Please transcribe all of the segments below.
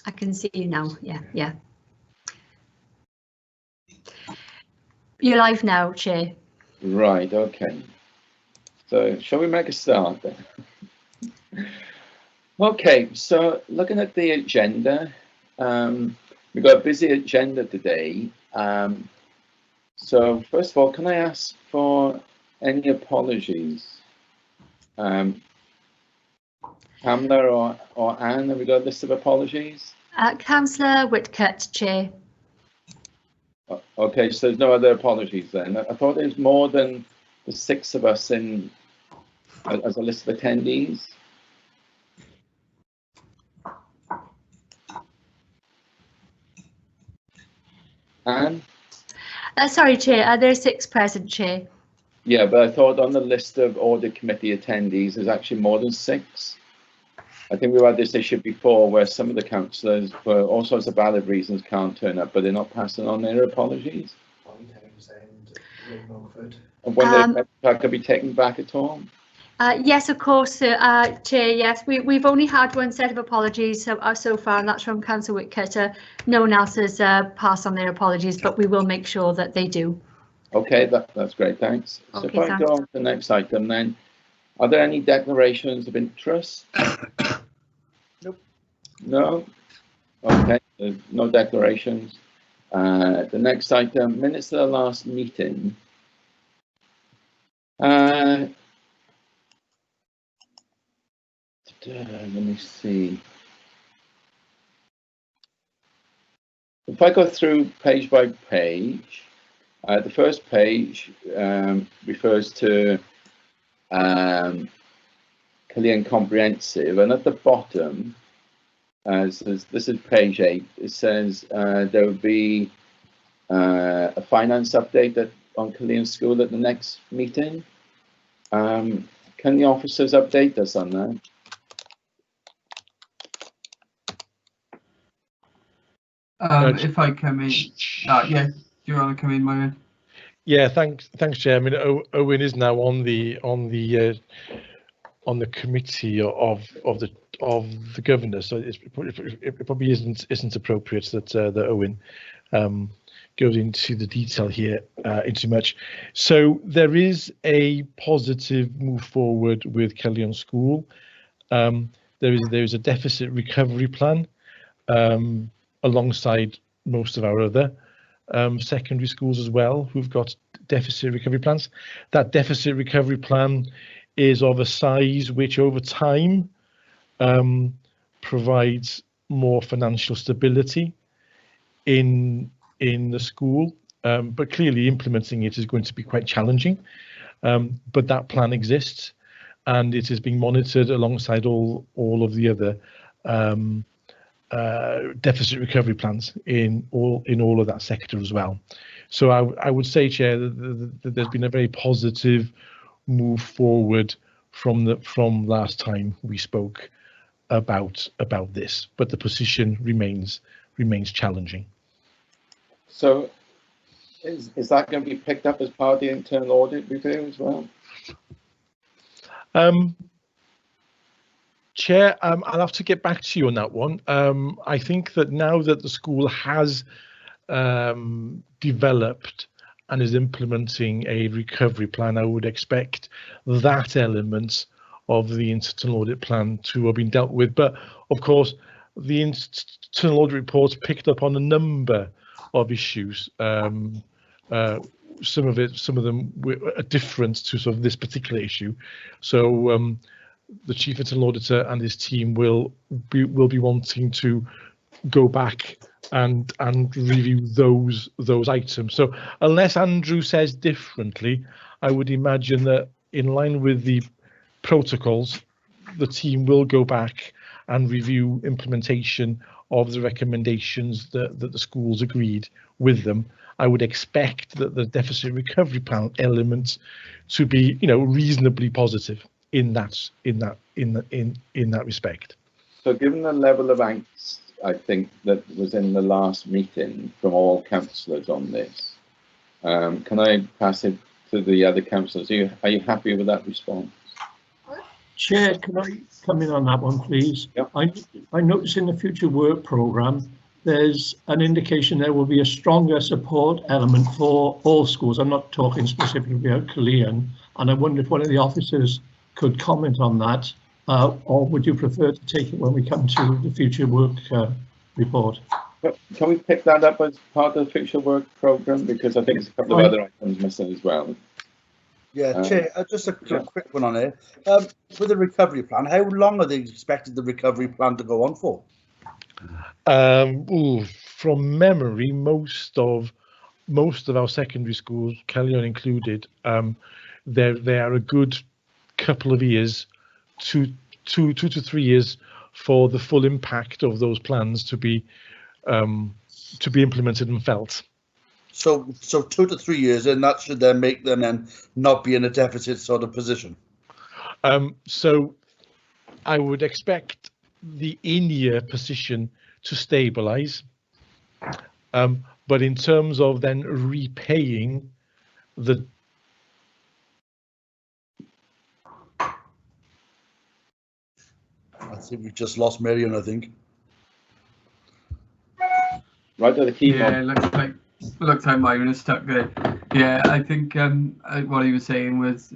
I can see you now. Yeah. You're live now, Chair. Right, okay. So shall we make a start then? Okay, so looking at the agenda, we've got a busy agenda today. So first of all, can I ask for any apologies? Pamela or Anne, have we got a list of apologies? Councillor Whitcutt, Chair. Okay, so there's no other apologies then. I thought there's more than the 6 of us in as a list of attendees. Anne? Sorry, Chair, there's 6 present, Chair. Yeah, but I thought on the list of audit committee attendees, there's actually more than 6. I think we've had this issue before where some of the councillors, for all sorts of valid reasons, can't turn up, but they're not passing on their apologies. And when that could be taken back at all? Yes, of course, Chair. Yes, we've only had 1 set of apologies so far, and that's from Councillor Whitcutt. No one else has passed on their apologies, but we will make sure that they do. Okay, that's great, thanks. Okay, so if I go on to the next item then, are there any declarations of interest? Nope. No? Okay, no declarations. The next item, minutes of the last meeting. Let me see. If I go through page by page, the first page refers to Cillian Comprehensive, and at the bottom, this is page 8, it says there will be a finance update on Cillian School at the next meeting. Can the officers update us on that? If I come in, yeah, do you want to come in, Myron? Yeah, thanks, Chair. I mean, Owen is now on the committee of the governor, so it probably isn't appropriate that Owen goes into the detail here into much. So there is a positive move forward with Cillian School. There is a deficit recovery plan alongside most of our other secondary schools as well who've got deficit recovery plans. That deficit recovery plan is of a size which over time provides more financial stability in the school, but clearly implementing it is going to be quite challenging. But that plan exists, and it is being monitored alongside all of the other deficit recovery plans in all of that sector as well. So I would say, Chair, that there's been a very positive move forward from last time we spoke about this, but the position remains challenging. So is that going to be picked up as part of the internal audit review as well? Chair, I'll have to get back to you on that one. I think that now that the school has developed and is implementing a recovery plan, I would expect that element of the internal audit plan to have been dealt with. But of course, the internal audit report picked up on a number of issues. Some of them are different to sort of this particular issue. So the Chief Internal Auditor and his team will be wanting to go back and review those items. So unless Andrew says differently, I would imagine that in line with the protocols, the team will go back and review implementation of the recommendations that the schools agreed with them. I would expect that the deficit recovery plan elements to be, reasonably positive in that respect. So given the level of angst, I think, that was in the last meeting from all councillors on this, can I pass it to the other councillors? Are you happy with that response? Chair, can I come in on that one, please? Yep. I notice in the future work programme, there's an indication there will be a stronger support element for all schools. I'm not talking specifically about Cullinan, and I wonder if one of the officers could comment on that, or would you prefer to take it when we come to the future work report? But can we pick that up as part of the future work programme? Because I think there's a couple of other items missing as well. Yeah, Chair, just a quick one on it. With the recovery plan, how long are they expected the recovery plan to go on for? From memory, most of our secondary schools, Kellyon included, they are a good couple of years, two to 3 years, for the full impact of those plans to be implemented and felt. So 2 to 3 years, and that should then make them then not be in a deficit sort of position. So I would expect the in-year position to stabilise, but in terms of then repaying the I think we've just lost Marion, I think. Right at the keyboard. Yeah, looks like Myron is stuck there. Yeah, I think what he was saying was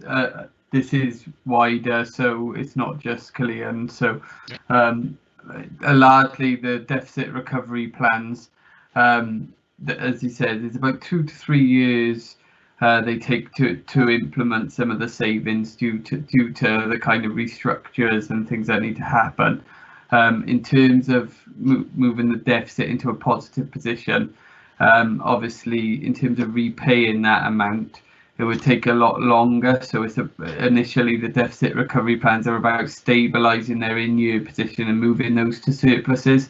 this is wider, so it's not just Cullinan. So largely the deficit recovery plans, as he said, it's about 2 to 3 years they take to implement some of the savings due to the kind of restructures and things that need to happen. In terms of moving the deficit into a positive position, obviously in terms of repaying that amount, it would take a lot longer. So it's initially the deficit recovery plans are about stabilising their in-year position and moving those to surpluses.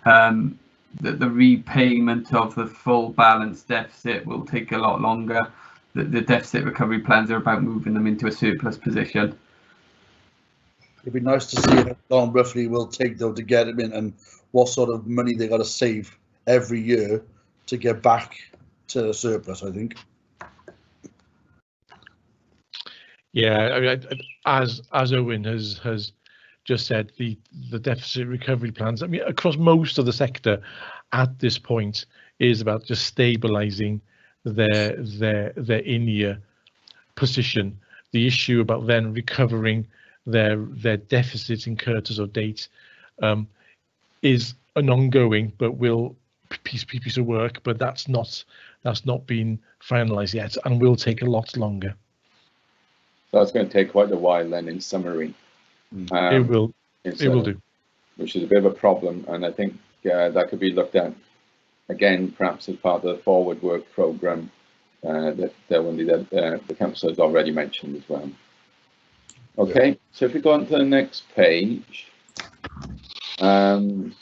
The repayment of the full balance deficit will take a lot longer. The deficit recovery plans are about moving them into a surplus position. It'd be nice to see how long roughly it will take though to get them in, and what sort of money they got to save every year to get back to the surplus, I think. Yeah, I mean, as Owen has just said, the deficit recovery plans, I mean, across most of the sector at this point is about just stabilising their in-year position. The issue about then recovering their deficit incurred as of date is an ongoing but will piece of work, but that's not been finalised yet and will take a lot longer. So it's going to take quite a while then, in summary. It will do. Which is a bit of a problem, and I think that could be looked at again, perhaps as part of the forward work programme that the council has already mentioned as well. Okay, yeah. So if we go on to the next page, item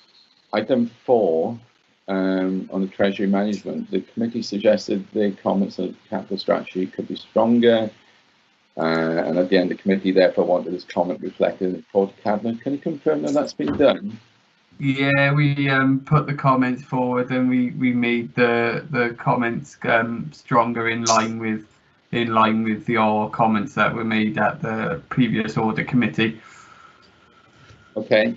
4 on the Treasury Management, the committee suggested the comments on the capital strategy could be stronger, and at the end the committee therefore wanted this comment reflected in the report of Cabinet. Can you confirm that that's been done? Yeah, we put the comments forward, and we made the comments stronger in line with your comments that were made at the previous audit committee. Okay.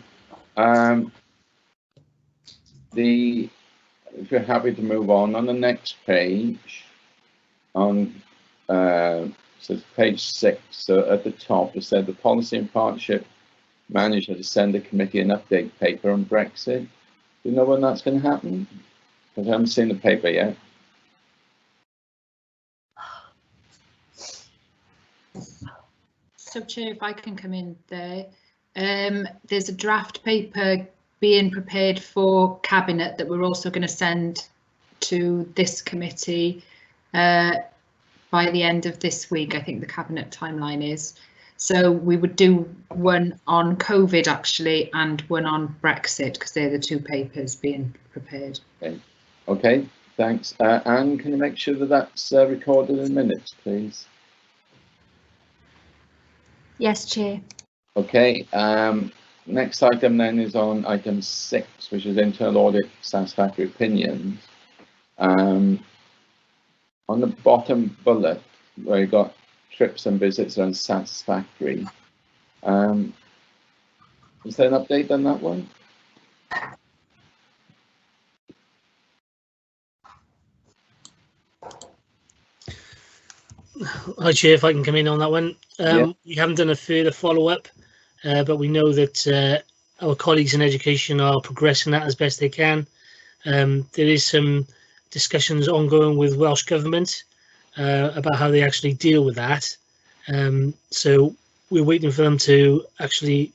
If you're happy to move on the next page, on so it's page 6. So at the top it said the policy and partnership manager to send the committee an update paper on Brexit. Do you know when that's going to happen? Because I haven't seen the paper yet. So, Chair, if I can come in there, there's a draft paper being prepared for Cabinet that we're also going to send to this committee by the end of this week. I think the Cabinet timeline is. So we would do one on COVID actually and one on Brexit, because they're the two papers being prepared. Okay, thanks. Anne, can you make sure that that's recorded in minutes, please? Yes, Chair. Okay. Next item then is on item 6, which is internal audit satisfactory opinions. On the bottom bullet where you got trips and visits are unsatisfactory, Is there an update on that one? Hi, Chair, if I can come in on that one. Yeah. We haven't done a further follow-up, but we know that our colleagues in education are progressing that as best they can. There is some discussions ongoing with Welsh Government about how they actually deal with that. So we're waiting for them to actually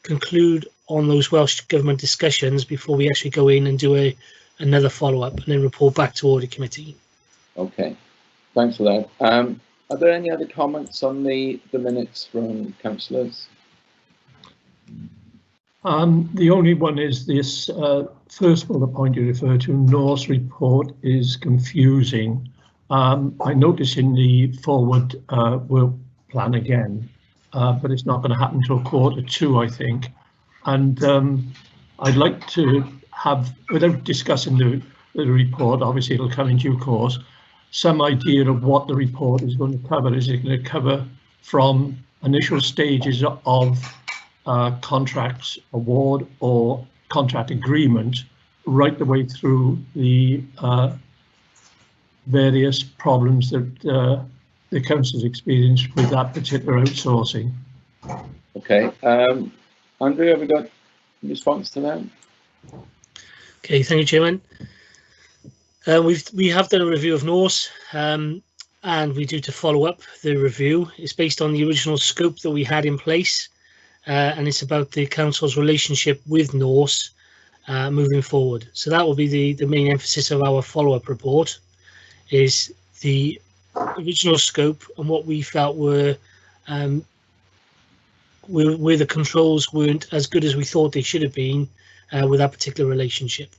conclude on those Welsh Government discussions before we actually go in and do another follow-up and then report back to Audit Committee. Okay, thanks for that. Are there any other comments on the minutes from councillors? The only one is this first bullet point you refer to, North's report is confusing. I notice in the forward work plan again, but it's not going to happen until Q2, I think. And I'd like to have, without discussing the report, obviously it'll come in due course, some idea of what the report is going to cover. Is it going to cover from initial stages of contracts award or contract agreement right the way through the various problems that the council's experienced with that particular outsourcing? Okay, Andrew, have we got a response to that? Okay, thank you, Chairman. We have done a review of Norse, and we do to follow up the review. It's based on the original scope that we had in place, and it's about the council's relationship with Norse moving forward. So that will be the main emphasis of our follow-up report, is the original scope and what we felt were where the controls weren't as good as we thought they should have been with that particular relationship.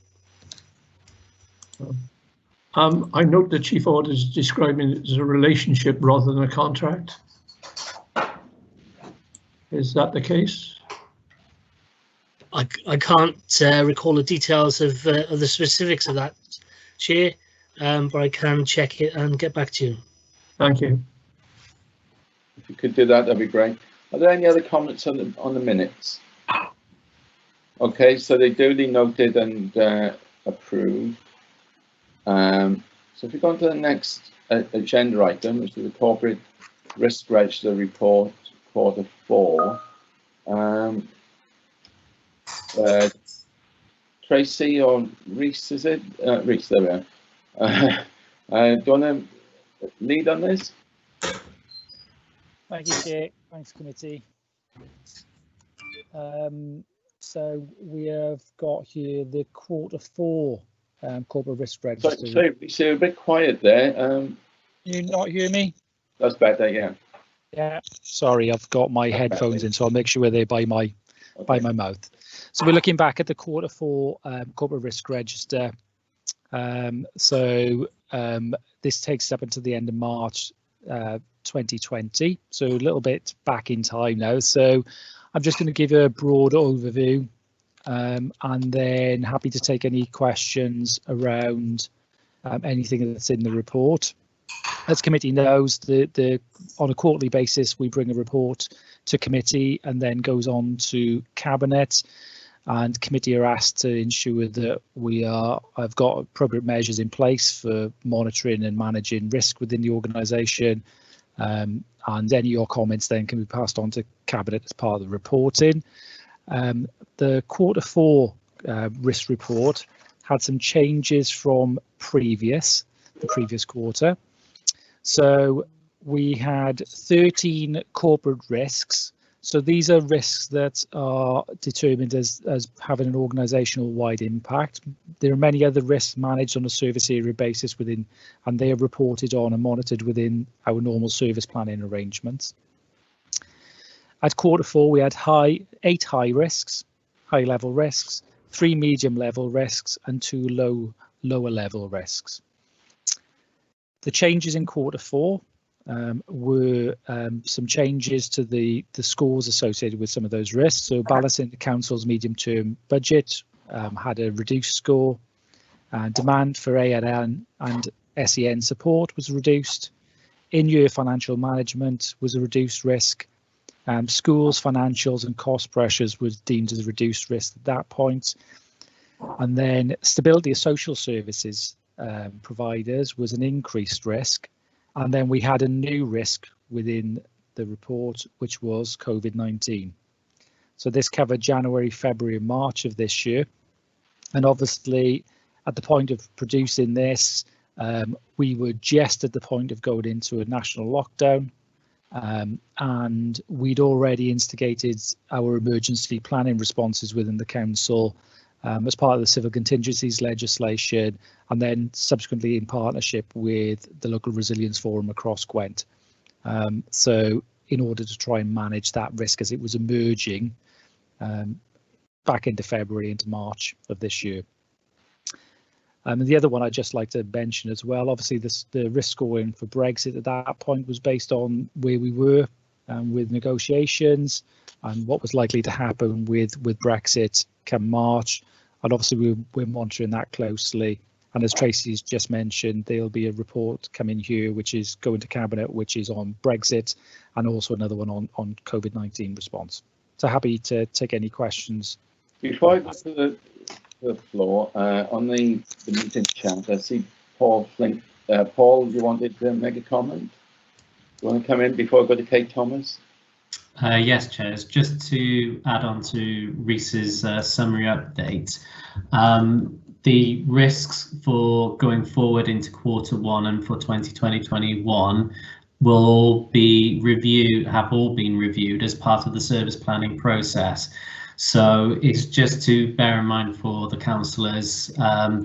I note the Chief Auditor is describing it as a relationship rather than a contract. Is that the case? I can't recall the details of the specifics of that, Chair, but I can check it and get back to you. Thank you. If you could do that, that'd be great. Are there any other comments on the minutes? Okay, so they're duly noted and approved. So if we go on to the next agenda item, which is the Corporate Risk Register Report, Q4. Tracy or Reese, is it? Reese, there we are. Do you want to lead on this? Thank you, Chair. Thanks, committee. So we have got here the Q4 corporate risk register. Sorry, you're a bit quiet there. You not hear me? That's better, yeah. Yeah. Sorry, I've got my headphones in, so I'll make sure they're by my mouth. So we're looking back at the Q4 corporate risk register. This takes us up until the end of March 2020, so a little bit back in time now. So I'm just going to give a broad overview, and then happy to take any questions around anything that's in the report. As committee knows, on a quarterly basis we bring a report to committee and then goes on to cabinet, and committee are asked to ensure that I've got appropriate measures in place for monitoring and managing risk within the organisation, and any of your comments then can be passed on to cabinet as part of the reporting. The Q4 risk report had some changes from the previous quarter. So we had 13 corporate risks. So these are risks that are determined as having an organisational wide impact. There are many other risks managed on a service area basis and they are reported on and monitored within our normal service planning arrangements. At Q4 we had 8 high level risks, 3 medium level risks and 2 lower level risks. The changes in Q4 were some changes to the scores associated with some of those risks. So balancing the council's medium-term budget had a reduced score. Demand for ANN and SEN support was reduced. In-year financial management was a reduced risk, Schools, financials and cost pressures was deemed as a reduced risk at that point. And then stability of social services providers was an increased risk. And then we had a new risk within the report, which was COVID-19. So this covered January, February and March of this year. And obviously, at the point of producing this, we were just at the point of going into a national lockdown. And we'd already instigated our emergency planning responses within the council as part of the civil contingencies legislation, and then subsequently in partnership with the local resilience forum across Gwent. So in order to try and manage that risk as it was emerging back into February, into March of this year. And the other one I'd just like to mention as well, obviously the risk scoring for Brexit at that point was based on where we were with negotiations and what was likely to happen with Brexit come March. And obviously we're monitoring that closely. And as Tracy's just mentioned, there'll be a report coming here, which is going to Cabinet, which is on Brexit, and also another one on COVID-19 response. So happy to take any questions. Before I go to the floor, on the meeting chat, I see Paul Flink. Paul, you wanted to make a comment? You want to come in before I go to Kate Thomas? Yes, Chairs. Just to add on to Reese's summary update, the risks for going forward into Q1 and for 2020-21 will all be have all been reviewed as part of the service planning process. So it's just to bear in mind for the councillors,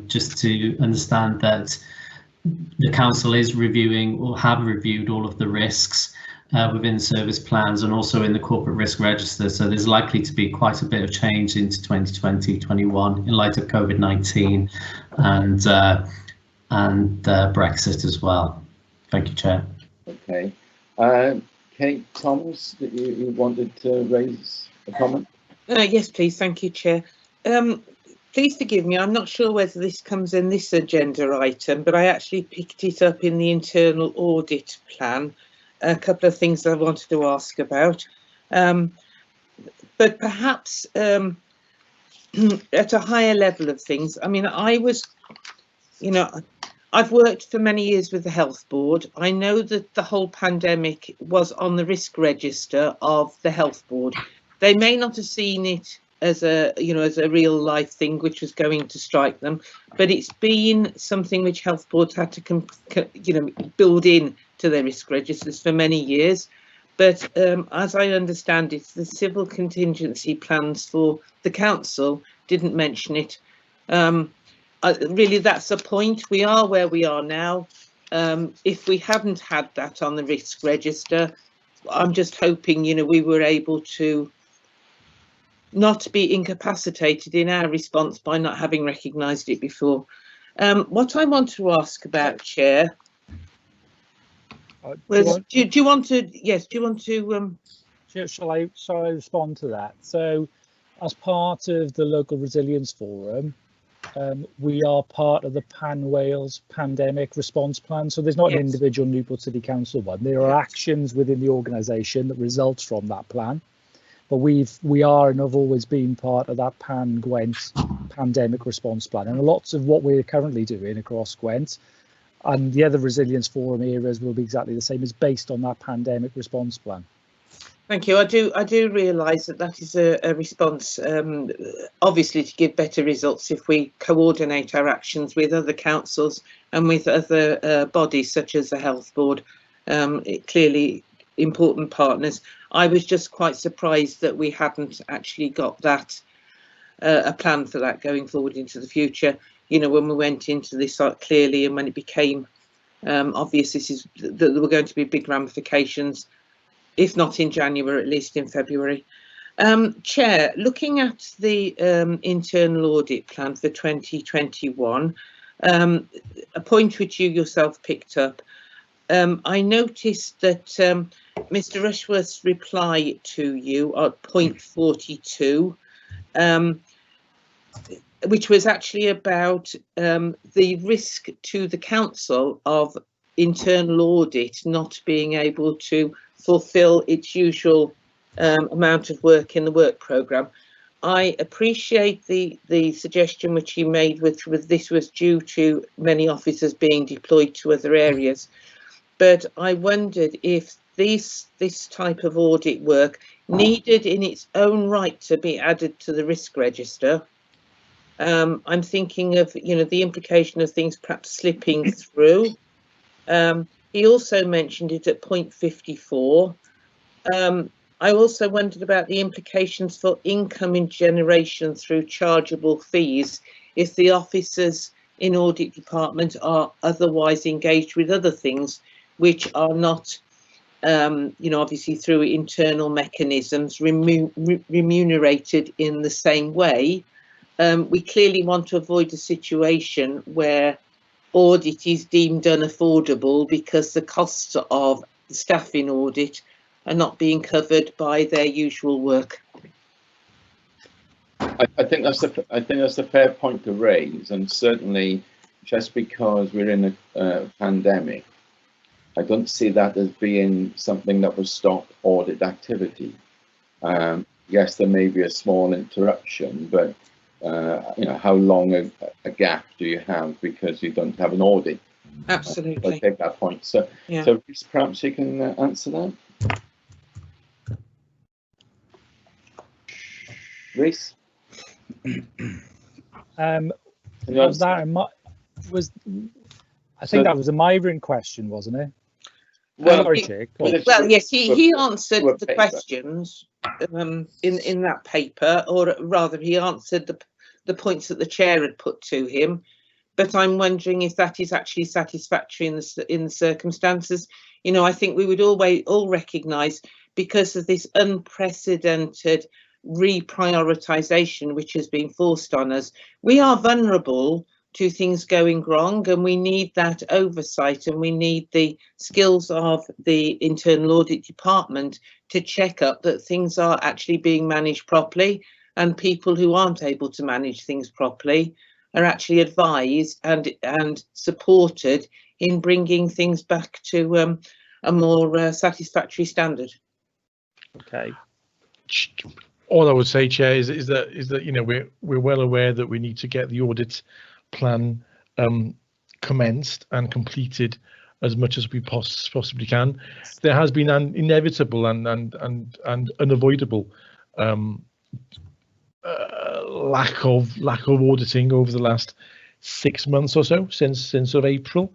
just to understand that the council is reviewing or have reviewed all of the risks within service plans and also in the corporate risk register. So there's likely to be quite a bit of change into 2020-21 in light of COVID-19 and Brexit as well. Thank you, Chair. Okay. Kate Thomas, you wanted to raise a comment? Yes, please. Thank you, Chair. Please forgive me, I'm not sure whether this comes in this agenda item, but I actually picked it up in the internal audit plan. A couple of things I wanted to ask about, but perhaps at a higher level of things. I mean, I've worked for many years with the Health Board. I know that the whole pandemic was on the risk register of the Health Board. They may not have seen it as a real life thing which was going to strike them, but it's been something which Health Boards had to build in to their risk registers for many years. But as I understand it, the civil contingency plans for the council didn't mention it. Really, that's the point. We are where we are now. If we hadn't had that on the risk register, I'm just hoping, we were able to not be incapacitated in our response by not having recognised it before. What I want to ask about, Chair, was do you want to? Yes, do you want to? Shall I respond to that? So, as part of the local resilience forum, we are part of the Pan Wales pandemic response plan. So there's not an individual Newport City Council one. There are actions within the organisation that results from that plan. But we are and have always been part of that Gwent pandemic response plan, and lots of what we're currently doing across Gwent and the other resilience forum areas will be exactly the same, is based on that pandemic response plan. Thank you. I do realise that is a response, obviously, to give better results if we coordinate our actions with other councils and with other bodies such as the Health Board. Clearly important partners. I was just quite surprised that we hadn't actually got that a plan for that going forward into the future. When we went into this clearly, and when it became obvious that there were going to be big ramifications, if not in January, at least in February. Chair, looking at the internal audit plan for 2021, a point which you yourself picked up, I noticed that Mr. Rushworth's reply to you at point 42, which was actually about the risk to the council of internal audit not being able to fulfil its usual amount of work in the work programme. I appreciate the suggestion which he made, which was this was due to many officers being deployed to other areas. But I wondered if this type of audit work needed in its own right to be added to the risk register. I'm thinking of, you know, the implication of things perhaps slipping through. He also mentioned it at point 54. I also wondered about the implications for income generation through chargeable fees if the officers in audit department are otherwise engaged with other things which are not, you know, obviously through internal mechanisms remunerated in the same way. We clearly want to avoid a situation where audit is deemed unaffordable because the costs of the staff in audit are not being covered by their usual work. I think that's a fair point to raise, and certainly just because we're in a pandemic, I don't see that as being something that will stop audit activity. Yes, there may be a small interruption, but you know, how long a gap do you have because you don't have an audit? Absolutely. I take that point. So, yeah. So perhaps you can answer that. Reese? Was that I think that was a migrant question, wasn't it? Well, yes, he answered the questions in that paper, or rather he answered the points that the chair had put to him. But I'm wondering if that is actually satisfactory in the circumstances. You know, I think we would all recognise, because of this unprecedented reprioritisation which has been forced on us, we are vulnerable to things going wrong, and we need that oversight, and we need the skills of the internal audit department to check up that things are actually being managed properly, and people who aren't able to manage things properly are actually advised and supported in bringing things back to a more satisfactory standard. Okay. All I would say, Chair, is that you know, we're well aware that we need to get the audit plan commenced and completed as much as we possibly can. There has been an inevitable and unavoidable lack of auditing over the last 6 months or so, since sort of April.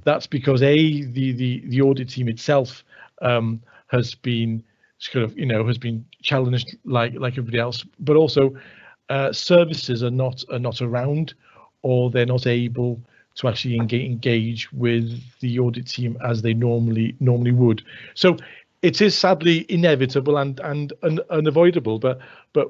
That's because the audit team itself has been sort of, you know, has been challenged like everybody else, but also services are not around, or they're not able to actually engage with the audit team as they normally would. So it is sadly inevitable and unavoidable, but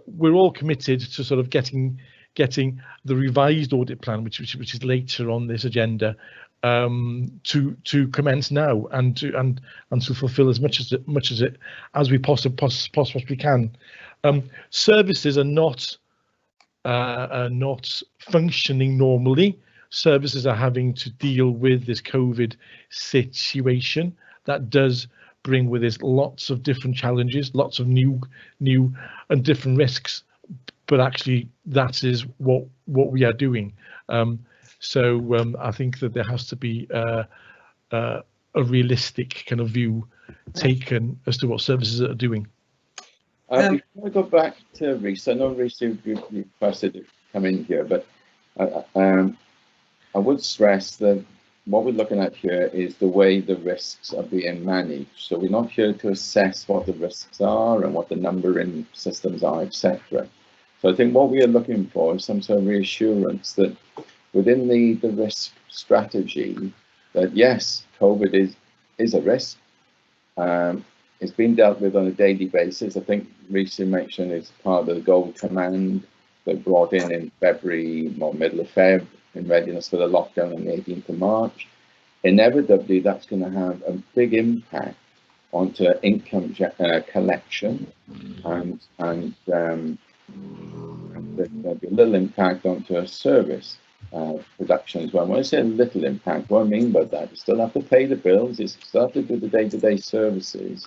we're all committed to sort of getting the revised audit plan, which is later on this agenda, to commence now and to fulfil as much as we possibly can. Services are not functioning normally. Services are having to deal with this COVID situation that does bring with it lots of different challenges, lots of new and different risks. But actually, that is what we are doing. So I think that there has to be a realistic kind of view taken as to what services are doing. Before I go back to Reese, I know Reese, you requested to come in here, but I would stress that what we're looking at here is the way the risks are being managed. So we're not here to assess what the risks are and what the numbering systems are, etc. So I think what we are looking for is some sort of reassurance that within the risk strategy, that yes, COVID is a risk. It's been dealt with on a daily basis. I think Reece mentioned it's part of the Gold Command they brought in February or middle of Feb in readiness for the lockdown on the 18th of March. Inevitably, that's going to have a big impact onto income collection, and there'll be a little impact onto a service production as well. When I say a little impact, what I mean by that, you still have to pay the bills, you still have to do the day-to-day services,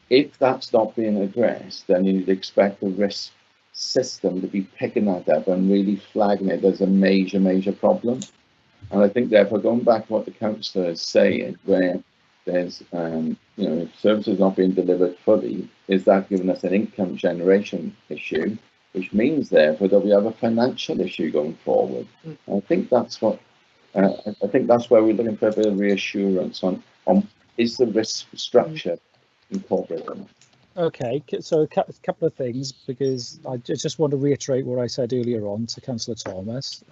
if that's not being addressed, then you'd expect the risk system to be picking that up and really flagging it as a major problem. And I think therefore, going back to what the councillor is saying, where there's if services not being delivered fully, is that giving us an income generation issue, which means therefore that we have a financial issue going forward. I think that's what I think that's where we're looking for a bit of reassurance on is the risk structure incorporated. Okay, so a couple of things, because I just want to reiterate what I said earlier on to Councillor Thomas.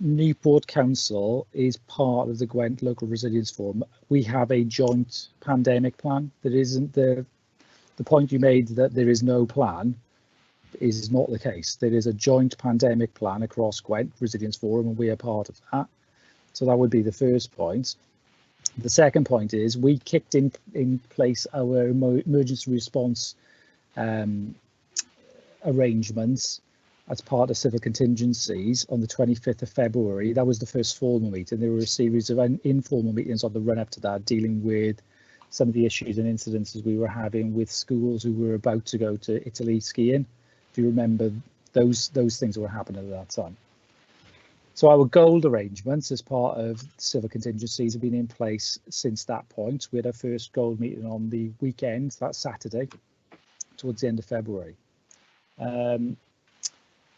Newport Council is part of the Gwent Local Resilience Forum. We have a joint pandemic plan. That isn't the point you made that there is no plan is not the case. There is a joint pandemic plan across Gwent Resilience Forum, and we are part of that. So that would be the first point. The second point is we kicked in place our emergency response arrangements as part of civil contingencies on the 25th of February. That was the first formal meeting. There were a series of informal meetings on the run up to that, dealing with some of the issues and incidences we were having with schools who were about to go to Italy skiing. If you remember, those things were happening at that time. So our gold arrangements as part of civil contingencies have been in place since that point. We had our first gold meeting on the weekend, that Saturday, towards the end of February.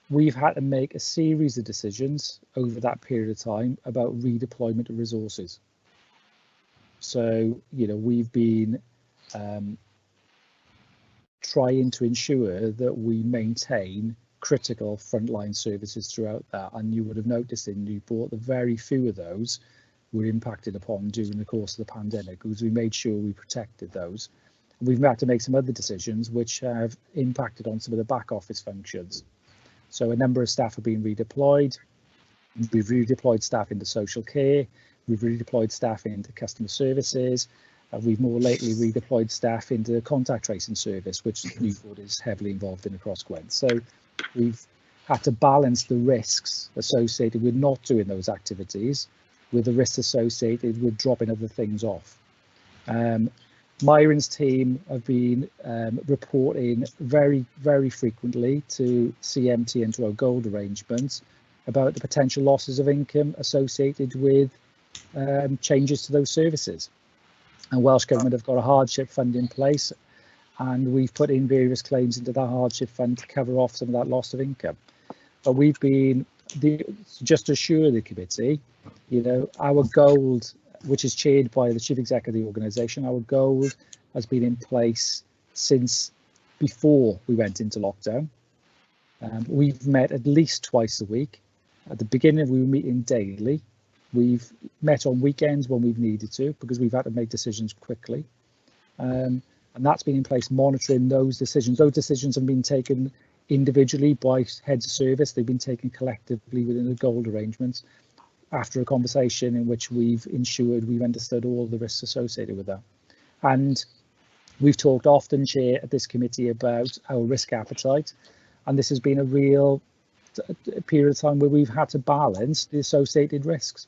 We've had to make a series of decisions over that period of time about redeployment of resources. So, we've been trying to ensure that we maintain critical frontline services throughout that, and you would have noticed in Newport that very few of those were impacted upon during the course of the pandemic, because we made sure we protected those. We've had to make some other decisions which have impacted on some of the back office functions. So a number of staff have been redeployed. We've redeployed staff into social care. We've redeployed staff into customer services. We've more lately redeployed staff into contact tracing service, which Newport is heavily involved in across Gwent. So we've had to balance the risks associated with not doing those activities with the risks associated with dropping other things off. Myron's team have been reporting very frequently to CMT and to our gold arrangements about the potential losses of income associated with changes to those services. And Welsh Government have got a hardship fund in place, and we've put in various claims into that hardship fund to cover off some of that loss of income. But we've been, just to assure the committee, our gold, which is chaired by the Chief Executive of the organisation, our gold has been in place since before we went into lockdown. We've met at least twice a week. At the beginning, we were meeting daily. We've met on weekends when we've needed to, because we've had to make decisions quickly. And that's been in place, monitoring those decisions. Those decisions have been taken individually by heads of service. They've been taken collectively within the gold arrangements after a conversation in which we've ensured we've understood all the risks associated with that. And we've talked often, Chair, at this committee about our risk appetite. And this has been a real period of time where we've had to balance the associated risks.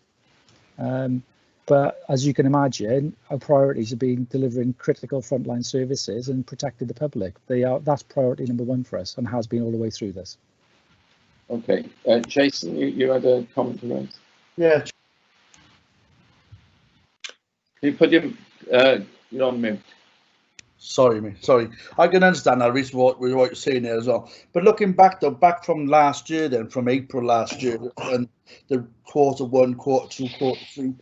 But as you can imagine, our priorities have been delivering critical frontline services and protecting the public. That's priority number one for us, and has been all the way through this. Okay, Jason, you had a comment to raise? Yeah. Can you put you're on mute. Sorry. I can understand that, Reece, what you're saying there as well. But looking back from last year, then from April last year, and the Q1, Q2, Q3,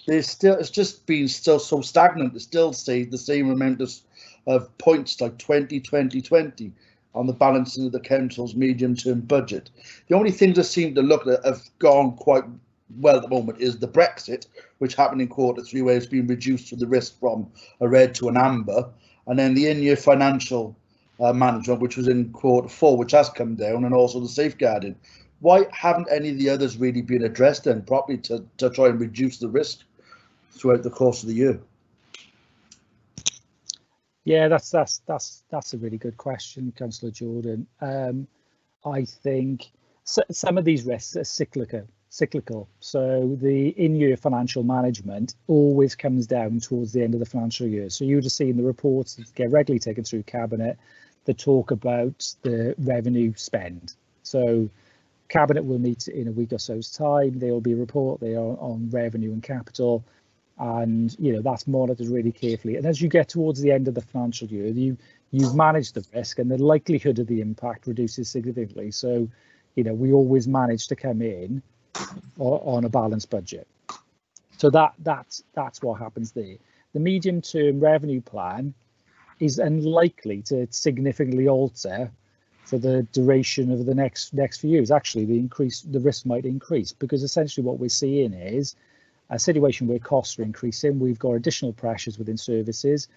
it's just been still so stagnant. It still stayed the same amount of points, like 20 on the balancing of the council's medium-term budget. The only things that seem to look at have gone quite well at the moment is the Brexit, which happened in Q3, where it's been reduced to the risk from a red to an amber, and then the in-year financial management, which was in Q4, which has come down, and also the safeguarding. Why haven't any of the others really been addressed then properly to try and reduce the risk throughout the course of the year? Yeah, that's a really good question, Councillor Jordan. I think some of these risks are cyclical. cyclical. So the in-year financial management always comes down towards the end of the financial year. So you would have seen the reports that get regularly taken through Cabinet that talk about the revenue spend. So Cabinet will meet in a week or so's time. There will be a report there on revenue and capital, and that's monitored really carefully. And as you get towards the end of the financial year, you've managed the risk, and the likelihood of the impact reduces significantly. So we always manage to come in on a balanced budget. So that's what happens there. The medium-term revenue plan is unlikely to significantly alter for the duration of the next few years. Actually, the risk might increase, because essentially what we're seeing is a situation where costs are increasing. We've got additional pressures within services,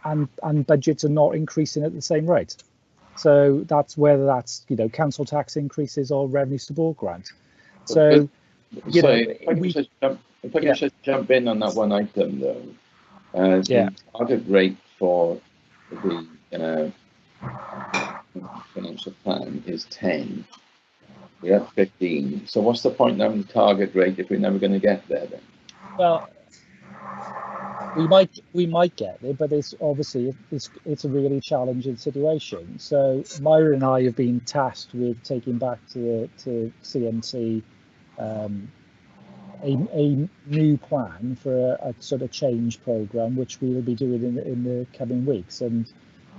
and budgets are not increasing at the same rate. So that's whether that's council tax increases or revenue support grant. So if I can just jump in on that one item though. The target rate for the financial plan is 10. We're at 15. So what's the point of having the target rate if we're never going to get there then? Well, we might get there, but it's obviously it's a really challenging situation. So Myra and I have been tasked with taking back to CMT a new plan for a sort of change programme, which we will be doing in the coming weeks, and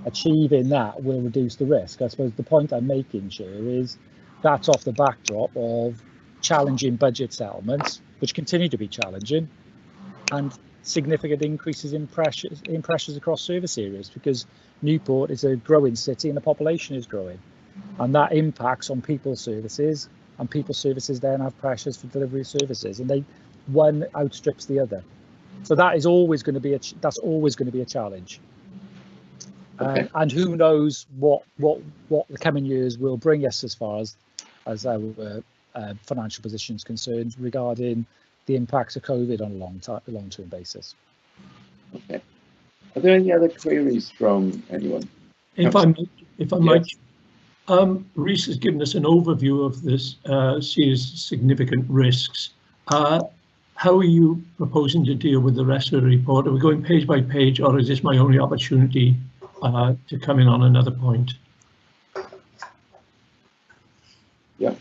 achieving that will reduce the risk. I suppose the point I'm making, Chair, is that's off the backdrop of challenging budget settlements, which continue to be challenging, and significant increases in pressures across service areas, because Newport is a growing city and the population is growing, and that impacts on people services, and people services then have pressures for delivery of services, and one outstrips the other. So that is always going to be a challenge. Okay. And who knows what the coming years will bring us as far as our financial position is concerned regarding the impacts of COVID on a long-term basis. Okay. Are there any other queries from anyone? If I might, Rhys has given us an overview of this series of significant risks. How are you proposing to deal with the rest of the report? Are we going page by page, or is this my only opportunity to come in on another point? Yeah.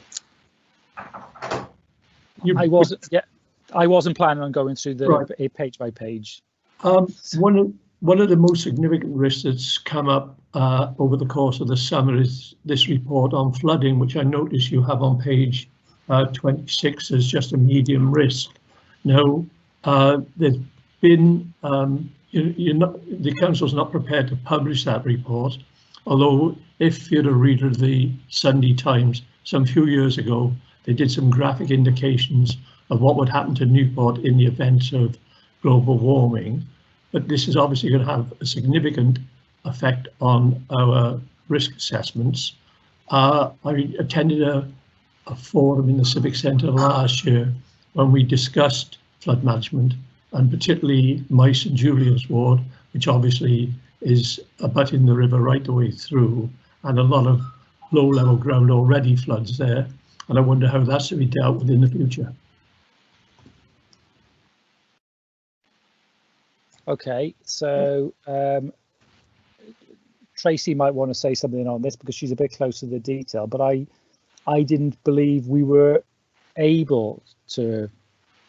I wasn't planning on going through the page by page. One of the most significant risks that's come up over the course of the summer is this report on flooding, which I notice you have on page 26 as just a medium risk. Now, there's been the council's not prepared to publish that report, although if you're a reader of the Sunday Times some few years ago, they did some graphic indications of what would happen to Newport in the event of global warming. But this is obviously going to have a significant effect on our risk assessments. I attended a forum in the Civic Centre last year when we discussed flood management, and particularly my St Julia's ward, which obviously is abutting the river right the way through, and a lot of low-level ground already floods there. And I wonder how that's to be dealt with in the future. Okay, so Tracy might want to say something on this because she's a bit closer to the detail, but I didn't believe we were able to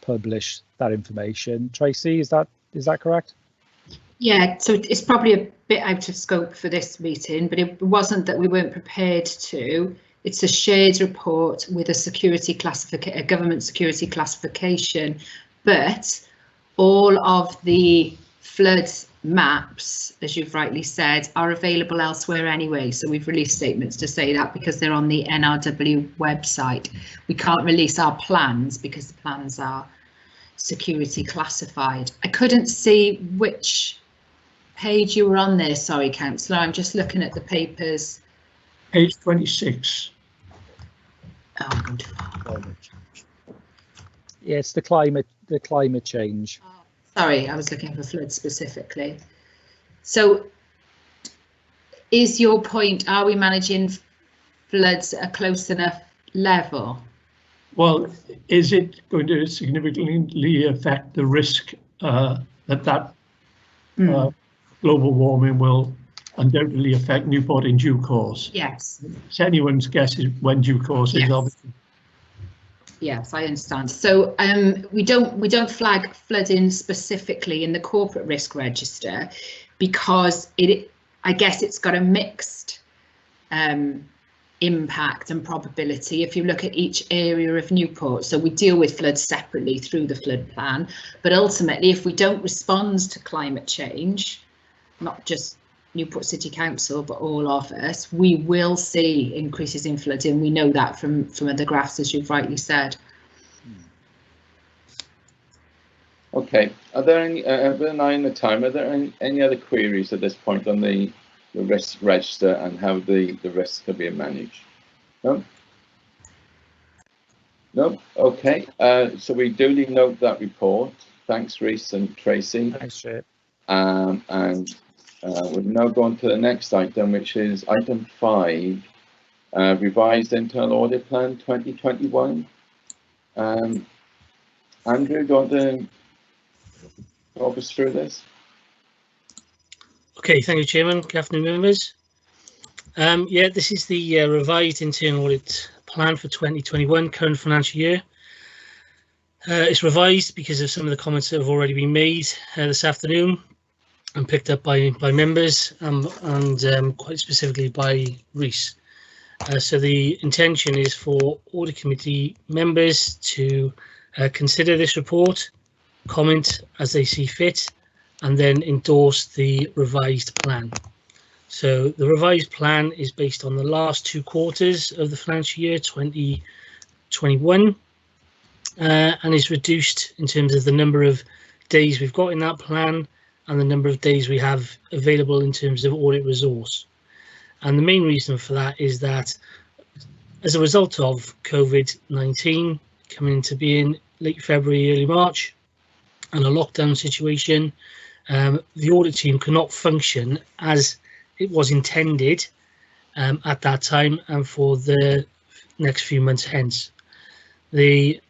publish that information. Tracy, is that correct? Yeah, so it's probably a bit out of scope for this meeting, but it wasn't that we weren't prepared to. It's a shared report with a government security classification, but all of the flood maps, as you've rightly said, are available elsewhere anyway. So we've released statements to say that because they're on the NRW website. We can't release our plans because the plans are security classified. I couldn't see which page you were on there, sorry, Councillor. I'm just looking at the papers. Page 26. Oh, good. Yeah, it's the climate change. Sorry, I was looking for flood specifically. So is your point, are we managing floods at a close enough level? Well, is it going to significantly affect the risk that global warming will undoubtedly affect Newport in due course? Yes. It's anyone's guess is when due course is, Yes. obviously. Yes, I understand. So we don't flag flooding specifically in the corporate risk register because I guess it's got a mixed impact and probability if you look at each area of Newport. So we deal with floods separately through the flood plan, but ultimately if we don't respond to climate change, not just Newport City Council but all of us, we will see increases in flooding. We know that from other graphs, as you've rightly said. Okay, are there any, we're now in the time, are there any other queries at this point on the risk register and how the risks are being managed? No? No? Okay, so we duly note that report. Thanks, Rhys and Tracy. Thanks, Chair. And we'll now go on to the next item, which is item 5, revised internal audit plan 2021. Andrew, do you want to talk us through this? Okay, thank you, Chairman. Good afternoon, members. Yeah, this is the revised internal audit plan for 2021, current financial year. It's revised because of some of the comments that have already been made this afternoon and picked up by members and quite specifically by Rhys. So the intention is for audit committee members to consider this report, comment as they see fit, and then endorse the revised plan. So the revised plan is based on the last 2 quarters of the financial year 2021 and is reduced in terms of the number of days we've got in that plan and the number of days we have available in terms of audit resource. And the main reason for that is that as a result of COVID-19 coming into being late February, early March, and a lockdown situation, the audit team cannot function as it was intended at that time and for the next few months hence. The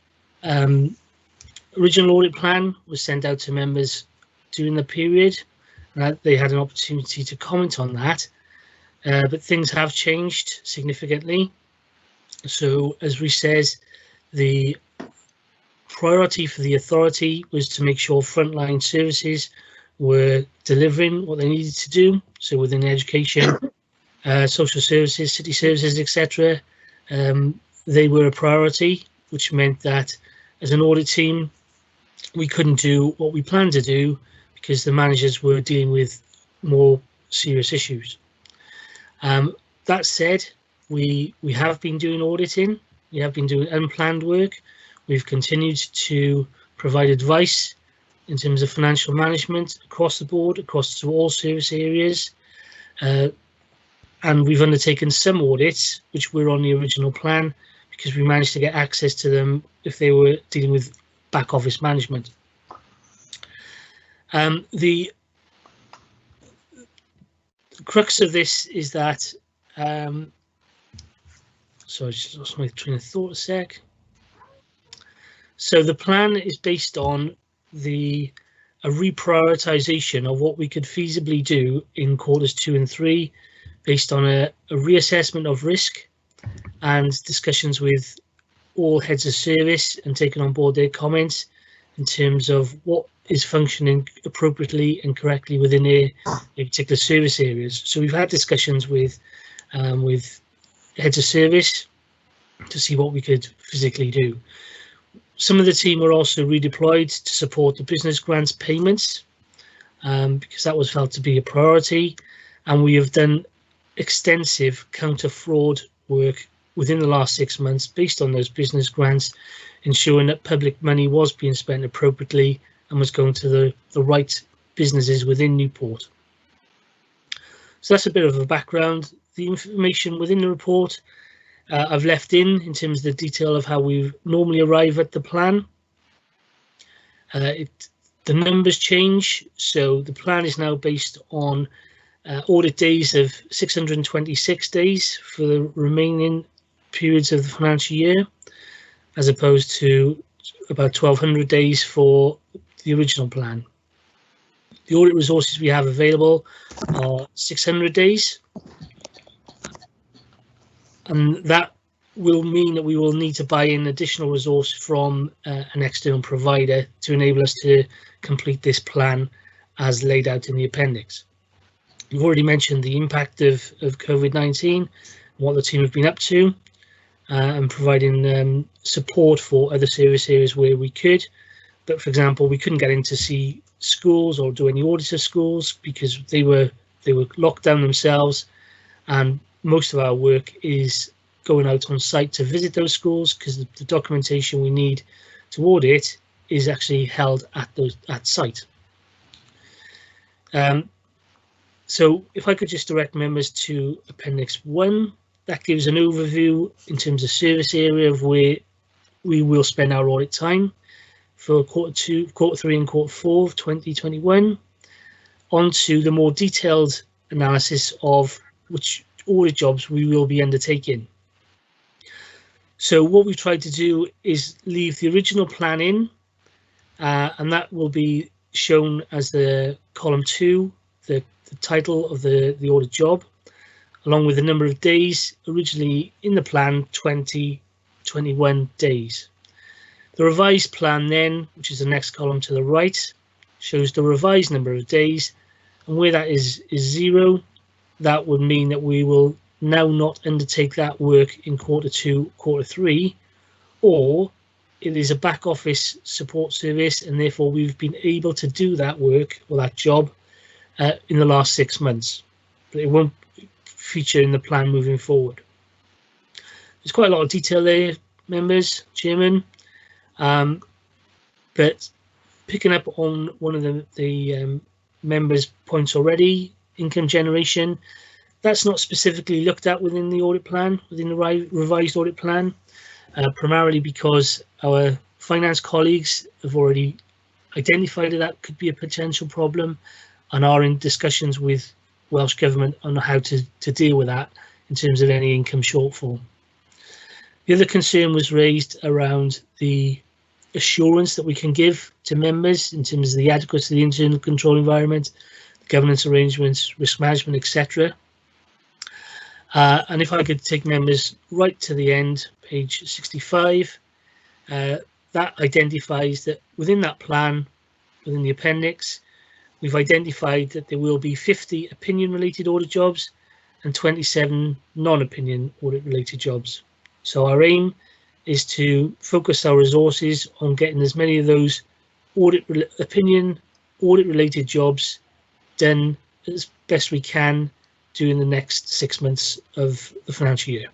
original audit plan was sent out to members during the period. They had an opportunity to comment on that, but things have changed significantly. So as Rhys says, the priority for the authority was to make sure frontline services were delivering what they needed to do. So within education, social services, city services, etc., they were a priority, which meant that as an audit team, we couldn't do what we planned to do because the managers were dealing with more serious issues. That said, we have been doing auditing, we have been doing unplanned work, we've continued to provide advice in terms of financial management across the board, across all service areas, and we've undertaken some audits which were on the original plan because we managed to get access to them if they were dealing with back office management. The crux of this is that, sorry, I just lost my train of thought a sec. So the plan is based on a reprioritization of what we could feasibly do in quarters 2 and 3, based on a reassessment of risk and discussions with all heads of service and taking on board their comments in terms of what is functioning appropriately and correctly within their particular service areas. So we've had discussions with heads of service to see what we could physically do. Some of the team were also redeployed to support the business grants payments because that was felt to be a priority, and we have done extensive counter fraud work within the last 6 months based on those business grants, ensuring that public money was being spent appropriately and was going to the right businesses within Newport. So that's a bit of a background. The information within the report I've left in terms of the detail of how we normally arrive at the plan. The numbers change, so the plan is now based on audit days of 626 days for the remaining periods of the financial year. as opposed to about 1,200 days for the original plan. The audit resources we have available are 600 days, and that will mean that we will need to buy in additional resource from an external provider to enable us to complete this plan as laid out in the appendix. We've already mentioned the impact of COVID-19, what the team have been up to, and providing support for other service areas where we could. But for example, we couldn't get in to see schools or do any audits of schools because they were locked down themselves, and most of our work is going out on site to visit those schools because the documentation we need to audit is actually held at site. So if I could just direct members to Appendix 1, that gives an overview in terms of service area of where we will spend our audit time for Quarter 3 and Quarter 4 of 2021, onto the more detailed analysis of which audit jobs we will be undertaking. So what we've tried to do is leave the original plan in, and that will be shown as the column 2, the title of the audit job, along with the number of days originally in the plan, 21 days. The revised plan then, which is the next column to the right, shows the revised number of days, and where that is 0, that would mean that we will now not undertake that work in Quarter 2, Quarter 3, or it is a back office support service, and therefore we've been able to do that work or that job in the last 6 months, but it won't feature in the plan moving forward. There's quite a lot of detail there, members, Chairman, but picking up on one of the members' points already, income generation, that's not specifically looked at within the audit plan, within the revised audit plan, primarily because our finance colleagues have already identified that could be a potential problem and are in discussions with Welsh Government on how to deal with that in terms of any income shortfall. The other concern was raised around the assurance that we can give to members in terms of the adequacy of the internal control environment, the governance arrangements, risk management, etc. And if I could take members right to the end, page 65, that identifies that within that plan, within the appendix, we've identified that there will be 50 opinion-related audit jobs and 27 non-opinion audit-related jobs. So our aim is to focus our resources on getting as many of those opinion audit-related jobs done as best we can during the next 6 months of the financial year.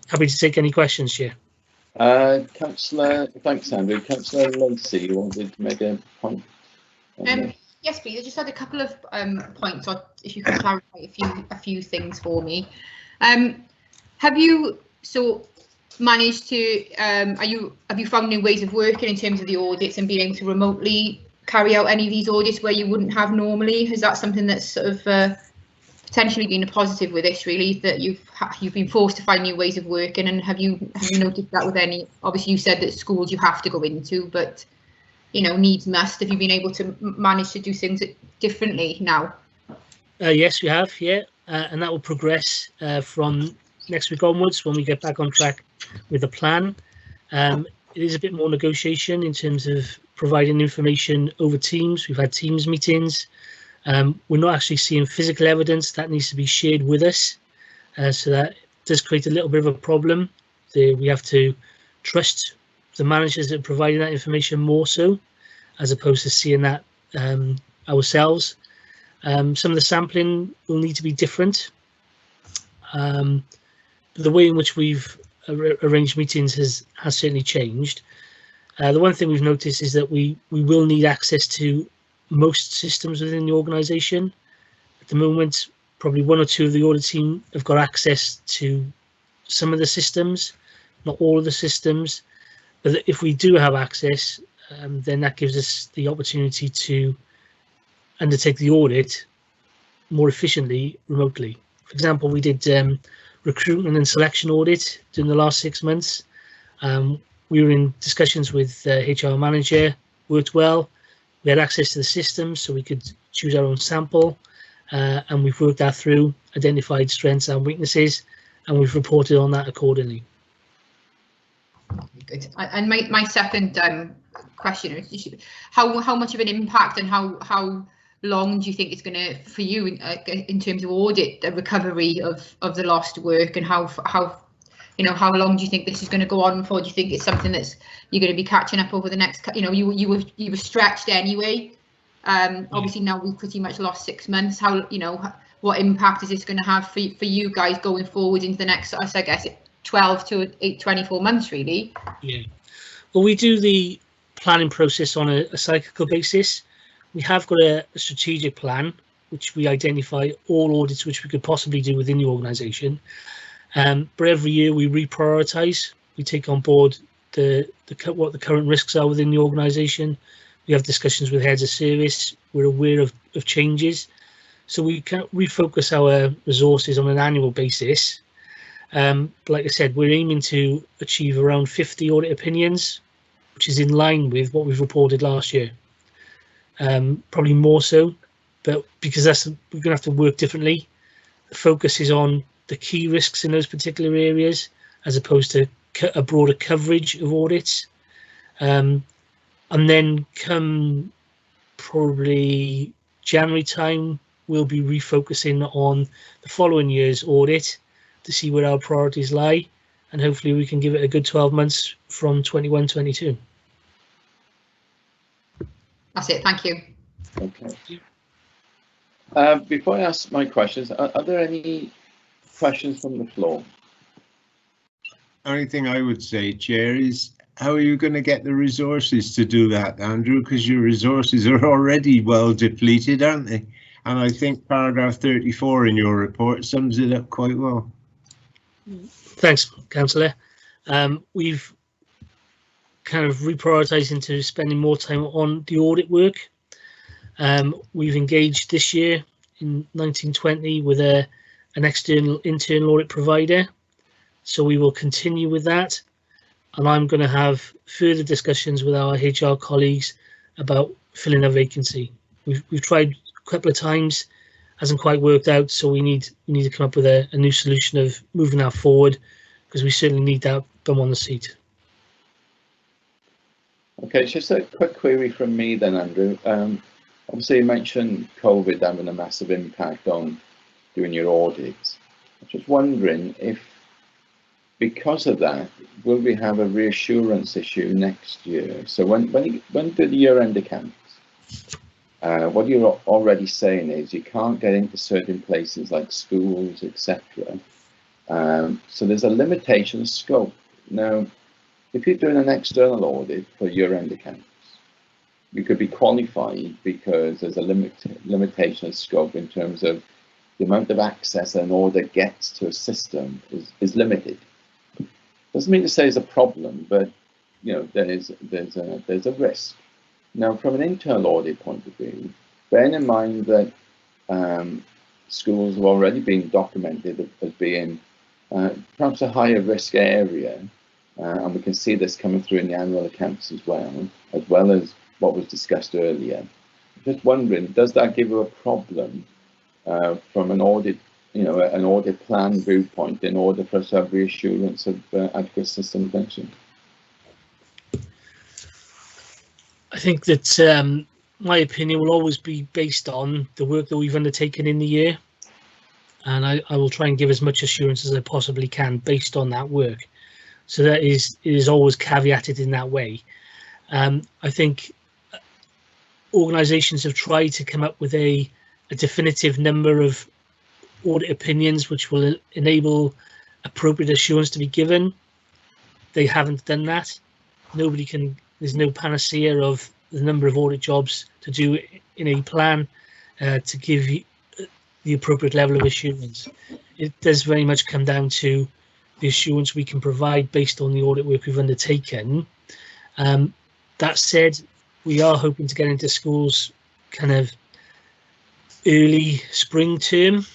Happy to take any questions, Chair. Councillor, thanks, Andrew. Councillor Lacey, you wanted to make a point? Yes, please. I just had a couple of points, or if you could clarify a few things for me. Have you managed to have you found new ways of working in terms of the audits and being able to remotely carry out any of these audits where you wouldn't have normally? Is that something that's sort of potentially been a positive with this, really, that you've been forced to find new ways of working? And have you noticed that with any? Obviously, you said that schools you have to go into, but needs must. Have you been able to manage to do things differently now? Yes, we have, yeah, and that will progress from next week onwards when we get back on track with the plan. It is a bit more negotiation in terms of providing information over Teams. We've had Teams meetings. We're not actually seeing physical evidence that needs to be shared with us, so that does create a little bit of a problem. We have to trust the managers that are providing that information more so, as opposed to seeing that ourselves. Some of the sampling will need to be different. The way in which we've arranged meetings has certainly changed. The one thing we've noticed is that we will need access to most systems within the organisation. At the moment, probably 1 or 2 of the audit team have got access to some of the systems, not all of the systems. But if we do have access, then that gives us the opportunity to undertake the audit more efficiently remotely. For example, we did recruitment and selection audit during the last 6 months. We were in discussions with HR manager, worked well. We had access to the system so we could choose our own sample, and we've worked that through, identified strengths and weaknesses, and we've reported on that accordingly. Good. And my second question is, how much of an impact and how long do you think it's going to, for you, in terms of audit, the recovery of the lost work, and how long do you think this is going to go on for? Do you think it's something that's you're going to be catching up over the next, you were stretched anyway. Obviously now we've pretty much lost 6 months. How, what impact is this going to have for you guys going forward into the next, I guess, 12 to 24 months, really? Yeah. Well, we do the planning process on a cyclical basis. We have got a strategic plan, which we identify all audits which we could possibly do within the organisation. But every year we reprioritise. We take on board what the current risks are within the organisation. We have discussions with heads of service. We're aware of changes, so we can refocus our resources on an annual basis. Like I said, we're aiming to achieve around 50 audit opinions, which is in line with what we've reported last year. Probably more so, but because we're going to have to work differently. The focus is on the key risks in those particular areas, as opposed to a broader coverage of audits. And then come probably January time, we'll be refocusing on the following year's audit to see where our priorities lie, and hopefully we can give it a good 12 months from 21-22. That's it. Thank you. Okay. Before I ask my questions, are there any questions from the floor? Only thing I would say, Chair, is how are you going to get the resources to do that, Andrew? Because your resources are already well depleted, aren't they? And I think paragraph 34 in your report sums it up quite well. Thanks, Councillor. We've kind of reprioritised into spending more time on the audit work. We've engaged this year in 1920 with an external internal audit provider, so we will continue with that, and I'm going to have further discussions with our HR colleagues about filling a vacancy. We've tried a couple of times, hasn't quite worked out, so we need to come up with a new solution of moving that forward, because we certainly need that bum on the seat. Okay, just a quick query from me then, Andrew. Obviously you mentioned COVID having a massive impact on doing your audits. I'm just wondering if, because of that, will we have a reassurance issue next year? So when do the year-end accounts? What you're already saying is you can't get into certain places like schools, etc. So there's a limitation of scope. Now, if you're doing an external audit for year-end accounts, you could be qualified because there's a limitation of scope in terms of the amount of access an audit gets to a system is limited. Doesn't mean to say it's a problem, but there's a risk. Now, from an internal audit point of view, bearing in mind that schools have already been documented as being perhaps a higher risk area, and we can see this coming through in the annual accounts as well as what was discussed earlier. Just wondering, does that give you a problem from an audit, an audit plan viewpoint, in order for us to have reassurance of adequate system function? I think that my opinion will always be based on the work that we've undertaken in the year, and I will try and give as much assurance as I possibly can based on that work. So that it is always caveated in that way. I think organisations have tried to come up with a definitive number of audit opinions which will enable appropriate assurance to be given. They haven't done that. There's no panacea of the number of audit jobs to do in a plan to give the appropriate level of assurance. It does very much come down to the assurance we can provide based on the audit work we've undertaken. That said, we are hoping to get into schools kind of early spring term.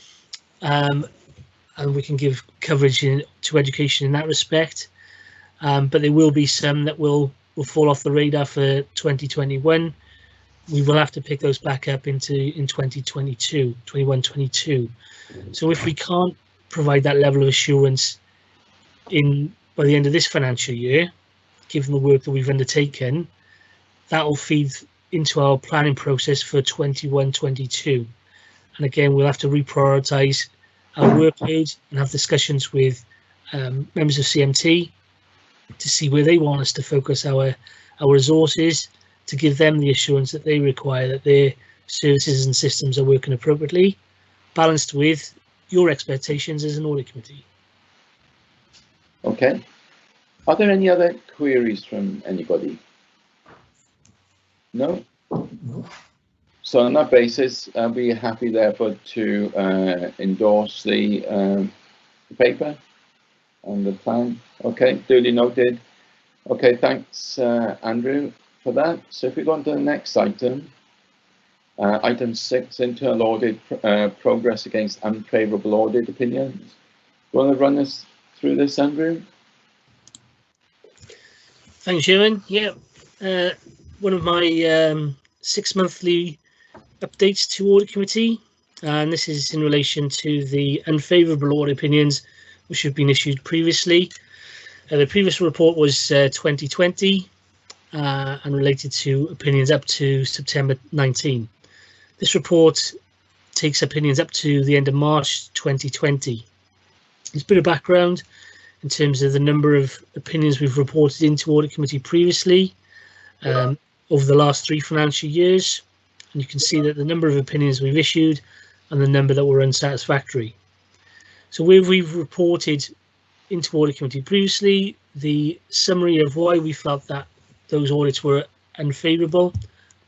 and we can give coverage to education in that respect. But there will be some that will fall off the radar for 2021. We will have to pick those back up in 2022, 21-22. So if we can't provide that level of assurance by the end of this financial year, given the work that we've undertaken, that will feed into our planning process for 21-22. And again, we'll have to reprioritise our workload and have discussions with members of CMT to see where they want us to focus our resources, to give them the assurance that they require that their services and systems are working appropriately, balanced with your expectations as an audit committee. Okay. Are there any other queries from anybody? No? No. So on that basis, I'll be happy therefore to endorse the paper and the plan. Okay, duly noted. Okay, thanks Andrew for that. So if we go on to the next item, item 6, internal audit progress against unfavourable audit opinions. You want to run us through this, Andrew? Thanks, Sharon. Yeah, one of my 6 monthly updates to audit committee, and this is in relation to the unfavourable audit opinions which have been issued previously. The previous report was 2020 and related to opinions up to September 19. This report takes opinions up to the end of March 2020. There's a bit of background in terms of the number of opinions we've reported into audit committee previously over the last 3 financial years. And you can see that the number of opinions we've issued and the number that were unsatisfactory. So where we've reported into audit committee previously, the summary of why we felt that those audits were unfavourable,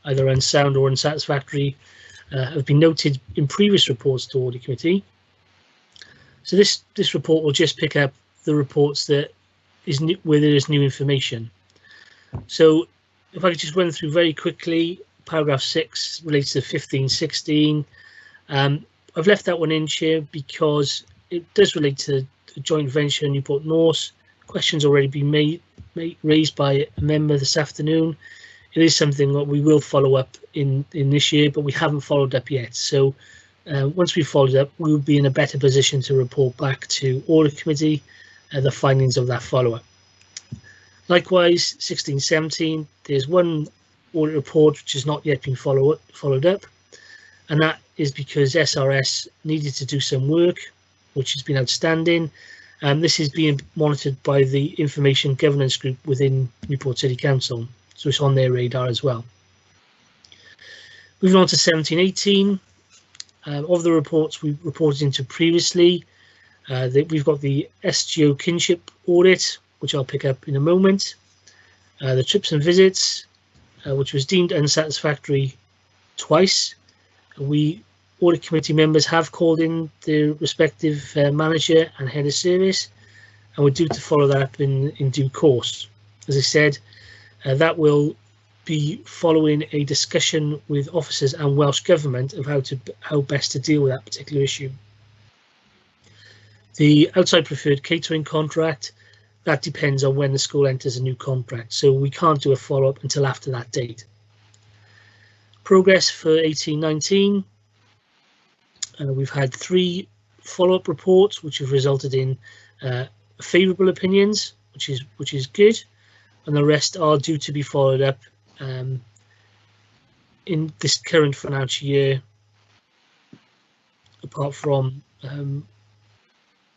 either unsound or unsatisfactory, have been noted in previous reports to audit committee. So this report will just pick up the reports that where there is new information. So if I could just run through very quickly, paragraph 6 relates to 15-16. I've left that one in, Chair, because it does relate to the joint venture Newport North. Questions already been raised by a member this afternoon. It is something that we will follow up in this year, but we haven't followed up yet. So once we've followed up, we will be in a better position to report back to audit committee the findings of that follow-up. Likewise, 16-17, there's one audit report which has not yet been followed up, and that is because SRS needed to do some work, which has been outstanding. This is being monitored by the Information Governance Group within Newport City Council, so it's on their radar as well. Moving on to 17-18, of the reports we reported into previously, we've got the SGO kinship audit, which I'll pick up in a moment. The trips and visits, which was deemed unsatisfactory twice. We audit committee members have called in their respective manager and head of service, and we're due to follow that up in due course. As I said, that will be following a discussion with officers and Welsh Government of how best to deal with that particular issue. The outside preferred catering contract, that depends on when the school enters a new contract, so we can't do a follow-up until after that date. Progress for 18-19. We've had 3 follow-up reports which have resulted in favourable opinions, which is good, and the rest are due to be followed up in this current financial year, apart from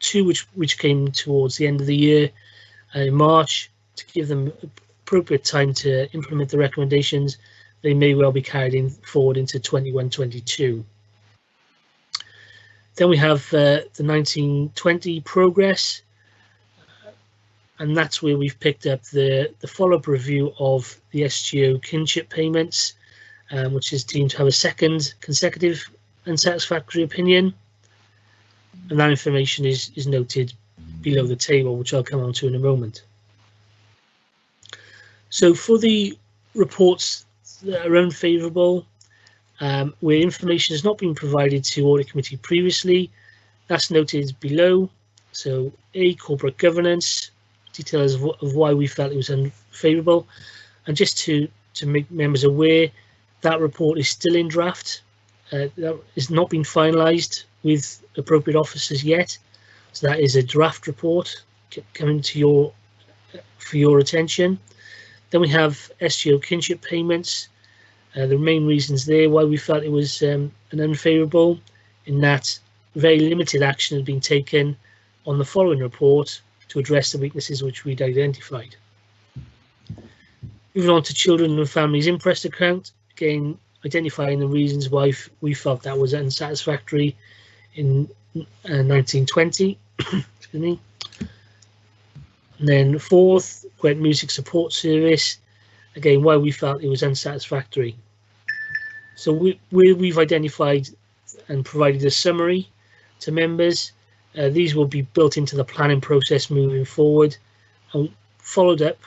2 which came towards the end of the year in March, to give them appropriate time to implement the recommendations. They may well be carried forward into 21-22. Then we have the 19-20 progress, and that's where we've picked up the follow-up review of the SGO kinship payments, which is deemed to have a second consecutive unsatisfactory opinion, and that information is noted below the table, which I'll come on to in a moment. So for the reports that are unfavourable, where information has not been provided to audit committee previously, That's noted below. So A, corporate governance, details of why we felt it was unfavourable. And just to make members aware, that report is still in draft. That has not been finalised with appropriate officers yet. So that is a draft report coming to for your attention. Then we have SGO kinship payments. The main reasons there why we felt it was an unfavourable, in that very limited action had been taken on the following report to address the weaknesses which we'd identified. Moving on to children and families interest account, again identifying the reasons why we felt that was unsatisfactory in 1920. Excuse me. And then fourth, Gwent Music Support Service, again why we felt it was unsatisfactory. So we've identified and provided a summary to members. These will be built into the planning process moving forward, and followed up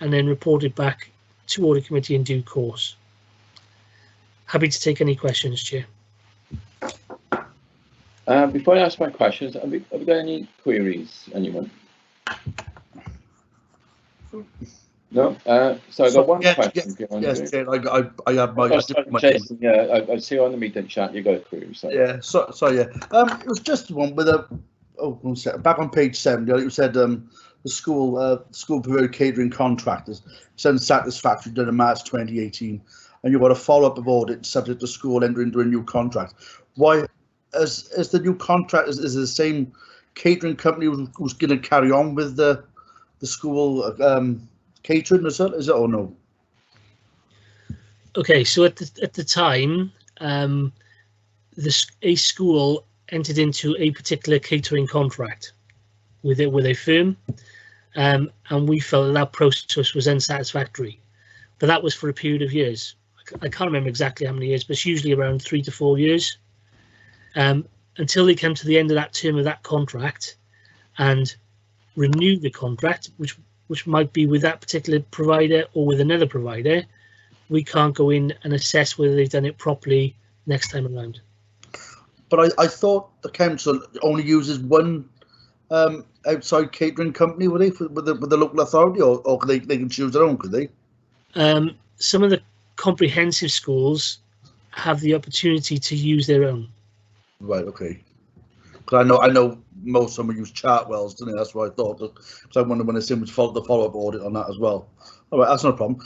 and then reported back to Audit Committee in due course. Happy to take any questions, Chair. Before I ask my questions, have we got any queries, anyone? No? So I got one question. Yes, Chair, I have my... Jason, yeah, I see on the meeting chat you got a query. So. Yeah, yeah. It was just one with a... Oh, one second. Back on page 7, you said the school provided catering contractors. It's unsatisfactory done in March 2018. And you've got a follow-up of audit subject to school entering into a new contract. Why is the new contract is the same catering company who's going to carry on with the school catering? Is it or no? Okay, so at the time, a school entered into a particular catering contract with a firm, and we felt that process was unsatisfactory. But that was for a period of years. I can't remember exactly how many years, but it's usually around 3 to 4 years, until they come to the end of that term of that contract and renew the contract, which might be with that particular provider or with another provider. We can't go in and assess whether they've done it properly next time around. But I thought the council only uses one outside catering company, would they, with the local authority, or they can choose their own, could they? Some of the comprehensive schools have the opportunity to use their own. Right, okay. Because I know most of them use Chartwells, don't they? That's what I thought. So I wonder when it's in the follow-up audit on that as well. All right, that's no problem.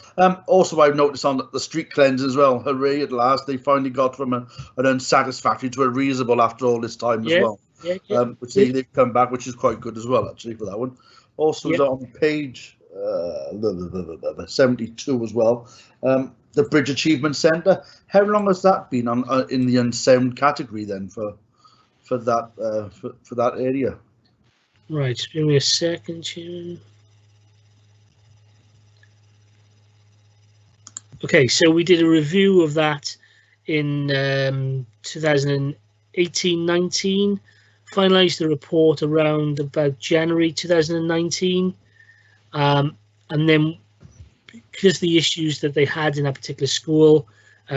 Also, I've noticed on the street cleanse as well. Hooray! At last, they finally got from an unsatisfactory to a reasonable after all this time as well. Yeah. Which they've come back, which is quite good as well, actually, for that one. Also, on page 72 as well. The Bridge Achievement Centre. How long has that been on in the unsound category then for that area? Right, give me a second here. Okay, so we did a review of that in 2018-19, finalised the report around about January 2019, and then because the issues that they had in that particular school,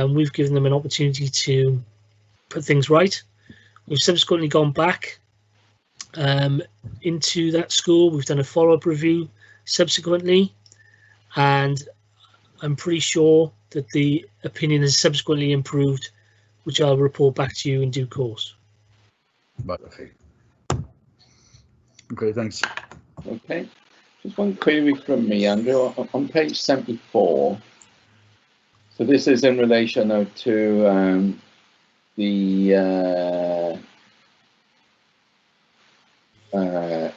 we've given them an opportunity to put things right. We've subsequently gone back into that school. We've done a follow-up review subsequently, and I'm pretty sure that the opinion has subsequently improved, which I'll report back to you in due course. Right, okay, thanks. Okay, just one query from me, Andrew, on page 74. So this is in relation to the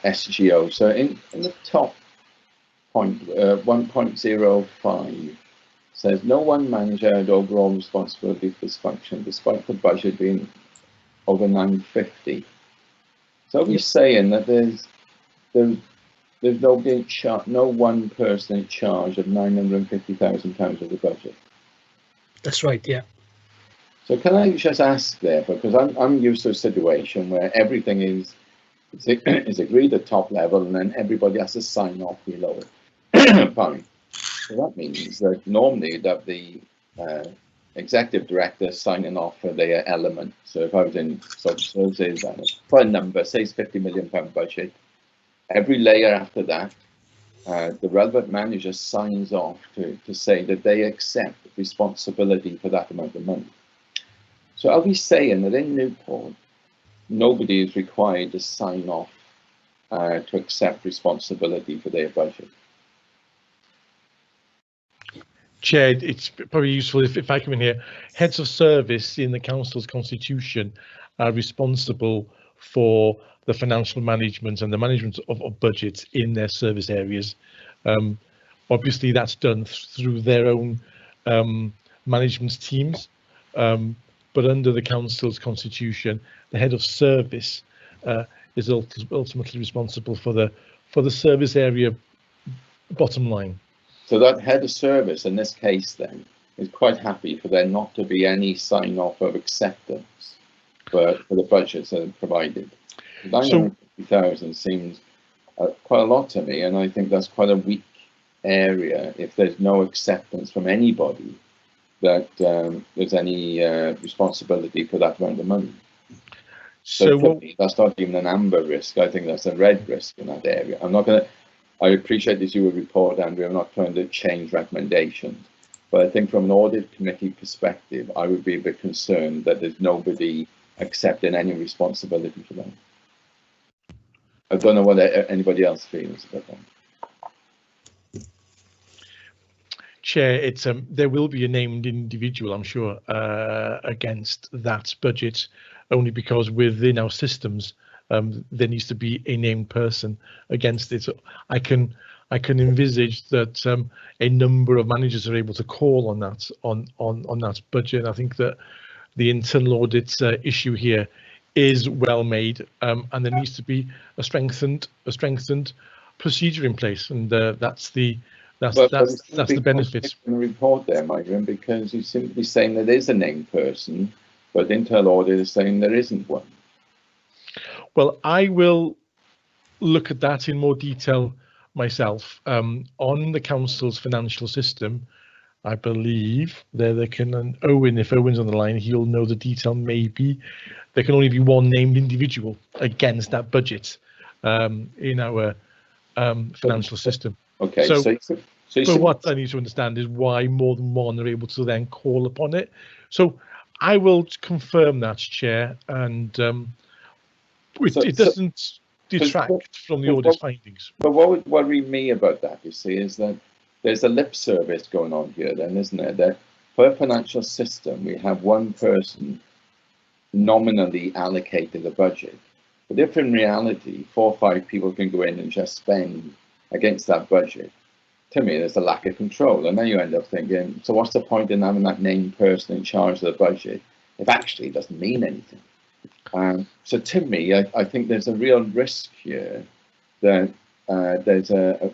SGO. So in the top point, 1.05 says no one manager had overall responsibility for this function, despite the budget being over 950. So are we saying that there's nobody in charge, no one person in charge of £950,000 of the budget? That's right, yeah. So can I just ask there, because I'm used to a situation where everything is agreed at top level and then everybody has to sign off below it. Fine. So that means that normally that the executive director signing off for their element. So if I was in social services, for a number, say it's £50 million budget, every layer after that, the relevant manager signs off to say that they accept responsibility for that amount of money. So are we saying that in Newport, nobody is required to sign off to accept responsibility for their budget? Chair, it's probably useful if I come in here. Heads of service in the council's constitution are responsible for the financial management and the management of budgets in their service areas. Obviously, that's done through their own management teams, but under the council's constitution, the head of service is ultimately responsible for the service area bottom line. So that head of service in this case then is quite happy for there not to be any sign off of acceptance for the budgets that are provided. 950,000 seems quite a lot to me, and I think that's quite a weak area if there's no acceptance from anybody that there's any responsibility for that amount of money. So for me, that's not even an amber risk. I think that's a red risk in that area. I'm not going to. I appreciate this you would report, Andrew. I'm not trying to change recommendations, but I think from an audit committee perspective, I would be a bit concerned that there's nobody accepting any responsibility for that. I don't know what anybody else feels about that. Chair, it's there will be a named individual, I'm sure, against that budget, only because within our systems there needs to be a named person against it. So I can envisage that a number of managers are able to call on that on that budget. I think that the internal audit issue here is well made, and there needs to be a strengthened procedure in place, and that's the benefit. In the report there, Myron, because you're simply saying that there is a named person, but internal audit is saying there isn't one. Well, I will look at that in more detail myself. On the council's financial system, I believe there can, and Owen, if Owen's on the line, he'll know the detail. Maybe there can only be one named individual against that budget in our financial system. Okay. So what I need to understand is why more than one are able to then call upon it. So I will confirm that, Chair, and it doesn't detract from the audit findings. But what would worry me about that, you see, is that there's a lip service going on here then, isn't there? That for a financial system, we have one person nominally allocated the budget. But if in reality, 4 or 5 people can go in and just spend against that budget, to me, there's a lack of control. And then you end up thinking, so what's the point in having that named person in charge of the budget if actually it doesn't mean anything? So to me, I think there's a real risk here that there's a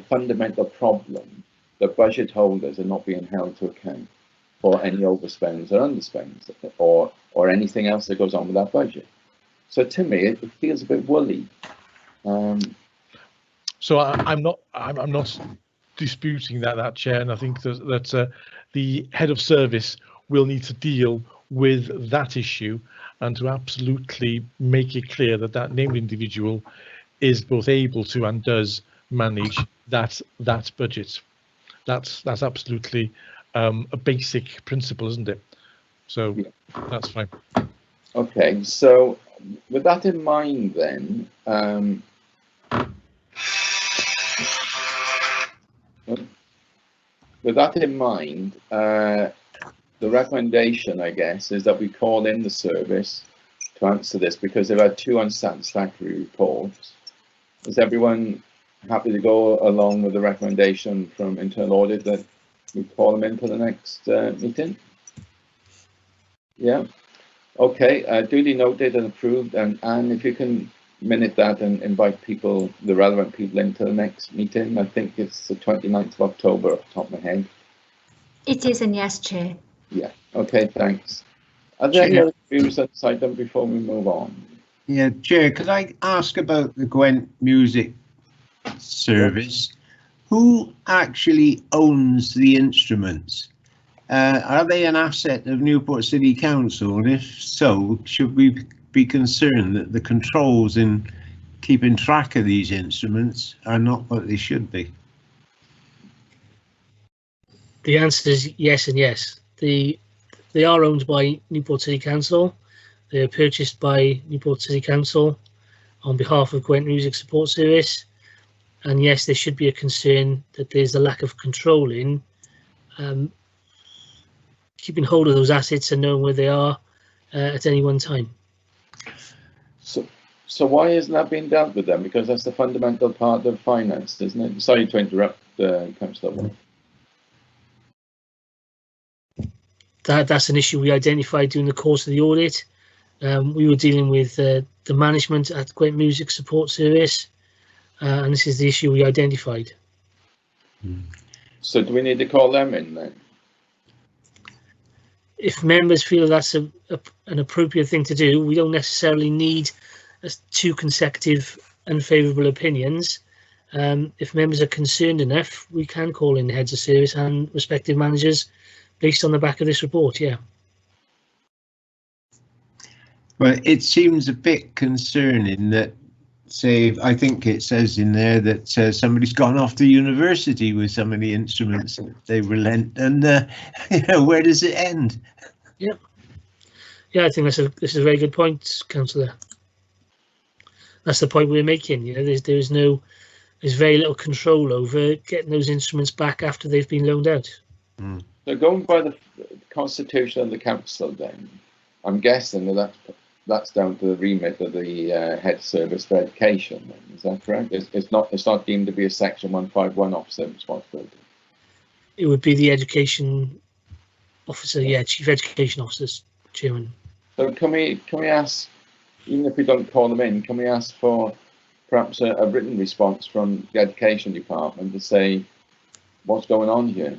fundamental problem that budget holders are not being held to account for any overspends or underspends or anything else that goes on with that budget. So to me, it feels a bit woolly. So I'm not disputing that, Chair, and I think that the head of service will need to deal with that issue and to absolutely make it clear that that named individual is both able to and does manage that budget. That's absolutely a basic principle, isn't it? So yeah. That's fine. Okay, so with that in mind then, the recommendation, I guess, is that we call in the service to answer this because they've had 2 unsatisfactory reports. Is everyone happy to go along with the recommendation from internal audit that we call them in for the next meeting? Yeah. Okay. Duly noted and approved. And Anne, if you can minute that and invite people, the relevant people, into the next meeting. I think it's the 29th of October off the top of my head. It is, and yes, Chair. Yeah. Okay. Thanks. Are there any other views on this item before we move on? Yeah, Chair, could I ask about the Gwent Music Service? Who actually owns the instruments? are they an asset of Newport City Council? And if so, should we be concerned that the controls in keeping track of these instruments are not what they should be? The answer is yes and yes. They are owned by Newport City Council. They are purchased by Newport City Council on behalf of Gwent Music Support Service. And yes, there should be a concern that there's a lack of control in keeping hold of those assets and knowing where they are at any one time. So why isn't that being dealt with then? Because that's the fundamental part of finance, isn't it? Sorry to interrupt, Councillor. That's an issue we identified during the course of the audit. We were dealing with the management at Gwent Music Support Service, and this is the issue we identified. So do we need to call them in then? If members feel that's an appropriate thing to do, we don't necessarily need 2 consecutive unfavourable opinions. If members are concerned enough, we can call in the heads of service and respective managers based on the back of this report, yeah. Well, it seems a bit concerning that, say, I think it says in there that somebody's gone off to university with some of the instruments that they relent, and you know, where does it end? Yeah, yeah, I think this is a very good point, Councillor. That's the point we're making. You know, there's very little control over getting those instruments back after they've been loaned out. So going by the constitution of the council, then I'm guessing that's down to the remit of the head service for education. Then. Is that correct? It's not deemed to be a Section 151 officer responsibility. It would be the education officer, yeah, chief education officer's chairman. So can we ask, even if we don't call them in, can we ask for perhaps a written response from the education department to say what's going on here?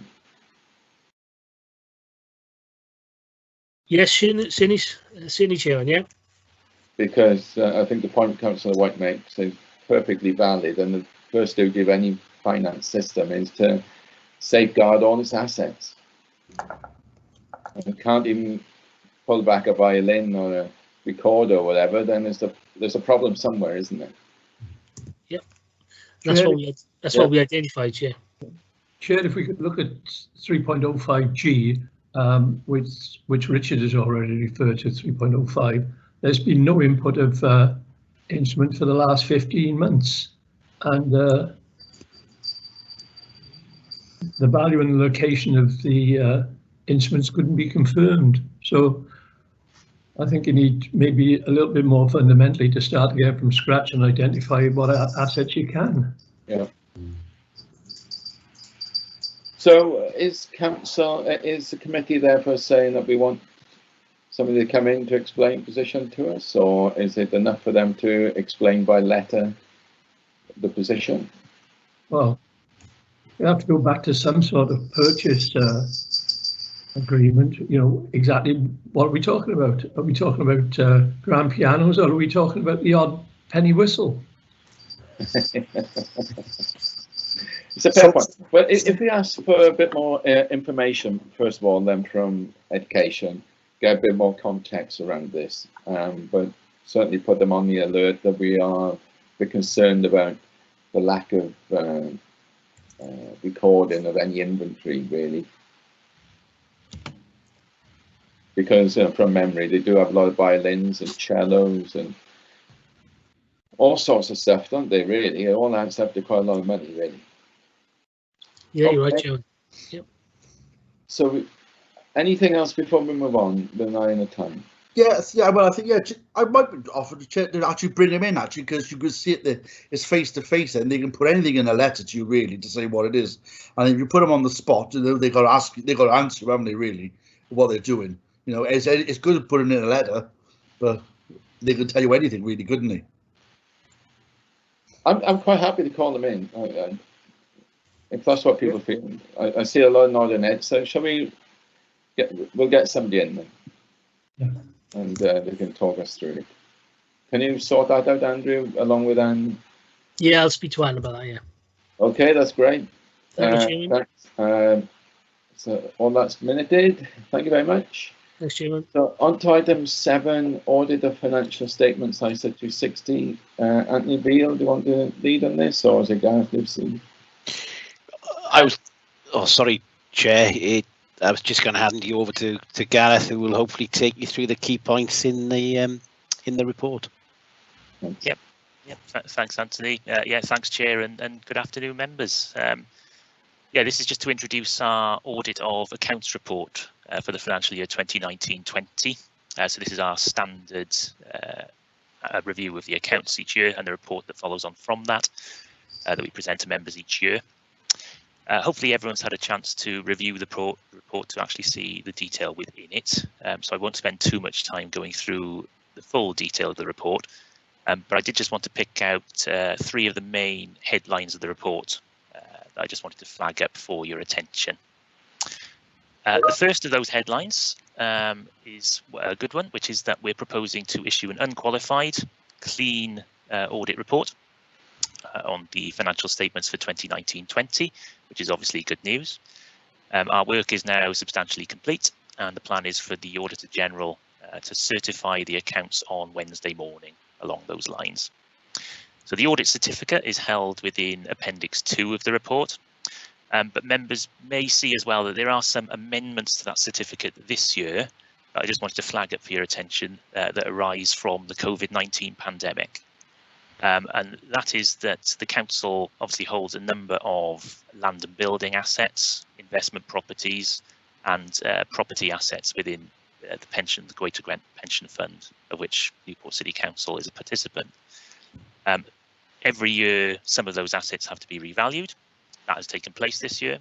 Yes, certainly, Chairman, yeah. Because I think the point Councillor White makes is perfectly valid, and the first duty of any finance system is to safeguard all its assets. If it can't even pull back a violin or a recorder or whatever, then there's a problem somewhere, isn't there? Yep, that's what we identified, yeah. Chair, if we could look at 3.05G, which Richard has already referred to, 3.05, there's been no input of instrument for the last 15 months, and the value and the location of the instruments couldn't be confirmed. So I think you need maybe a little bit more fundamentally to start again from scratch and identify what assets you can. Yeah. So is the committee therefore saying that we want somebody to come in to explain position to us, or is it enough for them to explain by letter the position? Well, you have to go back to some sort of purchase agreement. You know, exactly what are we talking about? Are we talking about grand pianos, or are we talking about the odd penny whistle? It's a fair point. Well, if we ask for a bit more information, first of all, then from education, get a bit more context around this, but certainly put them on the alert that we're concerned about the lack of recording of any inventory, really. Because from memory, they do have a lot of violins and cellos and all sorts of stuff, don't they, really? It all adds up to quite a lot of money, really. Yeah, you're right, Joe. Yep. So, anything else before we move on? The 9 of time. Yes, yeah. Well, I think I might be offered to actually bring him in because you can see it. It's face to face, and they can put anything in a letter to you really to say what it is. And if you put them on the spot, they got to ask, they got to answer, haven't they? Really, what they're doing. You know, it's good to put it in a letter, but they can tell you anything, really, couldn't they? I'm quite happy to call them in. If that's what people feel. I see a lot of nodding heads. So shall we? We'll get somebody in then, and they can talk us through it. Can you sort that out, Andrew, along with Anne? Yeah, I'll speak to Anne about that. Yeah. Okay, that's great. Thanks. So all that's minuted. Thank you very much. Thanks, Chairman. So on to item 7, audit of financial statements, ISA 260. Anthony Beale, do you want to lead on this, or is it Gareth Lucy? Oh, sorry, Chair. I was just going to hand you over to Gareth, who will hopefully take you through the key points in the report. Thanks. Yep. Thanks, Anthony. Yeah, thanks, Chair, and good afternoon, members. Yeah, this is just to introduce our audit of accounts report for the financial year 2019-20. So this is our standard review of the accounts each year and the report that follows on from that, that we present to members each year. Hopefully everyone's had a chance to review the report to actually see the detail within it. So I won't spend too much time going through the full detail of the report, but I did just want to pick out 3 of the main headlines of the report that I just wanted to flag up for your attention. The first of those headlines is a good one, which is that we're proposing to issue an unqualified, clean audit report on the financial statements for 2019-20, which is obviously good news. Our work is now substantially complete, and the plan is for the Auditor General to certify the accounts on Wednesday morning along those lines. So the audit certificate is held within Appendix 2 of the report, but members may see as well that there are some amendments to that certificate this year that I just wanted to flag up for your attention that arise from the COVID-19 pandemic. And that is that the council obviously holds a number of land and building assets, investment properties, and property assets within the Greater Gwent Pension Fund, of which Newport City Council is a participant. Every year, some of those assets have to be revalued. That has taken place this year.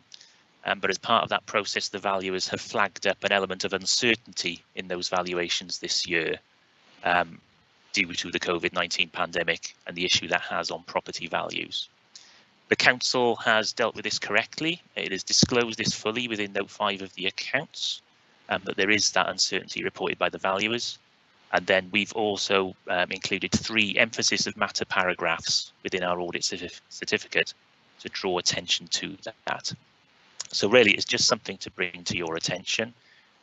But as part of that process, the valuers have flagged up an element of uncertainty in those valuations this year, due to the COVID-19 pandemic and the issue that has on property values. The council has dealt with this correctly. It has disclosed this fully within note 5 of the accounts, but there is that uncertainty reported by the valuers. And then we've also included 3 emphasis of matter paragraphs within our audit certificate to draw attention to that. So really, it's just something to bring to your attention.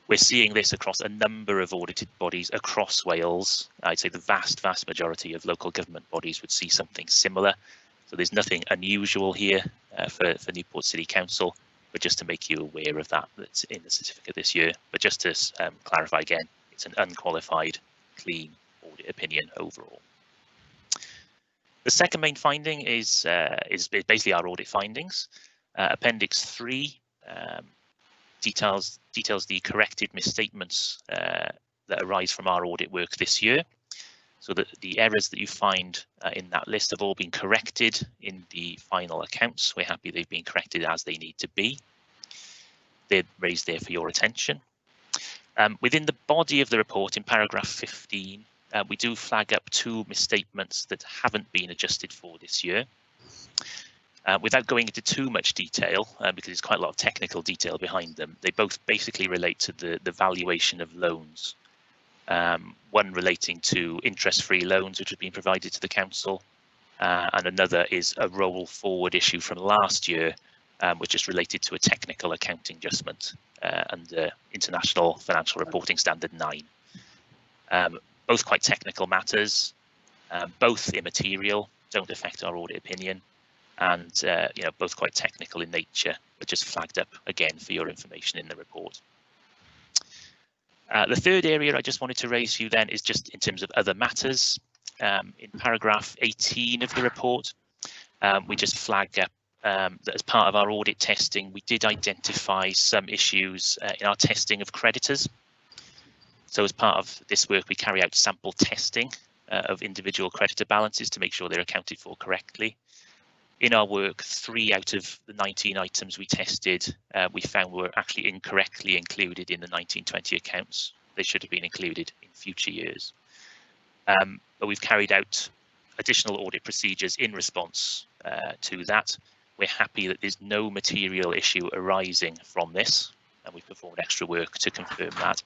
We're seeing this across a number of audited bodies across Wales. I'd say the vast majority of local government bodies would see something similar. So there's nothing unusual here for Newport City Council, but just to make you aware of that, that's in the certificate this year. But just to clarify again, it's an unqualified, clean audit opinion overall. The second main finding is basically our audit findings. Appendix 3 details the corrected misstatements that arise from our audit work this year. So that the errors that you find in that list have all been corrected in the final accounts. We're happy they've been corrected as they need to be. They're raised there for your attention. Within the body of the report in paragraph 15, we do flag up 2 misstatements that haven't been adjusted for this year. Without going into too much detail, because there's quite a lot of technical detail behind them, they both basically relate to the valuation of loans. One relating to interest-free loans which have been provided to the council, and another is a roll forward issue from last year, which is related to a technical accounting adjustment under International Financial Reporting Standard 9. Both quite technical matters, both immaterial, don't affect our audit opinion, and both quite technical in nature, but just flagged up again for your information in the report. The third area I just wanted to raise for you then is just in terms of other matters. In paragraph 18 of the report, we just flag up that as part of our audit testing, we did identify some issues in our testing of creditors. So as part of this work, we carry out sample testing of individual creditor balances to make sure they're accounted for correctly. In our work, 3 out of the 19 items we tested, we found were actually incorrectly included in the 1920 accounts. They should have been included in future years. But we've carried out additional audit procedures in response to that. We're happy that there's no material issue arising from this, and we've performed extra work to confirm that.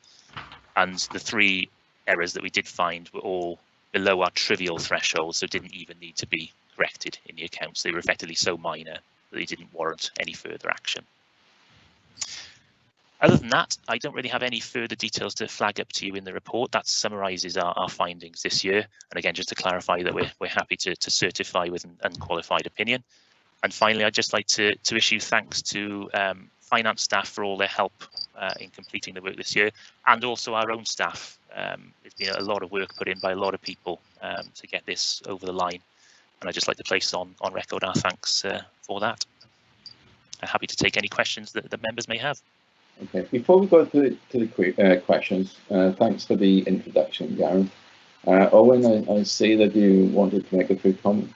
And the 3 errors that we did find were all below our trivial threshold, so didn't even need to be corrected in the accounts. They were effectively so minor that they didn't warrant any further action. Other than that, I don't really have any further details to flag up to you in the report. That summarises our findings this year. And again, just to clarify that we're happy to certify with an unqualified opinion. And finally, I'd just like to issue thanks to finance staff for all their help in completing the work this year, and also our own staff. There's been a lot of work put in by a lot of people to get this over the line. And I'd just like to place on record our thanks for that. I'm happy to take any questions that the members may have. Okay, before we go to the questions, thanks for the introduction, Gareth. Owen, I see that you wanted to make a few comments.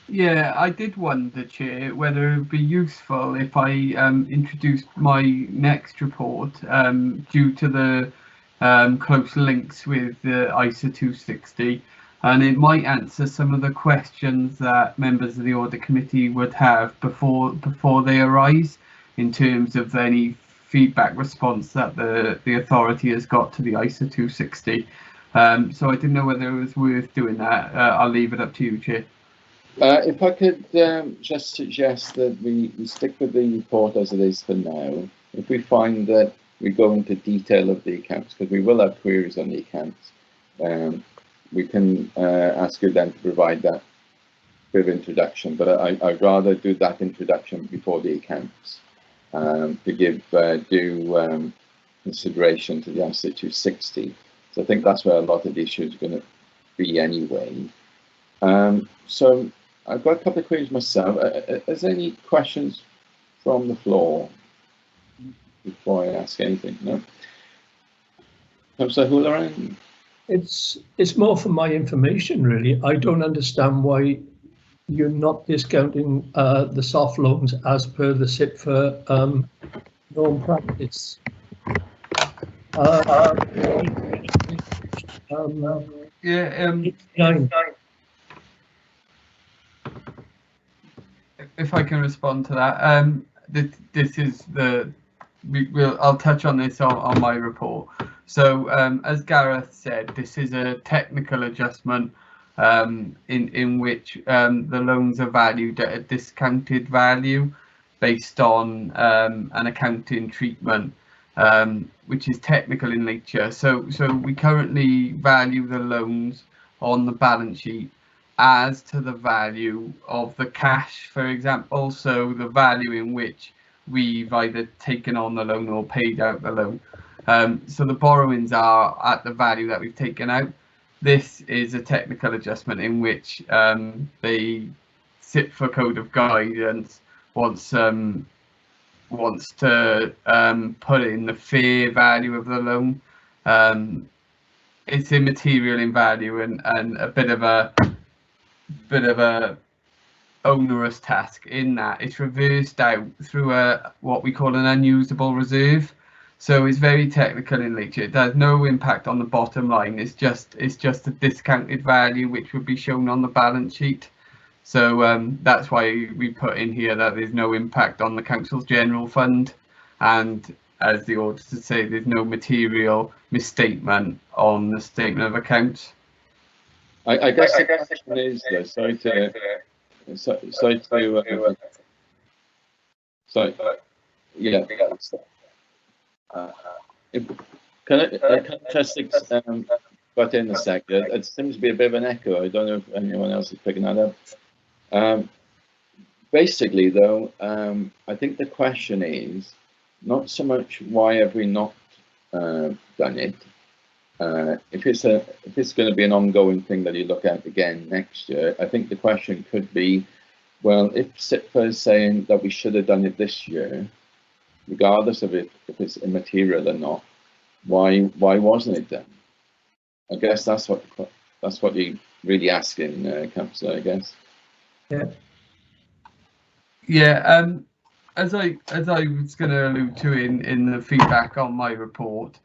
Yeah, I did wonder, Chair, whether it would be useful if I introduced my next report due to the close links with the ISA 260, and it might answer some of the questions that members of the Audit Committee would have before they arise in terms of any feedback response that the authority has got to the ISA 260. So I didn't know whether it was worth doing that. I'll leave it up to you, Chair. If I could just suggest that we stick with the report as it is for now. If we find that we go into detail of the accounts, because we will have queries on the accounts, we can ask you then to provide that bit of introduction. But I'd rather do that introduction before the accounts to give due consideration to the ISA 260. So I think that's where a lot of the issues are going to be anyway. So I've got a couple of queries myself. Is there any questions from the floor before I ask anything? No? Councillor Houlihan? It's more for my information, really. I don't understand why you're not discounting the soft loans as per the SIPFA norm practice. If I can respond to that, this is I'll touch on this on my report. So as Gareth said, this is a technical adjustment in which the loans are valued at a discounted value based on an accounting treatment, which is technical in nature. So we currently value the loans on the balance sheet as to the value of the cash, for example, so the value in which we've either taken on the loan or paid out the loan. So the borrowings are at the value that we've taken out. This is a technical adjustment in which the SIPFA Code of Guidance wants to put in the fair value of the loan. It's immaterial in value and a bit of a onerous task in that it's reversed out through what we call an unusable reserve. So it's very technical in nature. It has no impact on the bottom line. It's just a discounted value which would be shown on the balance sheet. So that's why we put in here that there's no impact on the council's general fund, and as the auditors say, there's no material misstatement on the statement of accounts. I guess the question is, can I just butt in a sec? It seems to be a bit of an echo. I don't know if anyone else is picking that up. Basically, though, I think the question is not so much why have we not done it. If it's going to be an ongoing thing that you look at again next year, I think the question could be, well, if SIPFA is saying that we should have done it this year, regardless of if it's immaterial or not, why wasn't it done? I guess that's what you're really asking, Councillor, I guess. Yeah. As I was going to allude to in the feedback on my report,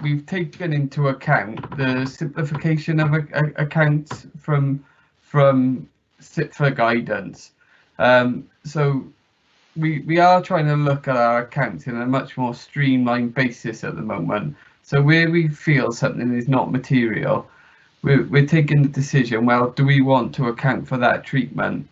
we've taken into account the simplification of accounts from SIPFA guidance. So we are trying to look at our accounts in a much more streamlined basis at the moment. So where we feel something is not material, we're taking the decision, well, do we want to account for that treatment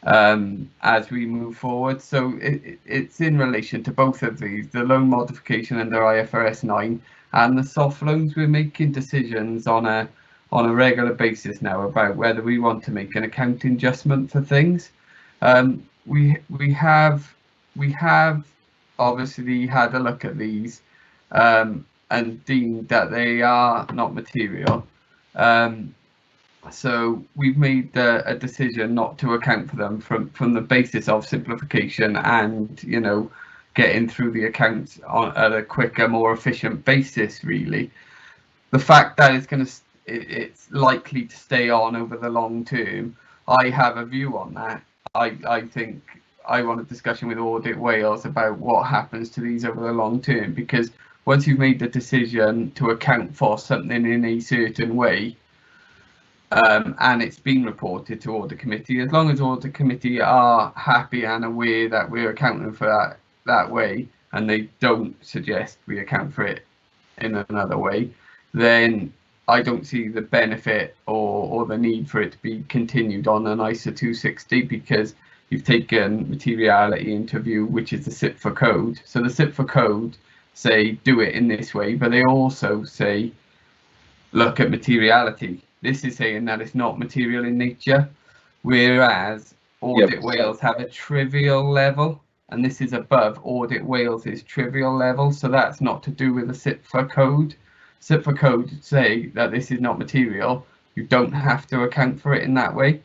as we move forward. So it's in relation to both of these, the loan modification under IFRS 9 and the soft loans. We're making decisions on a regular basis now about whether we want to make an accounting adjustment for things. We have obviously had a look at these and deemed that they are not material. So we've made a decision not to account for them from the basis of simplification and, you know, getting through the accounts at a quicker, more efficient basis. Really, the fact that it's likely to stay on over the long term, I have a view on that. I think I want a discussion with Audit Wales about what happens to these over the long term, because once you've made the decision to account for something in a certain way, and it's been reported to Audit Committee, as long as Audit Committee are happy and aware that we're accounting for that way, and they don't suggest we account for it in another way, then I don't see the benefit or the need for it to be continued on an ISA 260, because you've taken materiality into view, which is the SIPFA code. So the SIPFA code say do it in this way, but they also say look at materiality. This is saying that it's not material in nature, whereas Audit Wales have a trivial level, and this is above Audit Wales's trivial level. So that's not to do with the SIPFA code. SIPFA code say that this is not material. You don't have to account for it in that way.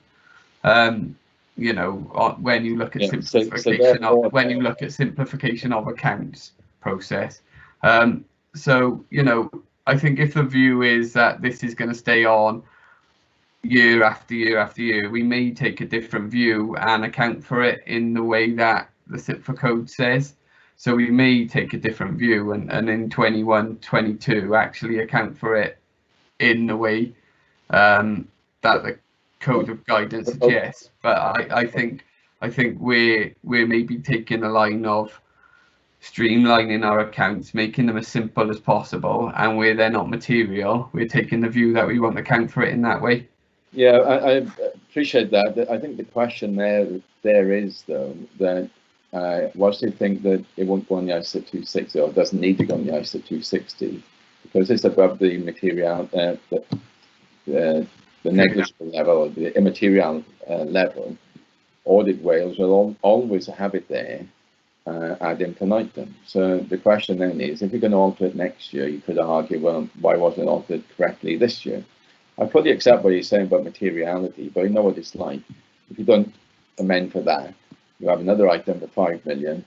You know, when you look at simplification of accounts process. So, you know, I think if the view is that this is going to stay on year after year after year, we may take a different view and account for it in the way that the SIPFA code says. So we may take a different view and in 21-22 actually account for it in the way that the code of guidance suggests. But I think we're maybe taking a line of streamlining our accounts, making them as simple as possible, and where they're not material, we're taking the view that we won't account for it in that way. Yeah, I appreciate that. I think the question there is though that whilst they think that it won't go on the ISA 260 or doesn't need to go on the ISA 260 because it's above the material, the negligible level, or the immaterial level, Audit Wales will always have it there ad infinitum. So the question then is, if you're going to alter it next year, you could argue, well, why wasn't it altered correctly this year? I fully accept what you're saying about materiality, but you know what it's like. If you don't amend for that, you have another item for 5 million,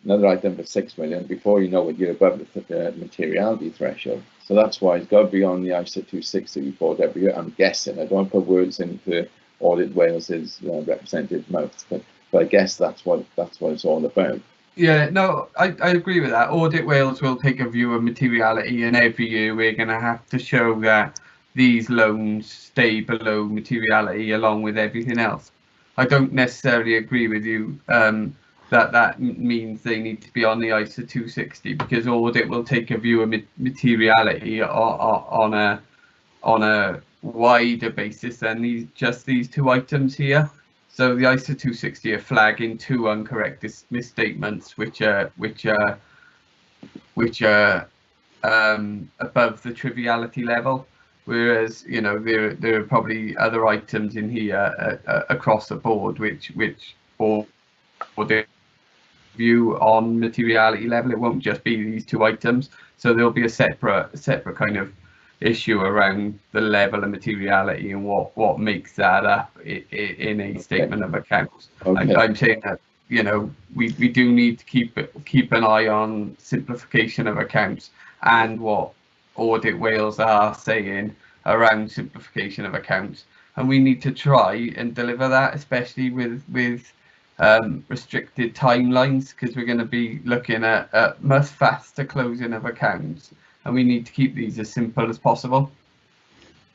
another item for 6 million, before you know it, you're above the materiality threshold. So that's why it's got to be on the ISA 260 report every year. I'm guessing. I don't want to put words into Audit Wales's representative's mouth, but I guess that's what it's all about. Yeah, no, I agree with that. Audit Wales will take a view of materiality, and every year we're going to have to show that these loans stay below materiality along with everything else. I don't necessarily agree with you that means they need to be on the ISA 260, because Audit will take a view of materiality on a wider basis than these two items here. So the ISA 260 are flagging two incorrect misstatements, which are above the triviality level, whereas you know there are probably other items in here across the board which or the view on materiality level. It won't just be these two items, so there'll be a separate kind of issue around the level of materiality and what makes that up in a statement of accounts. Okay. I'm saying that, you know, we do need to keep an eye on simplification of accounts and what Audit Wales are saying around simplification of accounts, and we need to try and deliver that, especially with restricted timelines, because we're going to be looking at much faster closing of accounts, and we need to keep these as simple as possible.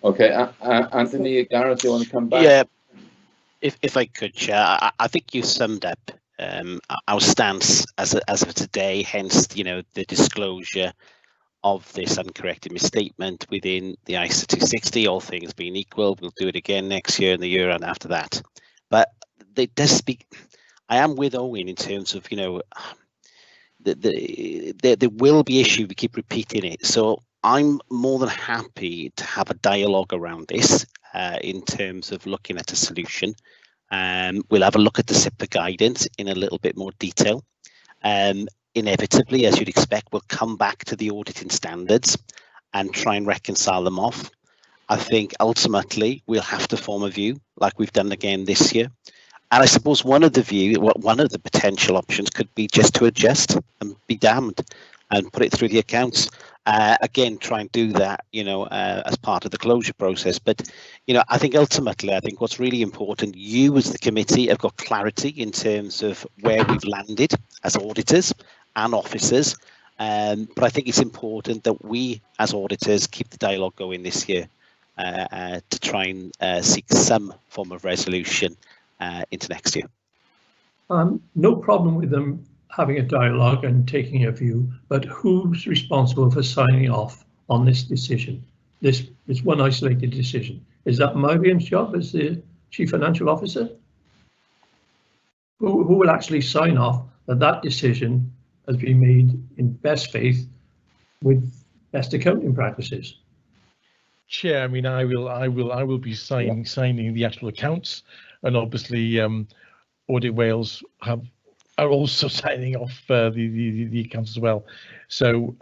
Okay, Anthony, Gareth, do you want to come back? Yeah, if I could, Chair, I think you summed up our stance as of today, hence, you know, the disclosure of this uncorrected misstatement within the ISA 260, all things being equal. We'll do it again next year and the year and after that. But it does speak. I am with Owen in terms of, you know, there will be issue. We keep repeating it. So I'm more than happy to have a dialogue around this in terms of looking at a solution. We'll have a look at the SIPA guidance in a little bit more detail. Inevitably, as you'd expect, we'll come back to the auditing standards and try and reconcile them off. I think ultimately we'll have to form a view like we've done again this year. And I suppose one of the potential options could be just to adjust and be damned and put it through the accounts. Again, try and do that, you know, as part of the closure process. But, you know, I think ultimately, I think what's really important, you as the committee have got clarity in terms of where we've landed as auditors and officers. But I think it's important that we as auditors keep the dialogue going this year to try and seek some form of resolution into next year. No problem with them having a dialogue and taking a view, but who's responsible for signing off on this decision? This one isolated decision. Is that Mariam's job as the Chief Financial Officer? Who will actually sign off that that decision has been made in best faith with best accounting practices? Chair, I mean, I will be signing the actual accounts, and obviously Audit Wales are also signing off the accounts as well. So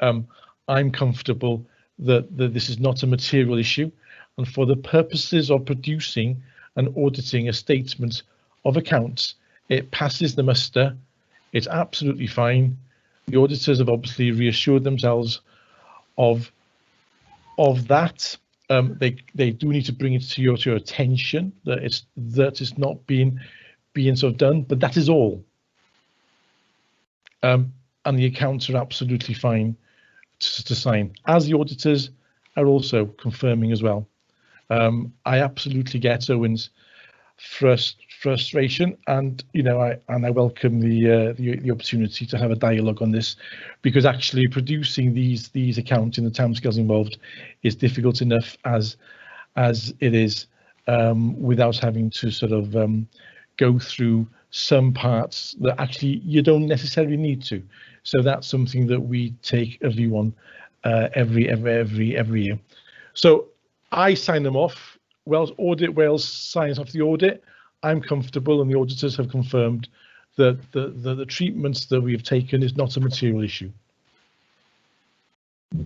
I'm comfortable that this is not a material issue, and for the purposes of producing and auditing a statement of accounts, it passes the muster. It's absolutely fine. The auditors have obviously reassured themselves of that. They do need to bring it to your attention that it's not being sort of done, but that is all. And the accounts are absolutely fine to sign, as the auditors are also confirming as well. I absolutely get Owen's frustration, and you know, I welcome the opportunity to have a dialogue on this, because actually producing these accounts in the timescales involved is difficult enough as it is, without having to sort of go through some parts that actually you don't necessarily need to. So that's something that we take a view on every year. So I sign them off. Audit Wales signs off the audit. I'm comfortable, and the auditors have confirmed that the treatments that we have taken is not a material issue.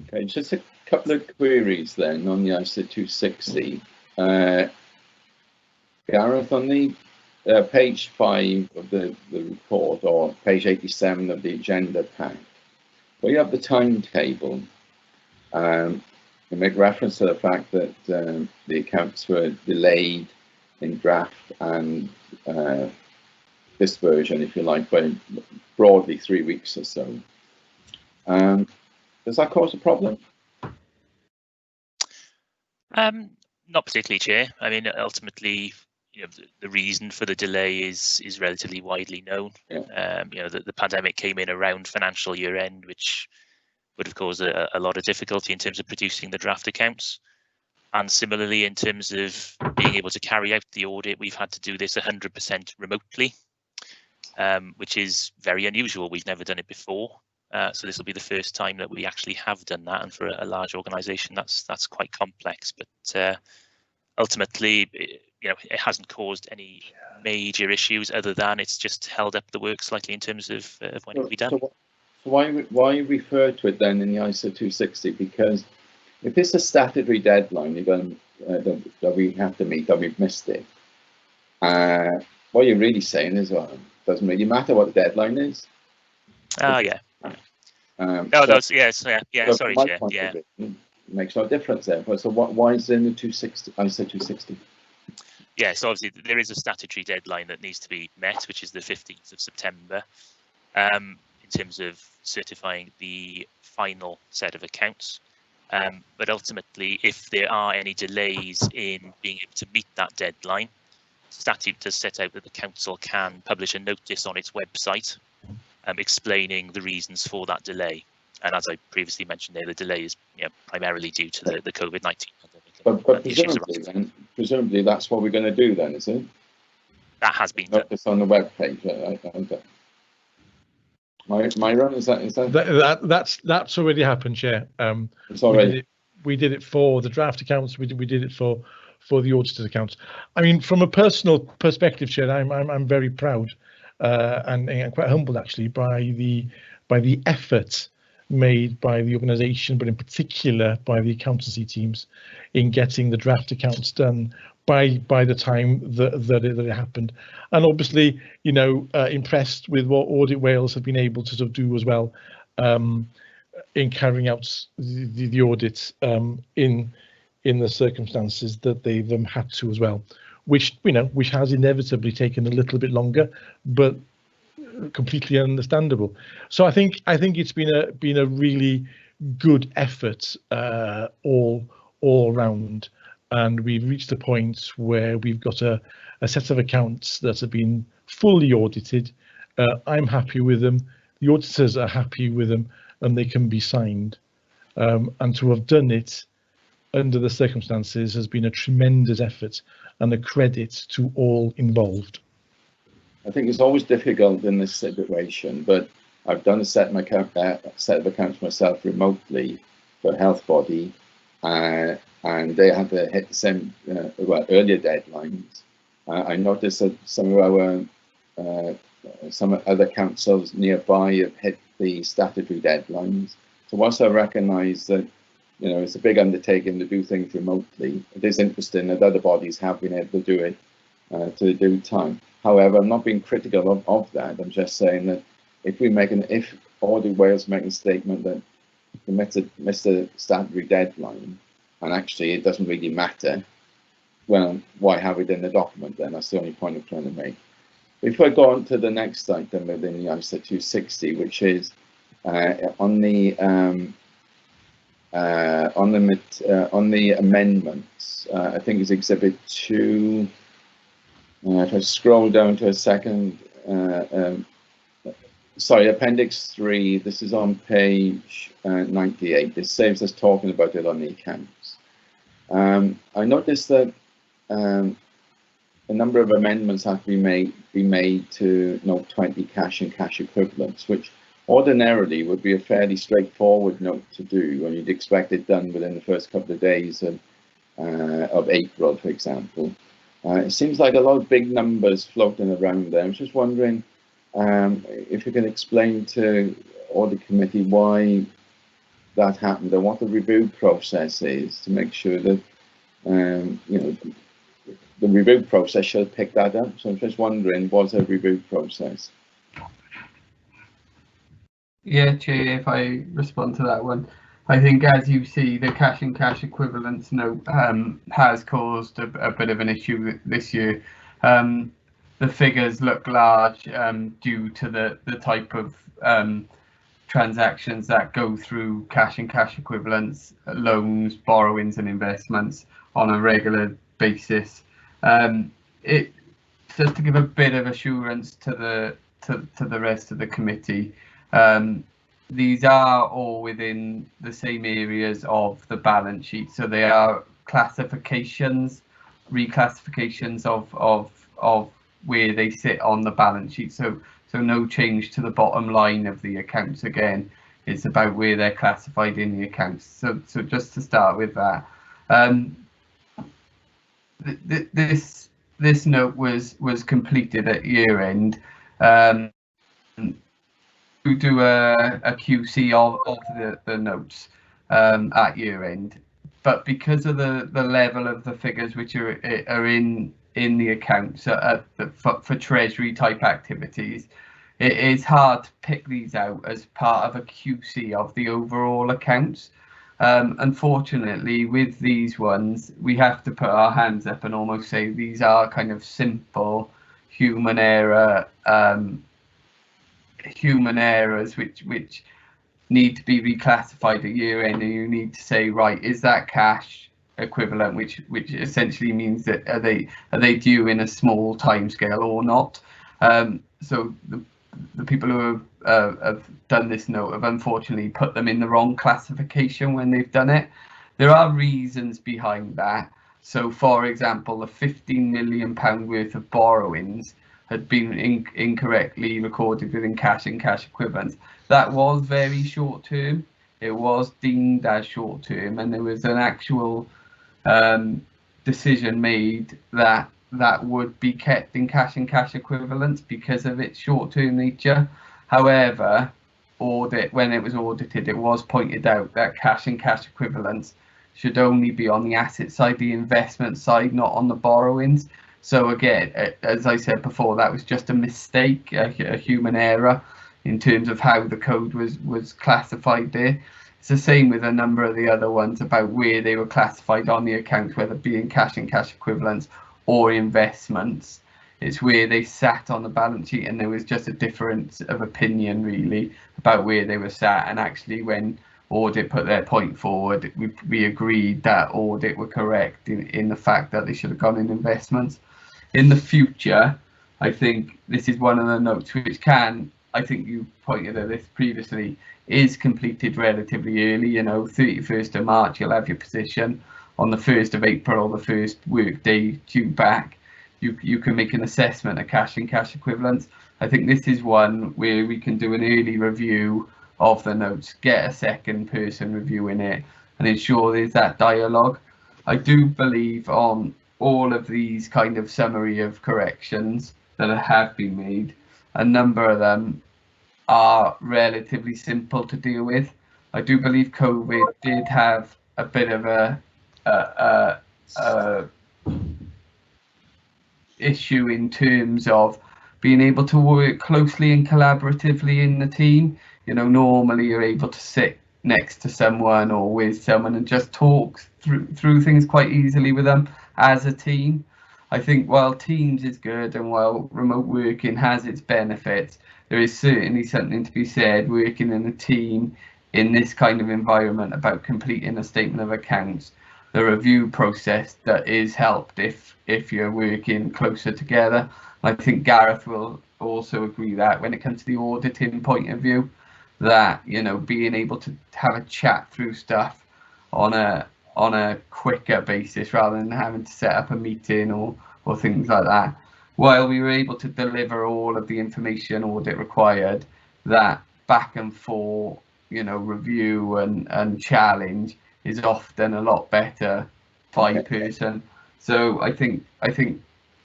Okay, just a couple of queries then on the ISA 260. Gareth, on the page 5 of the report, or page 87 of the agenda pack, where you have the timetable, you make reference to the fact that the accounts were delayed in draft and this version, if you like, by broadly 3 weeks or so. Does that cause a problem? Not particularly, Chair. I mean, ultimately, you know, the reason for the delay is relatively widely known. Yeah. You know, the pandemic came in around financial year end, which would have caused a lot of difficulty in terms of producing the draft accounts. And similarly, in terms of being able to carry out the audit, we've had to do this 100% remotely, which is very unusual. We've never done it before. So this will be the first time that we actually have done that. And for a large organisation, that's quite complex. But ultimately, you know, it hasn't caused any major issues, other than it's just held up the work slightly in terms of when it will be done. So why refer to it then in the ISO 260? Because if it's a statutory deadline you're going that we have to meet, that we've missed it, what you're really saying is, well, it doesn't really matter what the deadline is. Oh, yeah. No, that's yes, yeah. So sorry, my Chair. point Yeah. of view, it makes no difference there. So why is it in the 260? ISO 260? Yeah, so obviously there is a statutory deadline that needs to be met, which is the 15th of September, in terms of certifying the final set of accounts. But ultimately, if there are any delays in being able to meet that deadline, statute does set out that the council can publish a notice on its website explaining the reasons for that delay. And as I previously mentioned there, the delay is primarily due to the COVID-19 pandemic. But presumably, presumably that's what we're going to do then, is it? that has been done. Notice on the web page. Myron, is that that's already happened, Chair. It's already. We did it for the draft accounts. We did it for the auditor's accounts. I mean, from a personal perspective, Chair, I'm very proud and quite humbled actually by the effort made by the organisation, but in particular by the accountancy teams in getting the draft accounts done by the time that it happened. And obviously, you know, impressed with what Audit Wales have been able to sort of do as well in carrying out the audits in the circumstances that they've had to as well, which which has inevitably taken a little bit longer, but completely understandable. So I think it's been a really good effort all round, and we've reached a point where we've got a set of accounts that have been fully audited. I'm happy with them, the auditors are happy with them, and they can be signed. And to have done it under the circumstances has been a tremendous effort and a credit to all involved. I think it's always difficult in this situation, but I've done a set of accounts myself remotely for a health body, and they had to hit the same earlier deadlines. I noticed that some other councils nearby have hit the statutory deadlines. So whilst I recognise that it's a big undertaking to do things remotely, it is interesting that other bodies have been able to do it to do time. However, I'm not being critical of that. I'm just saying that if Audit Wales make a statement that we missed a statutory deadline, and actually it doesn't really matter, well, why have it in the document then? That's the only point I'm trying to make. If I go on to the next item within the ISA 260, which is on the amendments, I think it's Exhibit 2. If I scroll down to a second, sorry, Appendix 3, this is on page 98. This saves us talking about it on the accounts. I noticed that a number of amendments have to be made to Note 20 cash and cash equivalents, which ordinarily would be a fairly straightforward note to do, and you'd expect it done within the first couple of days of April, for example. It seems like a lot of big numbers floating around there. I was just wondering if you can explain to Audit Committee why that happened and what the review process is to make sure that the review process should pick that up. So I'm just wondering, was a review process? Yeah, Chair, if I respond to that one. I think, as you see, the cash and cash equivalents note has caused a bit of an issue this year. The figures look large due to the type of transactions that go through cash and cash equivalents, loans, borrowings and investments on a regular basis. Just to give a bit of assurance to the rest of the committee, these are all within the same areas of the balance sheet, so they are reclassifications of where they sit on the balance sheet. So no change to the bottom line of the accounts. Again, it's about where they're classified in the accounts. So just to start with that, this note was completed at year end. We do a QC of the notes at year end, but because of the level of the figures which are in the accounts for treasury type activities, it is hard to pick these out as part of a QC of the overall accounts. Unfortunately, with these ones, we have to put our hands up and almost say these are kind of simple human errors which need to be reclassified at year end, and you need to say, right, is that cash equivalent, which essentially means that are they due in a small time scale or not. So the people who have done this note have unfortunately put them in the wrong classification when they've done it. There are reasons behind that. So, for example, the £15 million worth of borrowings had been incorrectly recorded within cash and cash equivalents. That was very short term. It was deemed as short term, and there was an actual decision made that that would be kept in cash and cash equivalents because of its short term nature. However, when it was audited, it was pointed out that cash and cash equivalents should only be on the asset side, the investment side, not on the borrowings. So again, as I said before, that was just a mistake, a human error in terms of how the code was classified there. It's the same with a number of the other ones about where they were classified on the accounts, whether it be in cash and cash equivalents or investments. It's where they sat on the balance sheet, and there was just a difference of opinion really about where they were sat. And actually, when Audit put their point forward, we agreed that Audit were correct in the fact that they should have gone in investments. In the future, I think this is one of the notes which can, I think you pointed at this previously, is completed relatively early. 31st of March, you'll have your position. On the 1st of April, the first work day due back, you can make an assessment of cash and cash equivalents. I think this is one where we can do an early review of the notes, get a second person reviewing it, and ensure there's that dialogue. I do believe on all of these kind of summary of corrections that have been made, a number of them are relatively simple to deal with. I do believe COVID did have a bit of a issue in terms of being able to work closely and collaboratively in the team. Normally you're able to sit next to someone or with someone and just talk through things quite easily with them as a team. I think while Teams is good and while remote working has its benefits, there is certainly something to be said working in a team in this kind of environment about completing a statement of accounts. The review process that is helped if you're working closer together. I think Gareth will also agree that when it comes to the auditing point of view, that being able to have a chat through stuff on a quicker basis rather than having to set up a meeting or things like that, while we were able to deliver all of the information Audit required, that back and forth review and challenge is often a lot better by person. So I think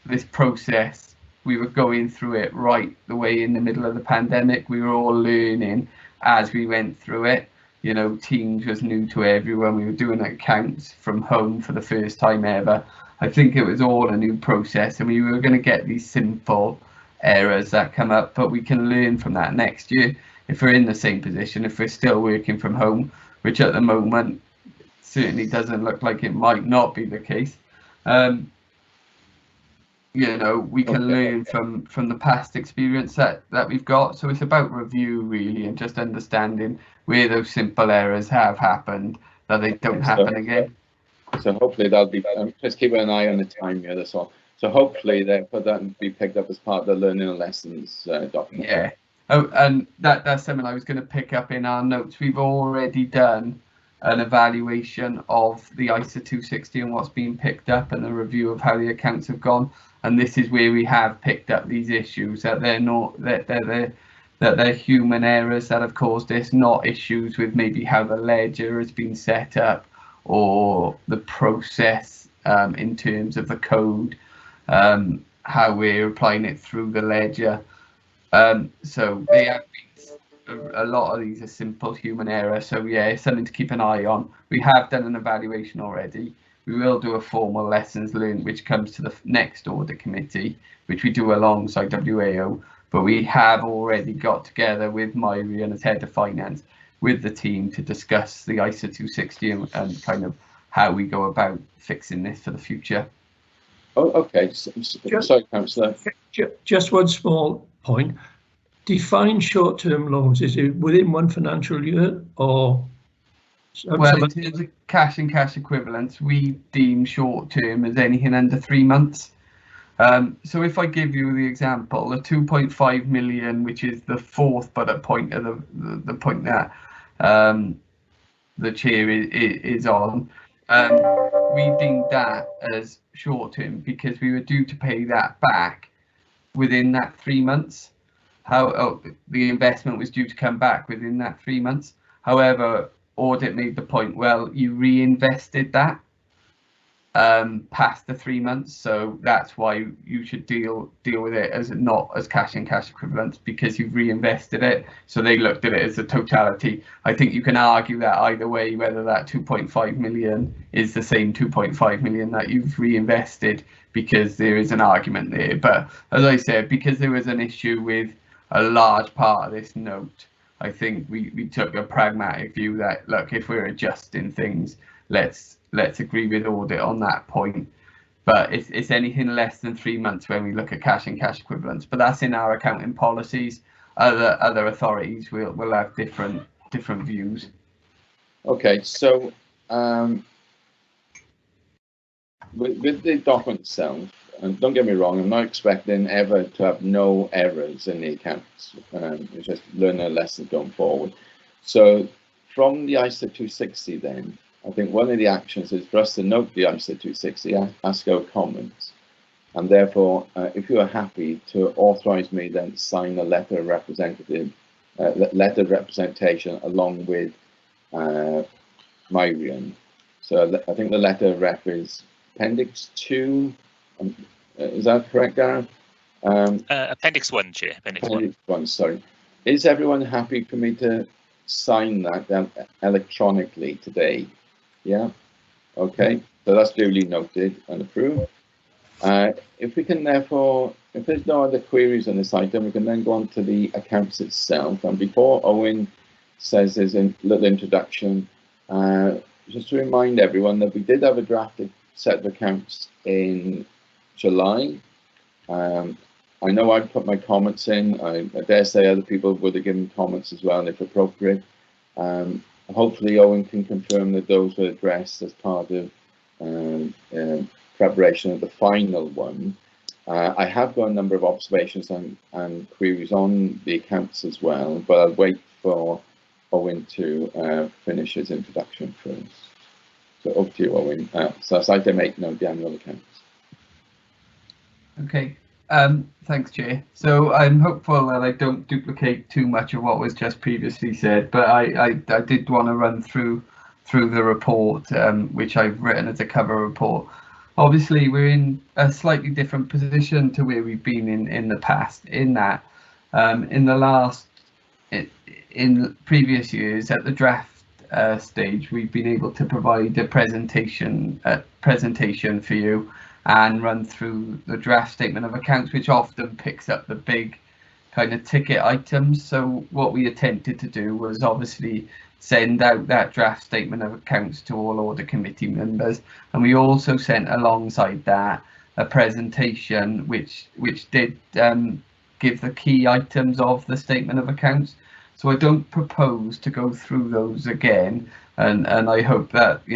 this process, we were going through it right the way in the middle of the pandemic. We were all learning as we went through it. Teams was new to everyone. We were doing accounts from home for the first time ever. I think it was all a new process, and we were going to get these simple errors that come up, but we can learn from that next year if we're in the same position, if we're still working from home, which at the moment certainly doesn't look like it might not be the case. We can learn from the past experience that we've got. So it's about review really, and just understanding where those simple errors have happened, that they don't happen again. So hopefully that'll be, just keep an eye on the time here, that's all. So hopefully that will be picked up as part of the learning lessons document. Yeah. Oh, and that's something I was going to pick up in our notes. We've already done an evaluation of the ISA 260 and what's been picked up, and the review of how the accounts have gone. And this is where we have picked up these issues, that they're human errors that have caused this, not issues with maybe how the ledger has been set up or the process in terms of the code, how we're applying it through the ledger. So they have been, a lot of these are simple human error. So yeah, it's something to keep an eye on. We have done an evaluation already. We will do a formal lessons learned, which comes to the next audit committee, which we do alongside WAO. But we have already got together with Myrian as head of finance with the team to discuss the ISA 260 and kind of how we go about fixing this for the future. Oh, okay. Sorry, Councillor. Just one small point. Define short-term loans. Is it within one financial year or? Well, in terms of cash and cash equivalents, we deem short-term as anything under 3 months. So if I give you the example, the 2.5 million, which is the fourth bullet point of the point that the chair is on, we deemed that as short term because we were due to pay that back within that 3 months. The investment was due to come back within that 3 months. However, Audit made the point, well, you reinvested that past the 3 months, so that's why you should deal with it as not as cash and cash equivalents, because you've reinvested it. So they looked at it as a totality. I think you can argue that either way, whether that 2.5 million is the same 2.5 million that you've reinvested, because there is an argument there. But as I said, because there was an issue with a large part of this note, I think we took a pragmatic view that, look, if we're adjusting things, let's agree with Audit on that point. But it's anything less than 3 months when we look at cash and cash equivalents. But that's in our accounting policies. Other authorities will have different views. Okay, so with the document itself, and don't get me wrong, I'm not expecting ever to have no errors in the accounts. It's just learn a lesson going forward. So from the ISA 260 then, I think one of the actions is for us to note the ISA 260, ask our comments, and therefore, if you are happy to authorise me then to sign a letter of representation along with Myriam. So I think the letter of rep is Appendix 2. Is that correct, Gareth? Appendix 1, Chair. Appendix 1. Sorry. Is everyone happy for me to sign that electronically today? Yeah. Okay. So that's duly noted and approved. If we can therefore, if there's no other queries on this item, we can then go on to the accounts itself. And before Owen says his little introduction, just to remind everyone that we did have a drafted set of accounts in July. I know I put my comments in. I dare say other people would have given comments as well, if appropriate. Hopefully Owen can confirm that those were addressed as part of preparation of the final one. I have got a number of observations and queries on the accounts as well, but I'll wait for Owen to finish his introduction first. So over to you, Owen. So that's item 8, note the annual accounts. Okay, thanks, Chair. So I'm hopeful that I don't duplicate too much of what was just previously said, but I did want to run through the report, which I've written as a cover report. Obviously, we're in a slightly different position to where we've been in the past, in that in previous years at the draft stage, we've been able to provide a presentation for you and run through the draft statement of accounts, which often picks up the big kind of ticket items. So what we attempted to do was obviously send out that draft statement of accounts to all Audit Committee members, and we also sent alongside that a presentation which did give the key items of the statement of accounts. So I don't propose to go through those again, and I hope that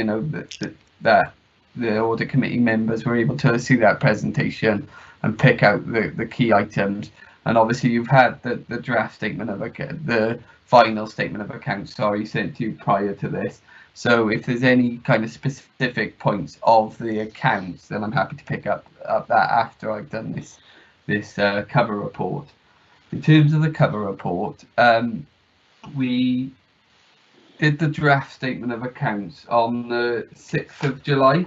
that the Audit Committee members were able to see that presentation and pick out the key items. And obviously you've had the draft statement of the final statement of accounts, sent to you prior to this. So if there's any kind of specific points of the accounts, then I'm happy to pick up that after I've done this cover report. In terms of the cover report, we did the draft statement of accounts on the 6th of July.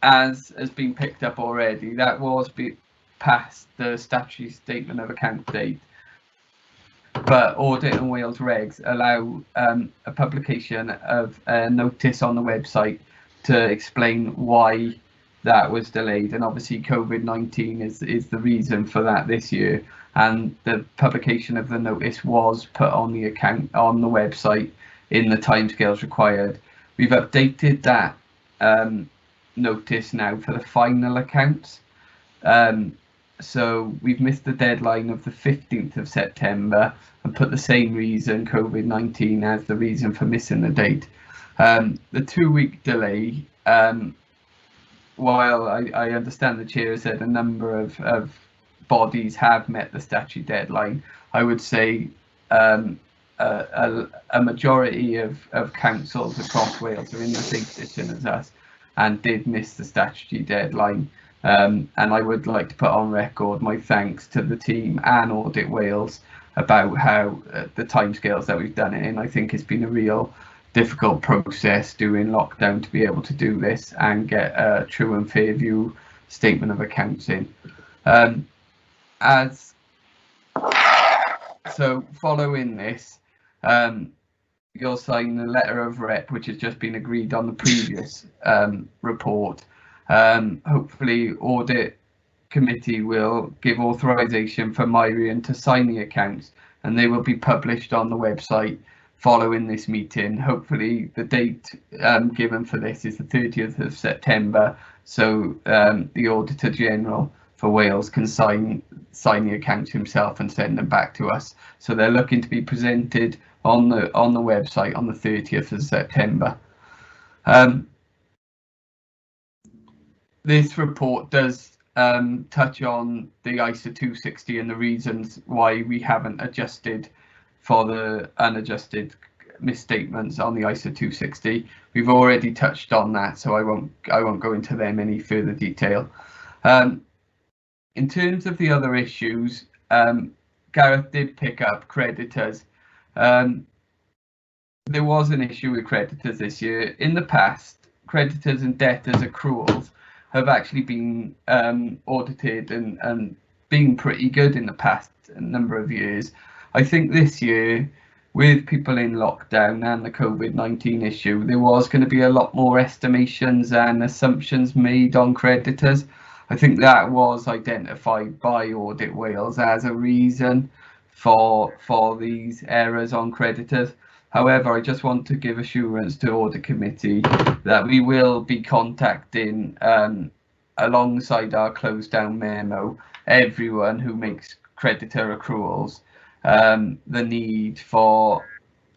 As has been picked up already, that was past the statutory statement of account date. But Audit and Wales regs allow a publication of a notice on the website to explain why that was delayed, and obviously COVID-19 is the reason for that this year, and the publication of the notice was put on the account on the website in the timescales required. We've updated that notice now for the final accounts. So we've missed the deadline of the 15th of September and put the same reason, COVID-19, as the reason for missing the date. The 2-week delay, while I understand the Chair said a number of bodies have met the statutory deadline, I would say a majority of councils across Wales are in the same position as us and did miss the statutory deadline. And I would like to put on record my thanks to the team and Audit Wales about how the timescales that we've done it in. I think it's been a real difficult process during lockdown to be able to do this and get a true and fair view statement of accounts in. So following this, you'll sign the letter of rep, which has just been agreed on the previous report. Hopefully Audit Committee will give authorization for Myrian to sign the accounts, and they will be published on the website following this meeting. Hopefully the date given for this is the 30th of September, so the Auditor General for Wales can sign the accounts himself and send them back to us. So they're looking to be presented on the website on the 30th of September. This report does touch on the ISA 260 and the reasons why we haven't adjusted for the unadjusted misstatements on the ISA 260. We've already touched on that, so I won't go into them any further detail. In terms of the other issues, Gareth did pick up creditors. There was an issue with creditors this year. In the past, creditors and debtors accruals have actually been audited and been pretty good in the past number of years. I think this year, with people in lockdown and the COVID-19 issue, there was going to be a lot more estimations and assumptions made on creditors. I think that was identified by Audit Wales as a reason for these errors on creditors. However, I just want to give assurance to Audit Committee that we will be contacting, alongside our close down memo, everyone who makes creditor accruals, the need for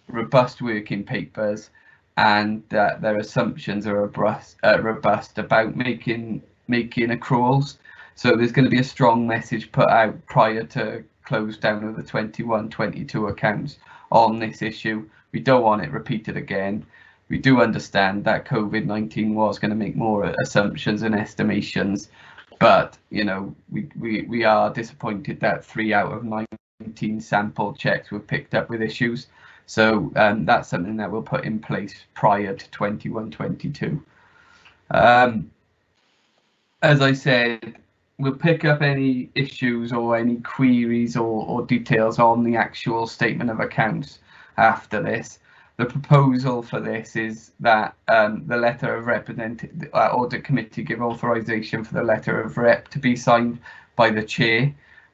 robust working papers and that their assumptions are robust about making accruals. So there's going to be a strong message put out prior to close down of the 21-22 accounts on this issue. We don't want it repeated again. We do understand that COVID-19 was going to make more assumptions and estimations, but you know, we are disappointed that 3 out of 19 sample checks were picked up with issues. So that's something that we'll put in place prior to 21-22. As I said, we'll pick up any issues or any queries or details on the actual statement of accounts after this. The proposal for this is that the letter of representative Audit Committee give authorization for the letter of rep to be signed by the chair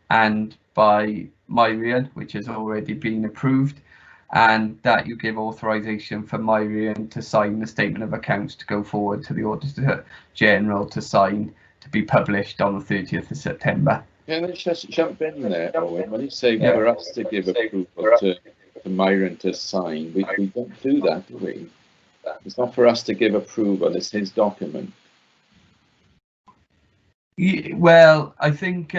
and by Myrian, which has already been approved, and that you give authorization for Myrian to sign the statement of accounts to go forward to the Auditor General to sign, to be published on the 30th of September. Can I just jump in there, Owen? When you say for us to give approval to Myrian to sign, we don't do that, do we? It's not for us to give approval, it's his document. Yeah, well, I think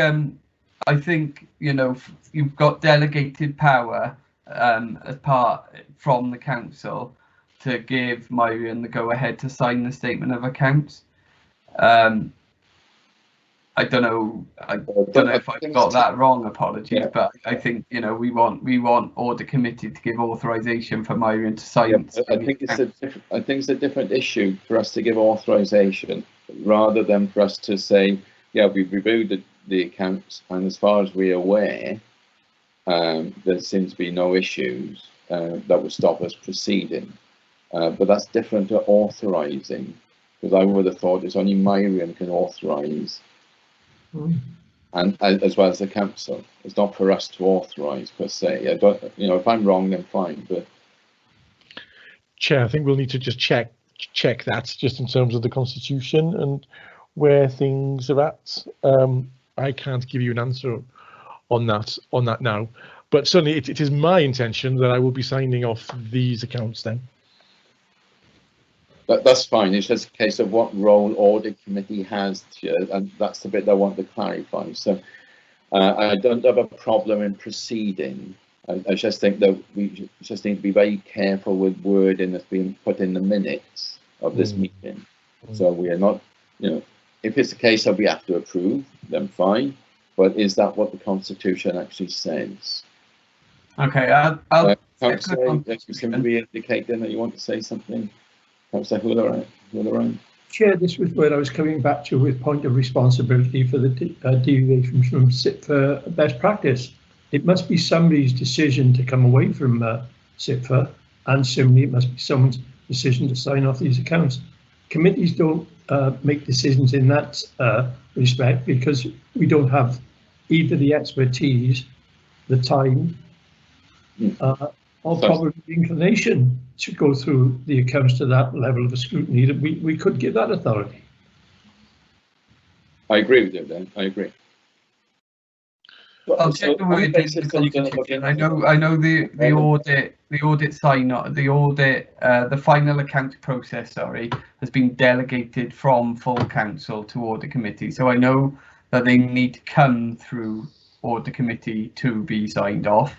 you know, you've got delegated power as part from the council to give Myrian the go ahead to sign the statement of accounts. I don't know if I got that wrong, apologies, yeah. But I think, you know, we want Audit Committee to give authorization for Myrian to sign. Yeah, I think it's a different issue for us to give authorization rather than for us to say, yeah, we've reviewed the accounts, and as far as we're aware, there seems to be no issues that would stop us proceeding. But that's different to authorizing, because I would have thought it's only Myrian can authorize. And as well as the council, it's not for us to authorise per se. I don't, you know, if I'm wrong, then fine. But Chair, I think we'll need to just check that just in terms of the constitution and where things are at. I can't give you an answer on that now, but certainly it is my intention that I will be signing off these accounts then. That's fine. It's just a case of what role Audit Committee has here, and that's the bit I want to clarify. So I don't have a problem in proceeding I just think that we just need to be very careful with wording that's being put in the minutes of this meeting. So we are not, you know, if it's the case that we have to approve, then fine. But is that what the Constitution actually says? Okay, I'll Councillor, you seem to be indicating that you want to say something. Councillor Hularan. Chair, this was where I was coming back to with point of responsibility for the deviation from SIPFA best practice. It must be somebody's decision to come away from SIPFA, and similarly it must be someone's decision to sign off these accounts. Committees don't make decisions in that respect because we don't have either the expertise, the time, or probably the inclination to go through the accounts to that level of scrutiny that we could give that authority. I agree with you then, I agree. I'll check the word in the Constitution. I know the audit sign off, the final account process, sorry, has been delegated from full council to audit committee. So I know that they need to come through audit committee to be signed off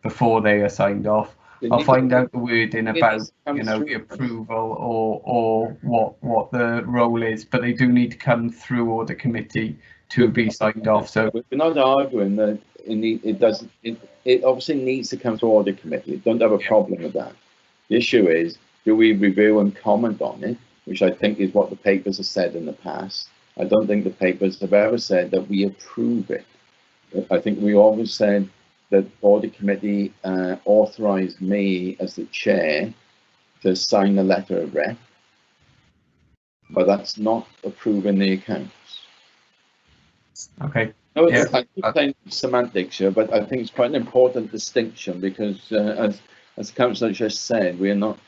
before they are signed off. I'll find out the wording about, you know, the approval or what the role is, but they do need to come through audit committee to be signed off. So we're not arguing that it obviously needs to come to audit committee. Don't have a problem with that. The issue is, do we review and comment on it, which I think is what the papers have said in the past. I don't think the papers have ever said that we approve it. I think we always said that audit committee authorised me as the chair to sign the letter of rep, but that's not approving the accounts. Okay. No, yeah. I keep saying semantics here, but I think it's quite an important distinction because, as the councillor just said, we are not,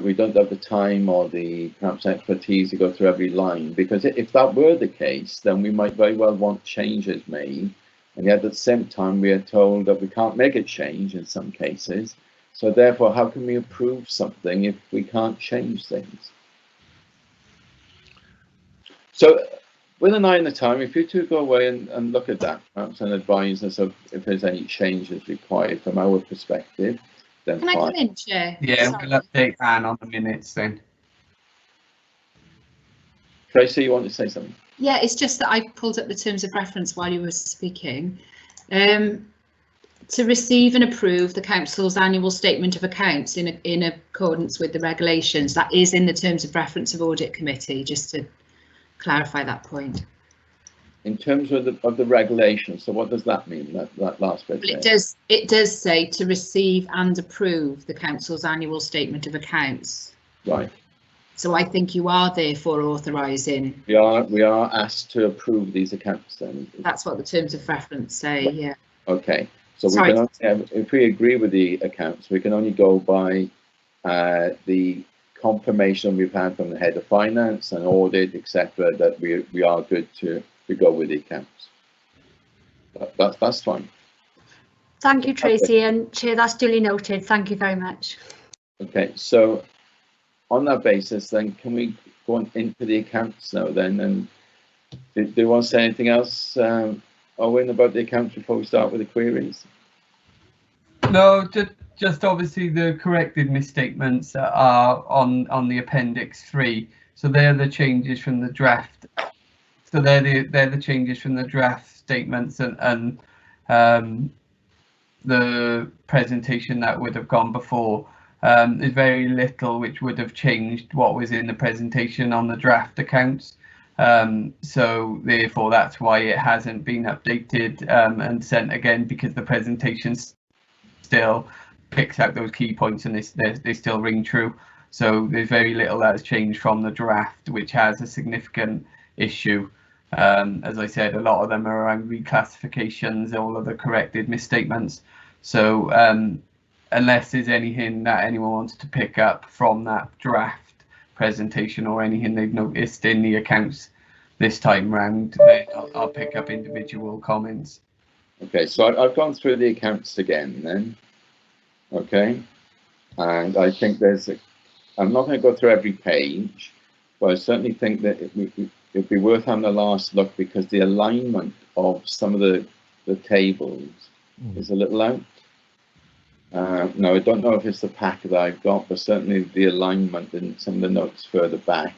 we don't have the time or the perhaps expertise to go through every line. Because if that were the case, then we might very well want changes made, and yet at the same time we are told that we can't make a change in some cases. So therefore, how can we approve something if we can't change things? So, with an eye on the time, if you two go away and look at that, perhaps, and advise us of if there's any changes required from our perspective, then Can I come in, Chair? Yeah, Sorry. we'll update Anne on the minutes then. Tracy, you want to say something? Yeah, it's just that I pulled up the terms of reference while you were speaking. To receive and approve the council's annual statement of accounts in accordance with the regulations, that is in the terms of reference of audit committee, just to clarify that point. In terms of the regulations, so what does that mean, that last bit? Well, it does say to receive and approve the council's annual statement of accounts. Right. So I think you are therefore authorising. We are asked to approve these accounts then. That's what the terms of reference say, yeah. Okay, so we can only, if we agree with the accounts, we can only go by the confirmation we've had from the head of finance and audit, etc., that we are good to go with the accounts. That's fine. Thank you, Tracy, and Chair, that's duly noted. Thank you very much. Okay, so on that basis, then can we go on into the accounts now then? And do you want to say anything else, Owen, about the accounts before we start with the queries? No, just obviously the corrected misstatements are on the appendix 3. So they're the changes from the draft. So they're the changes from the draft statements and the presentation that would have gone before. There's very little which would have changed what was in the presentation on the draft accounts. So therefore that's why it hasn't been updated and sent again, because the presentation still picks out those key points and they still ring true. So there's very little that has changed from the draft, which has a significant issue. As I said, a lot of them are around reclassifications, all of the corrected misstatements. So unless there's anything that anyone wants to pick up from that draft presentation or anything they've noticed in the accounts this time round, then I'll pick up individual comments. Okay, so I've gone through the accounts again then. Okay, and I think I'm not going to go through every page, but I certainly think that it'd be worth having a last look, because the alignment of some of the tables is a little out. No, I don't know if it's the pack that I've got, but certainly the alignment in some of the notes further back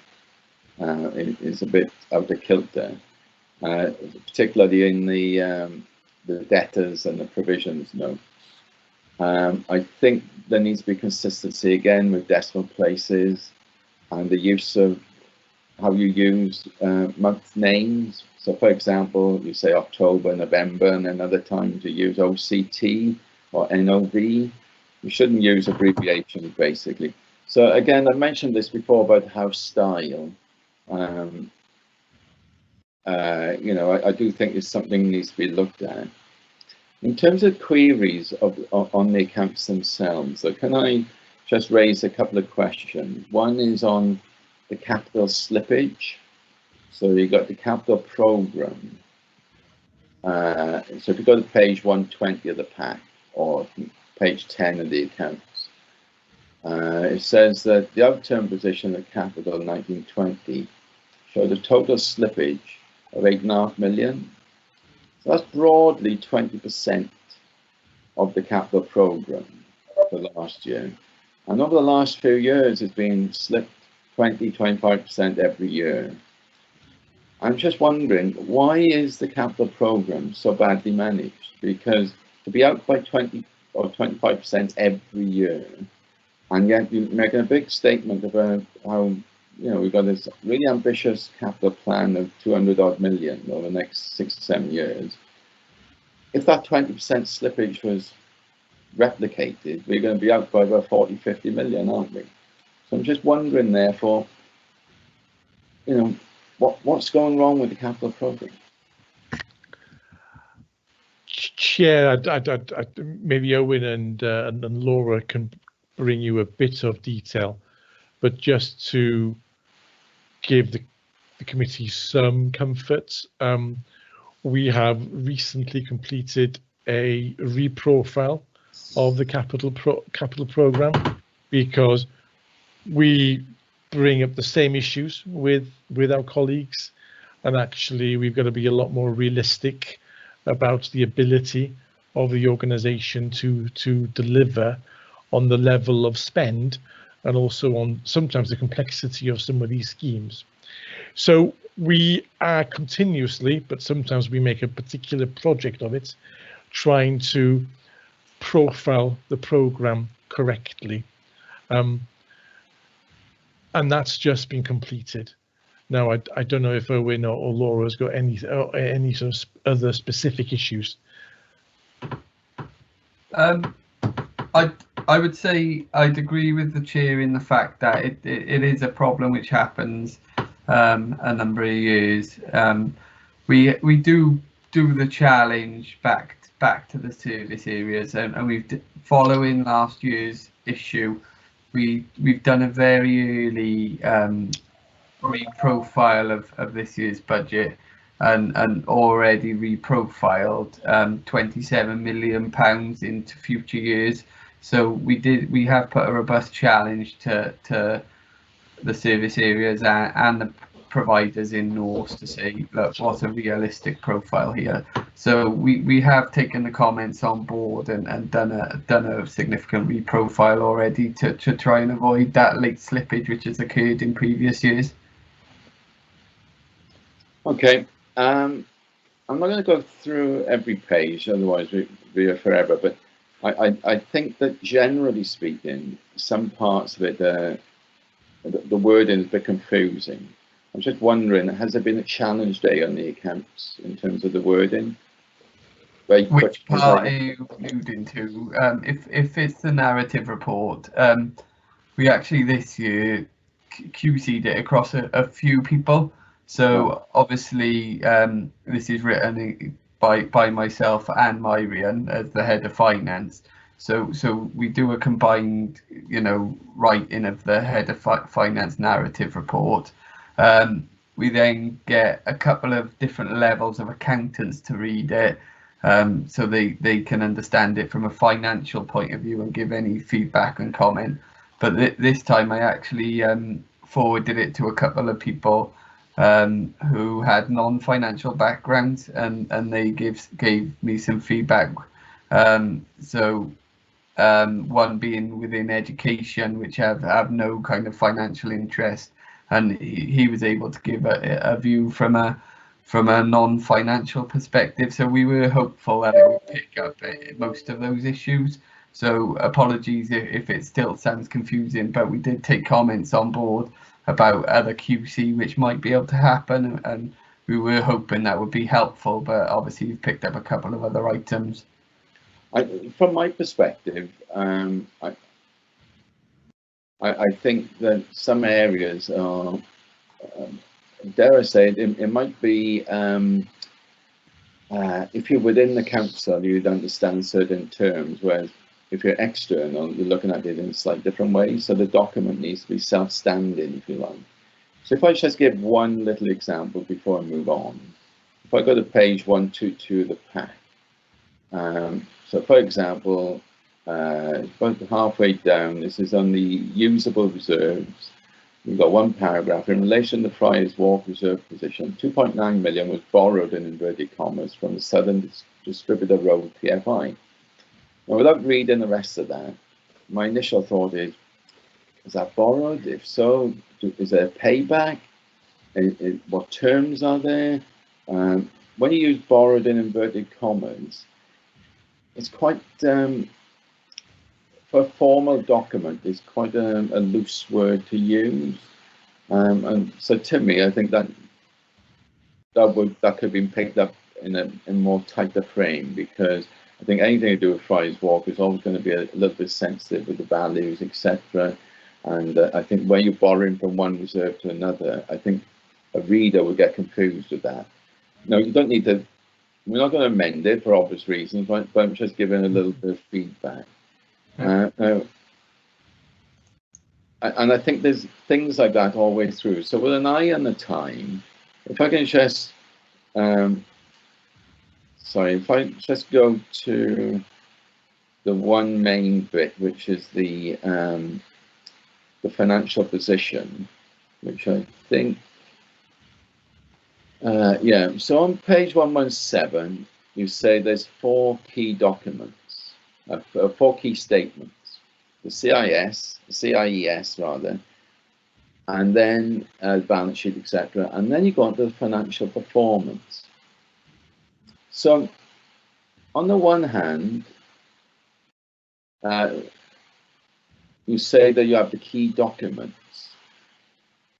is a bit out of kilter, particularly in the debtors and the provisions notes. I think there needs to be consistency again with decimal places and the use of how you use month names. So, for example, you say October, November, and then other times you use OCT or NOV. You shouldn't use abbreviations, basically. So, again, I mentioned this before about house style. You know, I do think it's something that needs to be looked at. In terms of queries on the accounts themselves, so can I just raise a couple of questions? One is on the capital slippage. So you've got the capital program. So if you go to page 120 of the pack or page 10 of the accounts, it says that the outturn position of capital 1920 showed a total slippage of 8.5 million. So that's broadly 20% of the capital program for last year. And over the last few years, it's been slipped 20–25% every year. I'm just wondering, why is the capital program so badly managed? Because to be out by 20 or 25% every year, and yet you're making a big statement about how, you know, we've got this really ambitious capital plan of 200-odd million over the next 6 to 7 years. If that 20% slippage was replicated, we're going to be out by about 40–50 million, aren't we? So I'm just wondering, therefore, you know, what's going wrong with the capital program? Chair, maybe Owen and Laura can bring you a bit of detail, but just to give the committee some comfort, we have recently completed a reprofile of the capital program, because we bring up the same issues with our colleagues, and actually we've got to be a lot more realistic about the ability of the organisation to deliver on the level of spend, and also on sometimes the complexity of some of these schemes. So we are continuously, but sometimes we make a particular project of it, trying to profile the programme correctly. And that's just been completed. Now, I don't know if Owen or Laura has got any sort of other specific issues. I would say I'd agree with the chair in the fact that it is a problem which happens a number of years. We do the challenge back to the service areas, and we've following last year's issue. We've done a very early reprofile of this year's budget, and already reprofiled 27 million pounds into future years. So we have put a robust challenge to the service areas and the providers in Norse to say, look, what's a realistic profile here? So we have taken the comments on board and done a significant reprofile already to try and avoid that late slippage which has occurred in previous years. Okay, I'm not going to go through every page, otherwise we'll be here forever, but I think that generally speaking, some parts of it, the wording is a bit confusing. I'm just wondering, has there been a challenge day on the accounts in terms of the wording? Which part are you alluding to? If it's the narrative report, we actually this year QC'd it across a few people. So obviously this is written by myself and Myrian as the head of finance. So we do a combined, you know, writing of the head of finance narrative report. We then get a couple of different levels of accountants to read it, so they can understand it from a financial point of view and give any feedback and comment. But this time I actually forwarded it to a couple of people who had non-financial backgrounds, and they gave me some feedback. So one being within education, which have no kind of financial interest, and he was able to give a view from a non-financial perspective. So we were hopeful that it would pick up most of those issues. So apologies if it still sounds confusing, but we did take comments on board about other QC which might be able to happen, and we were hoping that would be helpful, but obviously you've picked up a couple of other items. From my perspective, I think that some areas are, dare I say it might be, if you're within the council, you'd understand certain terms, whereas if you're external, you're looking at it in a slightly different way. So the document needs to be self-standing, if you like. So if I just give one little example before I move on, if I go to page 122 of the pack, so for example, about halfway down, this is on the usable reserves. We've got one paragraph. In relation to Friars Walk reserve position, 2.9 million was borrowed in inverted commas from the Southern Distributor Road PFI. Now, without reading the rest of that, my initial thought is that borrowed? If so, is there a payback? What terms are there? When you use borrowed in inverted commas, it's quite, for a formal document, it's quite a loose word to use. And so to me, I think that could have been picked up in a more tighter frame, because I think anything to do with Friars Walk is always going to be a little bit sensitive with the values, etc. And I think when you're borrowing from one reserve to another, I think a reader will get confused with that. No, you don't need to. We're not going to amend it for obvious reasons, but I'm just giving a little bit of feedback. And I think there's things like that all the way through. So with an eye on the time, if I can just, if I just go to the one main bit, which is the financial position, which I think, yeah. So on page 117, you say there's 4 key documents, 4 key statements. The CIES rather, and then balance sheet, etc. And then you go on to the financial performance. So on the one hand, you say that you have the key documents,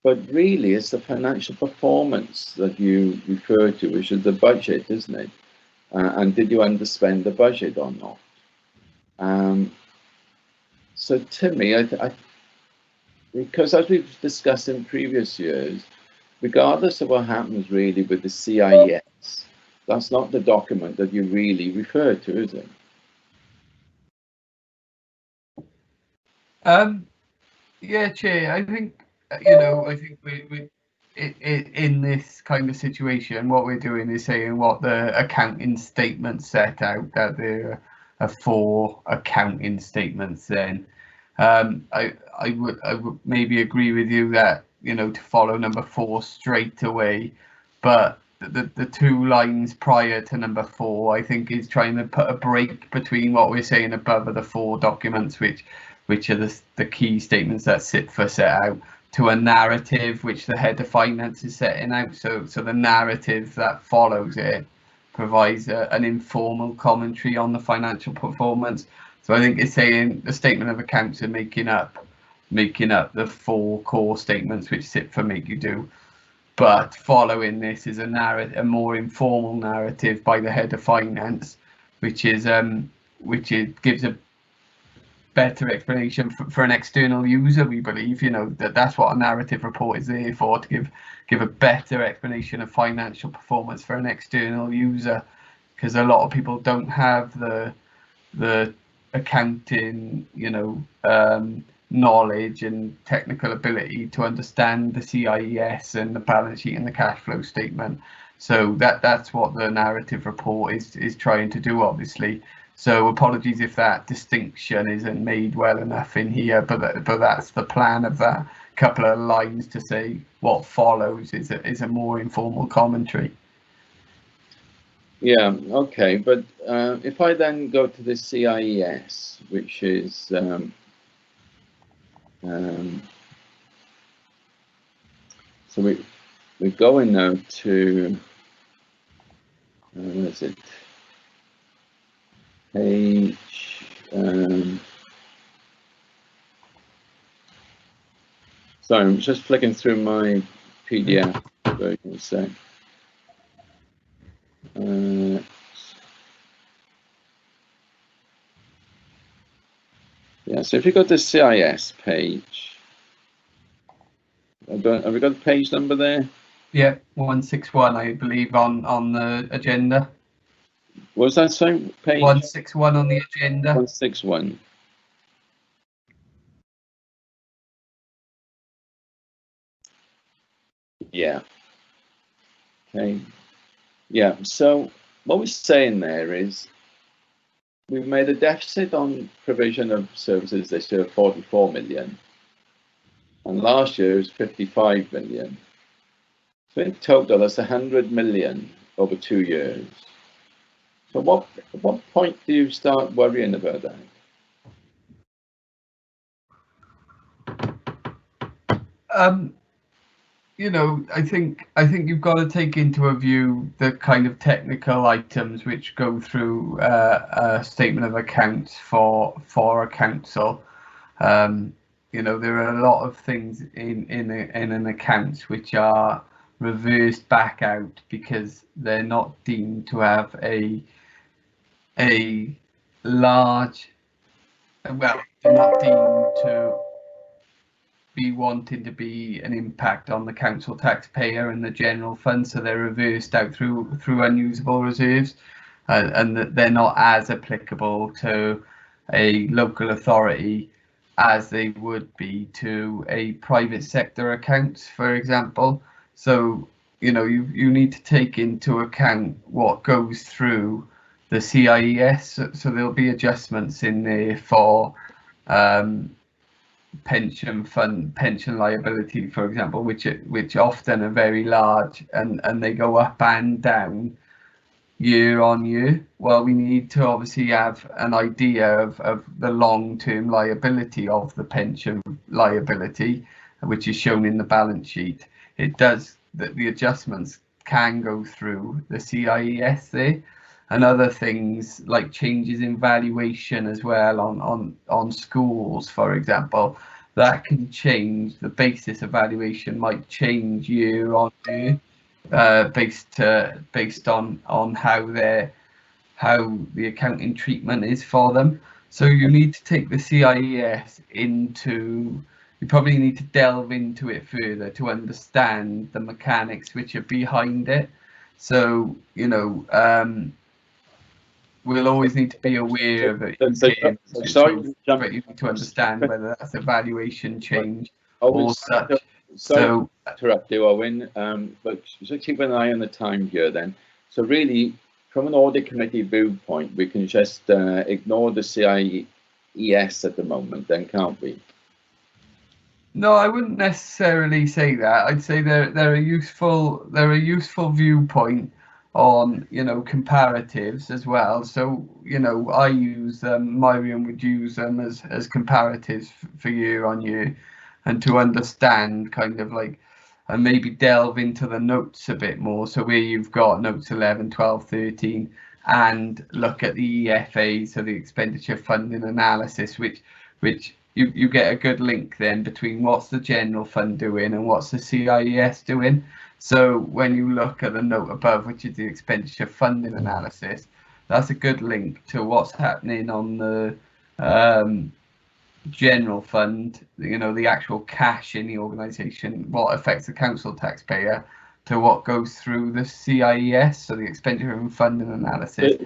but really it's the financial performance that you refer to, which is the budget, isn't it? And did you underspend the budget or not? So to me, because as we've discussed in previous years, regardless of what happens really with the CIES, that's not the document that you really refer to, is it? Yeah, Chair, I think, I think we in this kind of situation, what we're doing is saying what the accounting statements set out, that there are 4 accounting statements then. I would maybe agree with you that, to follow number 4 straight away, but the 2 lines prior to number 4, I think, is trying to put a break between what we're saying above are the 4 documents, which are the key statements that set out, to a narrative which the head of finance is setting out. So the narrative that follows it provides an informal commentary on the financial performance. So I think it's saying the statement of accounts are making up the 4 core statements which sit for make you do, but following this is a more informal narrative by the head of finance, which gives a better explanation for an external user. We believe, that's what a narrative report is there for, to give a better explanation of financial performance for an external user, because a lot of people don't have the accounting, knowledge and technical ability to understand the CIES and the balance sheet and the cash flow statement. So that's what the narrative report is trying to do, obviously. So apologies if that distinction isn't made well enough in here, but that's the plan of that couple of lines, to say what follows is a more informal commentary. Yeah, okay, but if I then go to the CIES, which is so we're going now to where is it? Page sorry, I'm just flicking through my PDF version. So yeah, so if you go to CIS page, have we got the page number there? Yeah, 161, I believe, on the agenda. What was that saying? Page 161 on the agenda. 161. Yeah. Okay. Yeah. So what we're saying there is we've made a deficit on provision of services this year of 44 million, and last year was 55 million. So in total, that's 100 million over 2 years. So at what point do you start worrying about that? You know, I think you've got to take into a view the kind of technical items which go through a statement of accounts for a council. You know, there are a lot of things in an account which are reversed back out because they're not deemed to have a large, well, they're not deemed to be wanting to be an impact on the council taxpayer and the general fund, so they're reversed out through unusable reserves, and that they're not as applicable to a local authority as they would be to a private sector account, for example. So you know, you need to take into account what goes through the CIES, so there'll be adjustments in there for pension fund, pension liability, for example, which often are very large, and they go up and down year on year. Well, we need to obviously have an idea of the long-term liability of the pension liability, which is shown in the balance sheet. It does that the adjustments can go through the CIES there, and other things like changes in valuation as well on schools, for example, that can change. The basis of valuation might change year on year, based on how the accounting treatment is for them. So you need to take the CIES into, you probably need to delve into it further to understand the mechanics which are behind it. So, you know, we'll always need to be aware of it. Sorry, you need to understand whether that's a valuation change or such. So interrupt you, Owen, but just keep an eye on the time here then. So really, from an audit committee viewpoint, we can just ignore the CIES at the moment then, can't we? No, I wouldn't necessarily say that. I'd say they're a useful viewpoint on, you know, comparatives as well. So, you know, I use them, Miriam would use them as comparatives for year on year, and to understand kind of like, and maybe delve into the notes a bit more. So where you've got notes 11, 12, 13, and look at the EFA, so the expenditure funding analysis, which you get a good link then between what's the general fund doing and what's the CIES doing. So when you look at the note above, which is the expenditure funding analysis, that's a good link to what's happening on the general fund, you know, the actual cash in the organisation, what affects the council taxpayer, to what goes through the CIES, so the expenditure and funding analysis.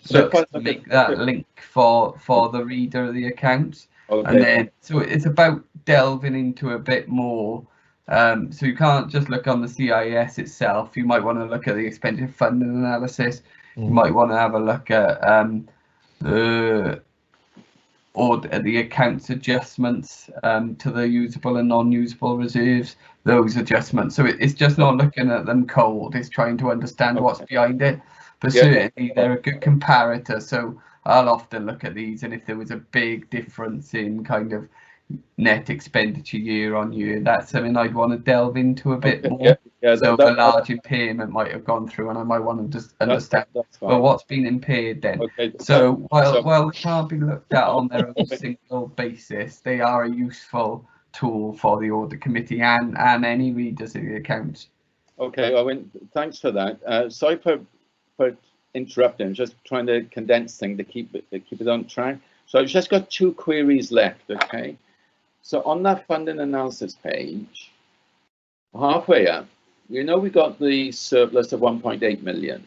So to make that link for the reader of the accounts. Okay. And then, so it's about delving into a bit more. So you can't just look on the CIES itself. You might want to look at the expenditure funding analysis. You might want to have a look at the accounts adjustments to the usable and non-usable reserves, those adjustments. So it's just not looking at them cold, it's trying to understand what's behind it. but Yeah. certainly they're a good comparator. So I'll often look at these, and if there was a big difference in kind of net expenditure year on year, that's something I'd want to delve into a bit more. So a large impairment might have gone through, and I might want to just understand well what's been impaired then. So while they can't be looked at on their own single basis, they are a useful tool for the audit committee and any readers of the accounts. Okay, well, thanks for that. Sorry for interrupting. Just trying to condense things to keep it on track. So I've just got 2 queries left. Okay, so on that funding analysis page, halfway up, we got the surplus of 1.8 million.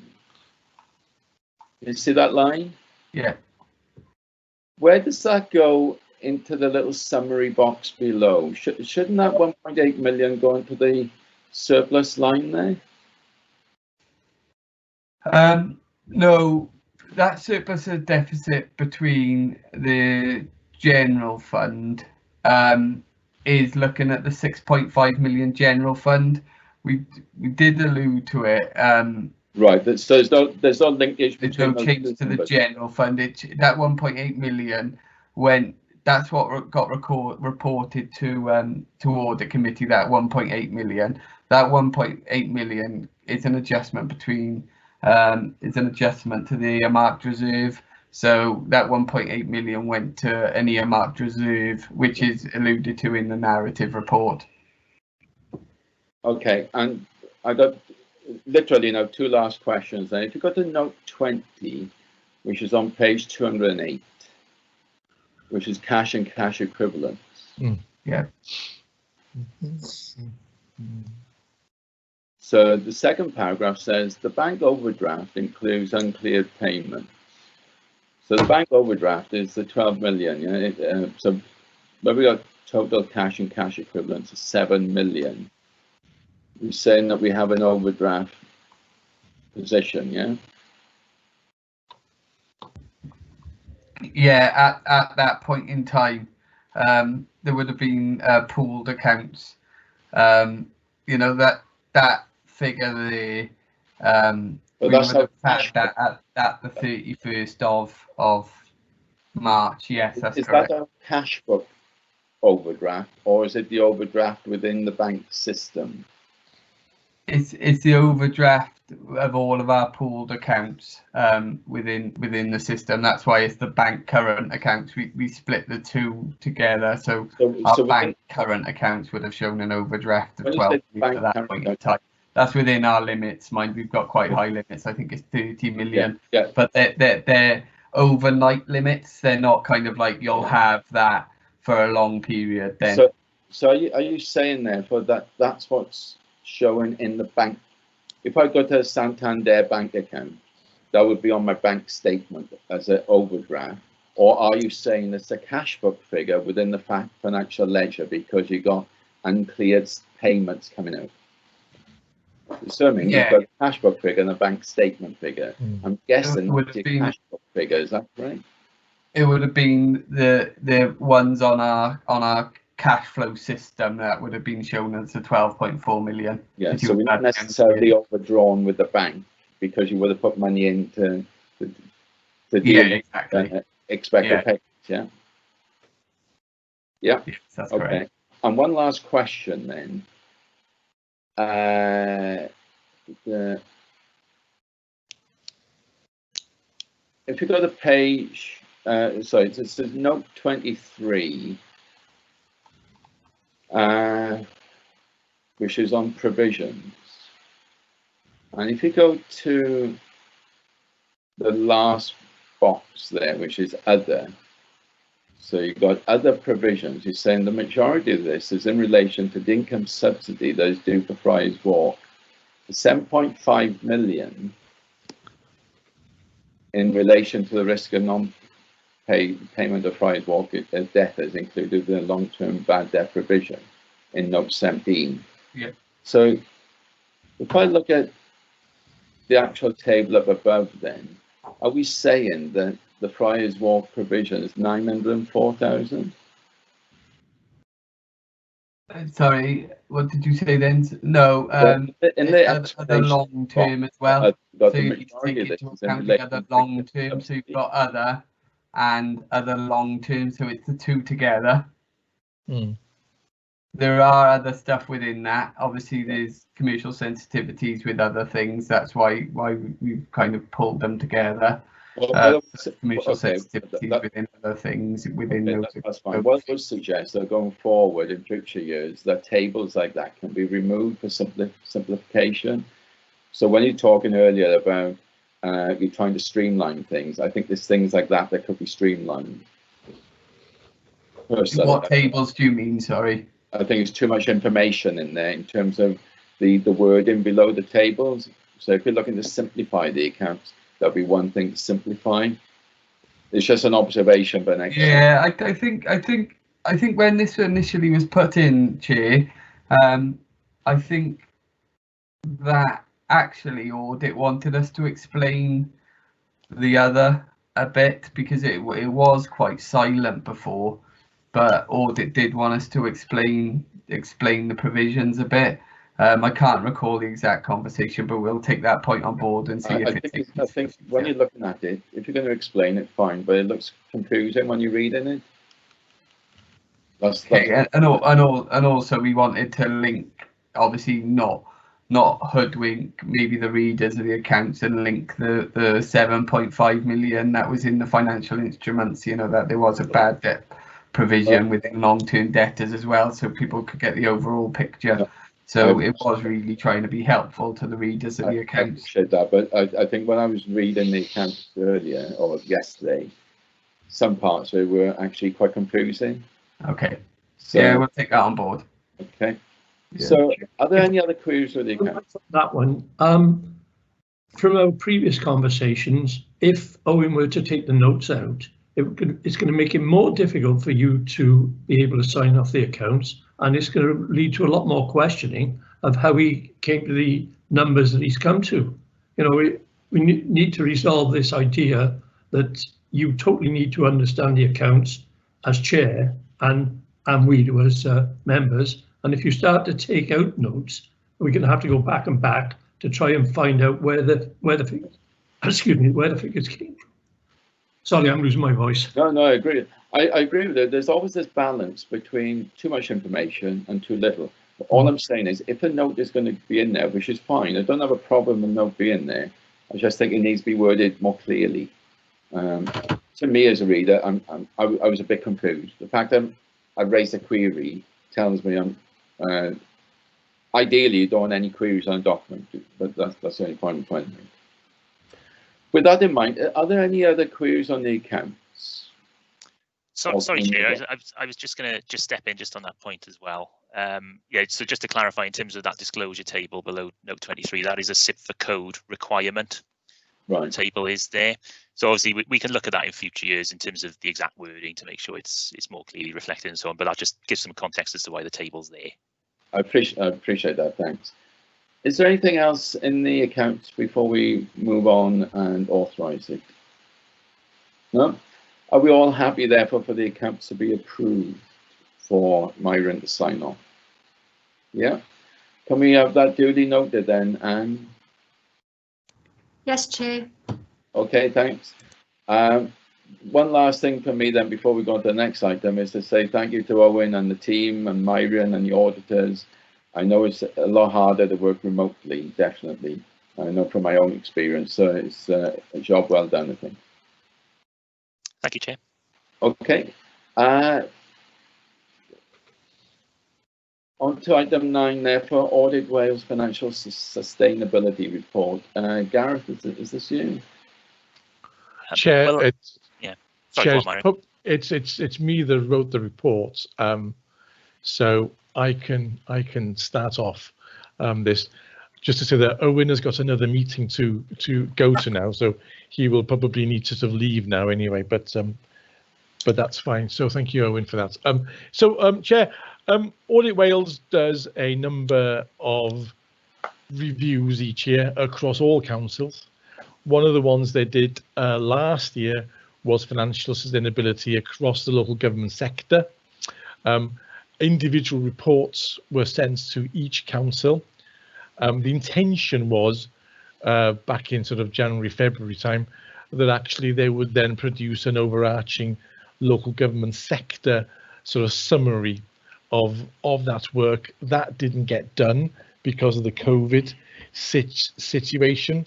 You see that line? Yeah. Where does that go into the little summary box below? Shouldn't that 1.8 million go into the surplus line there? No, that surplus of deficit between the general fund is looking at the 6.5 million general fund. We did allude to it. Right. So there's no linkage between. There's no change to the general fund. That 1.8 million went. That's what got reported to audit committee. That 1.8 million. That 1.8 million is an adjustment between. It's an adjustment to the earmarked reserve. So that 1.8 million went to an earmarked reserve, which is alluded to in the narrative report. Okay, and I got literally 2 last questions. Then, if you go to note 20, which is on page 208, which is cash and cash equivalents. Yeah. So the second paragraph says the bank overdraft includes uncleared payments. So the bank overdraft is the 12 million. So where we got total cash and cash equivalents of 7 million. We're saying that we have an overdraft position, yeah? Yeah, at that point in time, there would have been pooled accounts. That figure there. We would have had that at the 31st of March. Yes, that's correct. Is that a cash book overdraft, or is it the overdraft within the bank system? It's the overdraft of all of our pooled accounts within the system. That's why it's the bank current accounts. We split the 2 together. So our bank current accounts would have shown an overdraft of 12 million at that point in time. That's within our limits. Mind, we've got quite high limits. I think it's 30 million. Yeah. But they're overnight limits. They're not kind of like you'll have that for a long period. Then. So are you saying therefore that that's what's showing in the bank? If I go to a Santander bank account, that would be on my bank statement as an overdraft, or are you saying it's a cash book figure within the financial ledger because you got uncleared payments coming out? Assuming you've got a cash book figure and a bank statement figure. I'm guessing it's a cash book figure. Is that right? It would have been the ones on our cash flow system that would have been shown as the 12.4 million. Yeah, so we're not necessarily overdrawn with the bank because you would have put money in to deal exactly. Expected payments. Yeah. Yes, that's okay. Correct. And one last question then. If you go to page, sorry, it says note 23. Which is on provisions, and if you go to the last box there, which is other, so you've got other provisions. You're saying the majority of this is in relation to the income subsidy that is due for Friars Walk, the 7.5 million in relation to the risk of non-payment of Friars Walk debt is included in the long-term bad debt provision in note 17. Yeah. So if I look at the actual table up above, then are we saying that the Friars Walk provision is 904,000? Sorry, what did you say then? No, in the other long term as well. got So the you need to take majority of into this in account the other relation to long term. So you've got other and other long term. So it's the two together. There are other stuff within that. Obviously, there's commercial sensitivities with other things. That's why we've kind of pulled them together. Commercial sensitivities within other things within those. That's fine. What I would suggest that going forward in future years, that tables like that can be removed for simplification. So when you're talking earlier about you're trying to streamline things, I think there's things like that that could be streamlined. Personally, what tables do you mean? Sorry. I think it's too much information in there in terms of the wording below the tables. So if you're looking to simplify the accounts, that'll be one thing to simplify. It's just an observation, but yeah, I think when this initially was put in, Chair, I think that actually Audit wanted us to explain the other a bit because it was quite silent before. But Audit did want us to explain the provisions a bit. I can't recall the exact conversation, but we'll take that point on board and see I think when you're looking at it, if you're going to explain it, fine, but it looks confusing when you're reading it. And also we wanted to link, obviously not hoodwink maybe the readers of the accounts and link the 7.5 million that was in the financial instruments, you know, that there was a bad debt provision within long-term debtors as well, so people could get the overall picture. So it was really trying to be helpful to the readers of the accounts. I appreciate that, but I think when I was reading the accounts earlier or yesterday, some parts of it were actually quite confusing. Okay. So, yeah, we'll take that on board. Okay. Yeah. So are there any other queries with the account? That one. From our previous conversations, if Owen were to take the notes out, it's going to make it more difficult for you to be able to sign off the accounts, and it's going to lead to a lot more questioning of how he came to the numbers that he's come to. You know, we need to resolve this idea that you totally need to understand the accounts as chair and we do as members. And if you start to take out notes, we're going to have to go back and back to try and find out where the figures came from. Sorry, I'm losing my voice. No, I agree. I agree with it. There's always this balance between too much information and too little. All I'm saying is, if a note is going to be in there, which is fine, I don't have a problem with a note being there. I just think it needs to be worded more clearly. To me as a reader, I was a bit confused. The fact that I raised a query tells me ideally you don't want any queries on a document, but that's the only point I'm trying to make. With that in mind, are there any other queries on the accounts? Sorry, Chair, I was just going to step in just on that point as well. Yeah, so just to clarify, in terms of that disclosure table below note 23, that is a CIPFA code requirement. Right. The table is there. So obviously we can look at that in future years in terms of the exact wording to make sure it's more clearly reflected and so on, but that just gives some context as to why the table's there. I appreciate that, thanks. Is there anything else in the accounts before we move on and authorise it? No? Are we all happy, therefore, for the accounts to be approved for Myron to sign off? Yeah? Can we have that duly noted then, Anne? Yes, Chair. Okay, thanks. One last thing for me then before we go on to the next item is to say thank you to Owen and the team and Myron and the auditors. I know it's a lot harder to work remotely, definitely. I know from my own experience, so it's a job well done, I think. Thank you, Chair. Okay. On to item 9, therefore, Audit Wales Financial Sustainability Report. Gareth, is this you? Chair, well, yeah. Sorry, Chair, it's me that wrote the report, so I can start off this. Just to say that Owen has got another meeting to go to now, so he will probably need to sort of leave now anyway. But that's fine. So thank you, Owen, for that. Chair, Audit Wales does a number of reviews each year across all councils. One of the ones they did last year was financial sustainability across the local government sector. individual reports were sent to each council. The intention was back in sort of January, February time, that actually they would then produce an overarching local government sector sort of summary of that work. That didn't get done because of the COVID situation.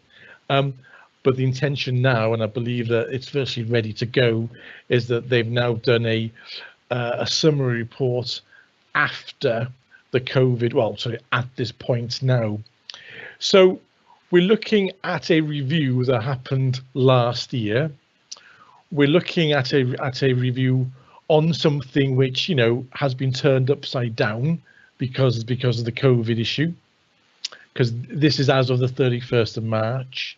But the intention now, and I believe that it's virtually ready to go, is that they've now done a summary report after the COVID, well, sorry, at this point now. So we're looking at a review that happened last year. We're looking at a review on something which, you know, has been turned upside down because of the COVID issue, because this is as of the 31st of March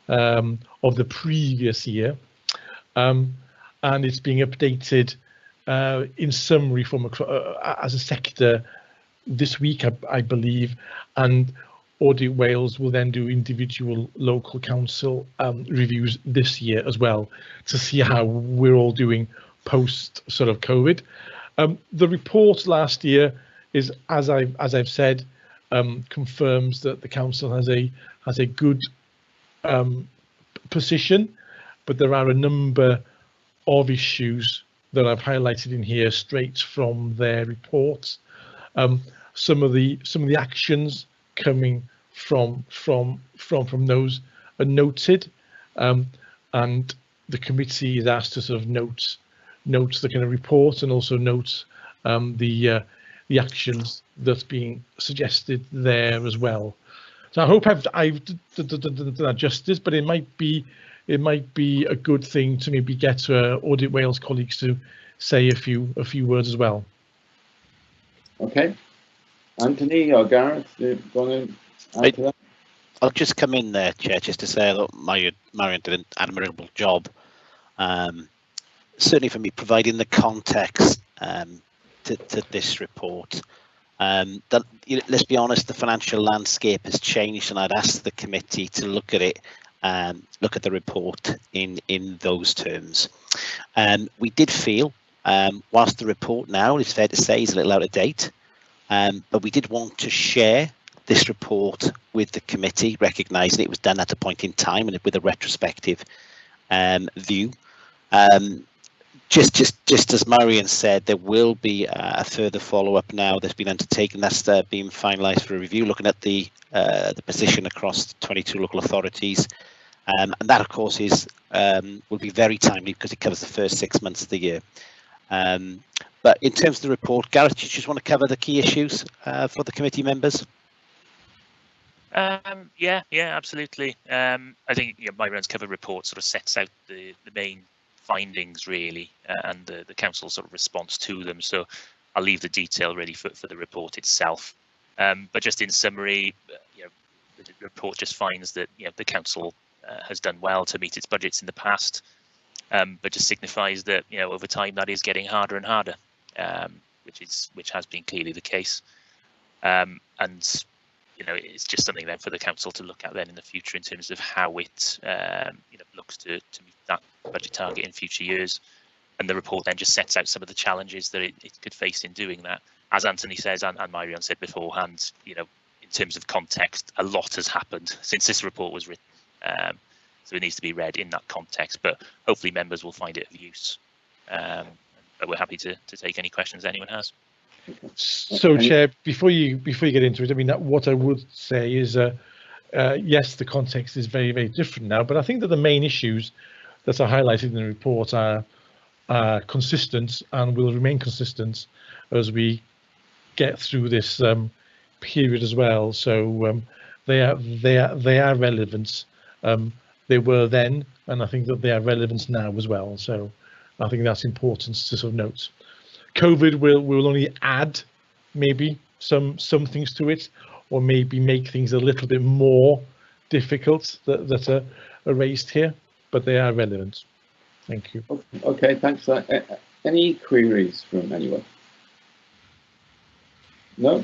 of the previous year, and it's being updated in summary from as a sector this week, I believe, and Audit Wales will then do individual local council reviews this year as well to see how we're all doing post sort of COVID. The report last year is, as I've said, confirms that the council has a good position, but there are a number of issues that I've highlighted in here straight from their report. Some of the actions coming from those are noted, and the committee is asked to sort of note the kind of report and also note the actions that's being suggested there as well. So I hope I've done that justice, but it might be a good thing to maybe get Audit Wales colleagues to say a few words as well. Okay, Anthony or Gareth, do you want to add to that? I'll just come in there, Chair, just to say that Marion did an admirable job. Certainly for me, providing the context to this report. That, you know, let's be honest, the financial landscape has changed, and I'd ask the committee to look at it, look at the report in those terms. We did feel, whilst the report now, it's fair to say, is a little out of date, but we did want to share this report with the committee, recognising it was done at a point in time and with a retrospective view. Just as Marion said, there will be a further follow-up now that's been undertaken. That's being finalised for a review, looking at the position across the 22 local authorities, and that, of course, will be very timely because it covers the first 6 months of the year. But in terms of the report, Gareth, do you just want to cover the key issues for the committee members? Yeah, absolutely. I think, you know, Myron's cover report sort of sets out the main findings really, and the council's sort of response to them. So I'll leave the detail ready for the report itself. But just in summary, you know, the report just finds that, you know, the council has done well to meet its budgets in the past, but just signifies that, you know, over time that is getting harder and harder, which has been clearly the case. And you know, it's just something then for the council to look at then in the future in terms of how it you know, looks to meet that budget target in future years. And the report then just sets out some of the challenges that it could face in doing that. As Anthony says, and Marion said beforehand, you know, in terms of context, a lot has happened since this report was written. So it needs to be read in that context, but hopefully members will find it of use. But we're happy to take any questions anyone has. So, Chair, before you get into it, I mean, what I would say is, yes, the context is very, very different now, but I think that the main issues that are highlighted in the report are consistent and will remain consistent as we get through this period as well. So they are relevant. They were then, and I think that they are relevant now as well. So I think that's important to sort of note. COVID will only add maybe some things to it, or maybe make things a little bit more difficult that are raised here, but they are relevant. Thank you. Okay, thanks for that. Any queries from anyone? No?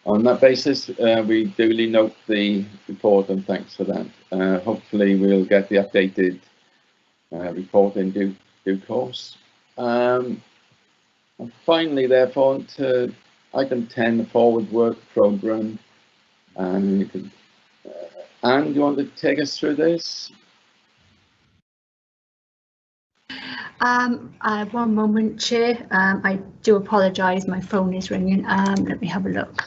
On that basis, we duly note the report, and thanks for that. Hopefully we'll get the updated report in due course. And finally, therefore, to item 10, the forward work programme. And you can, Anne, do you want to take us through this? One moment, Chair. I do apologise, my phone is ringing. Let me have a look.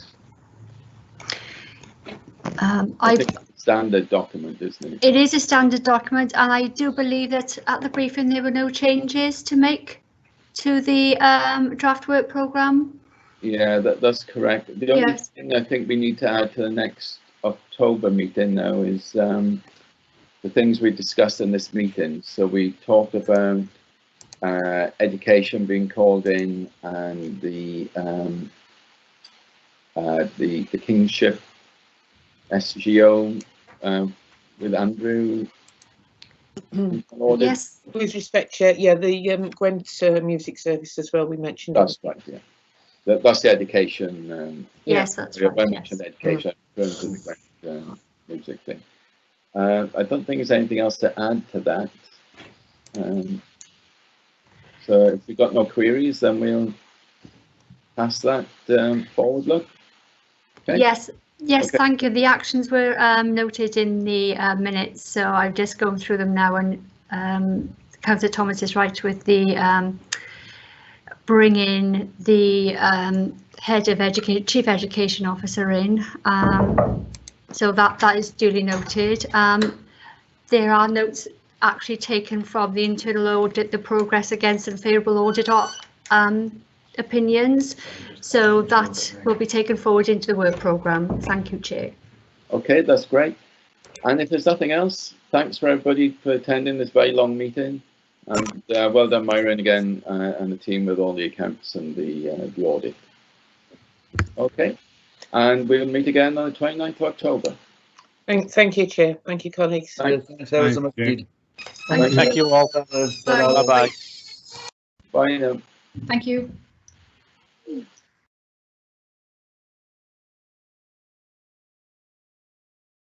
I think it's a standard document, isn't it? It is a standard document, and I do believe that at the briefing there were no changes to make to the draft work programme. Yeah, that's correct. The only Yes. thing I think we need to add to the next October meeting now is the things we discussed in this meeting. So we talked about education being called in, and the kingship SGO with Andrew. Yes. With respect, Chair, yeah, the Gwent music service as well, we mentioned. That's right, yeah. That's the education. Yes, that's right. I mentioned education in terms of the Gwent music thing. I don't think there's anything else to add to that. So if we've got no queries, then we'll pass that forward. Look. Okay. Yes. Yes, Okay. thank you. The actions were noted in the minutes, so I've just gone through them now, and Councillor Thomas is right with the bringing the head of chief education officer in. So that is duly noted. There are notes actually taken from the internal audit, the progress against unfavourable audit opinions. So that will be taken forward into the work programme. Thank you, Chair. Okay, that's great. And if there's nothing else, thanks for everybody for attending this very long meeting. And well done, Myron, again, and the team with all the accounts and the audit. Okay, and we'll meet again on the 29th of October. Thank you, Chair. Thank you, colleagues. Thanks ever so much. Thank you all. Bye. Bye-bye. Bye now. Thank you.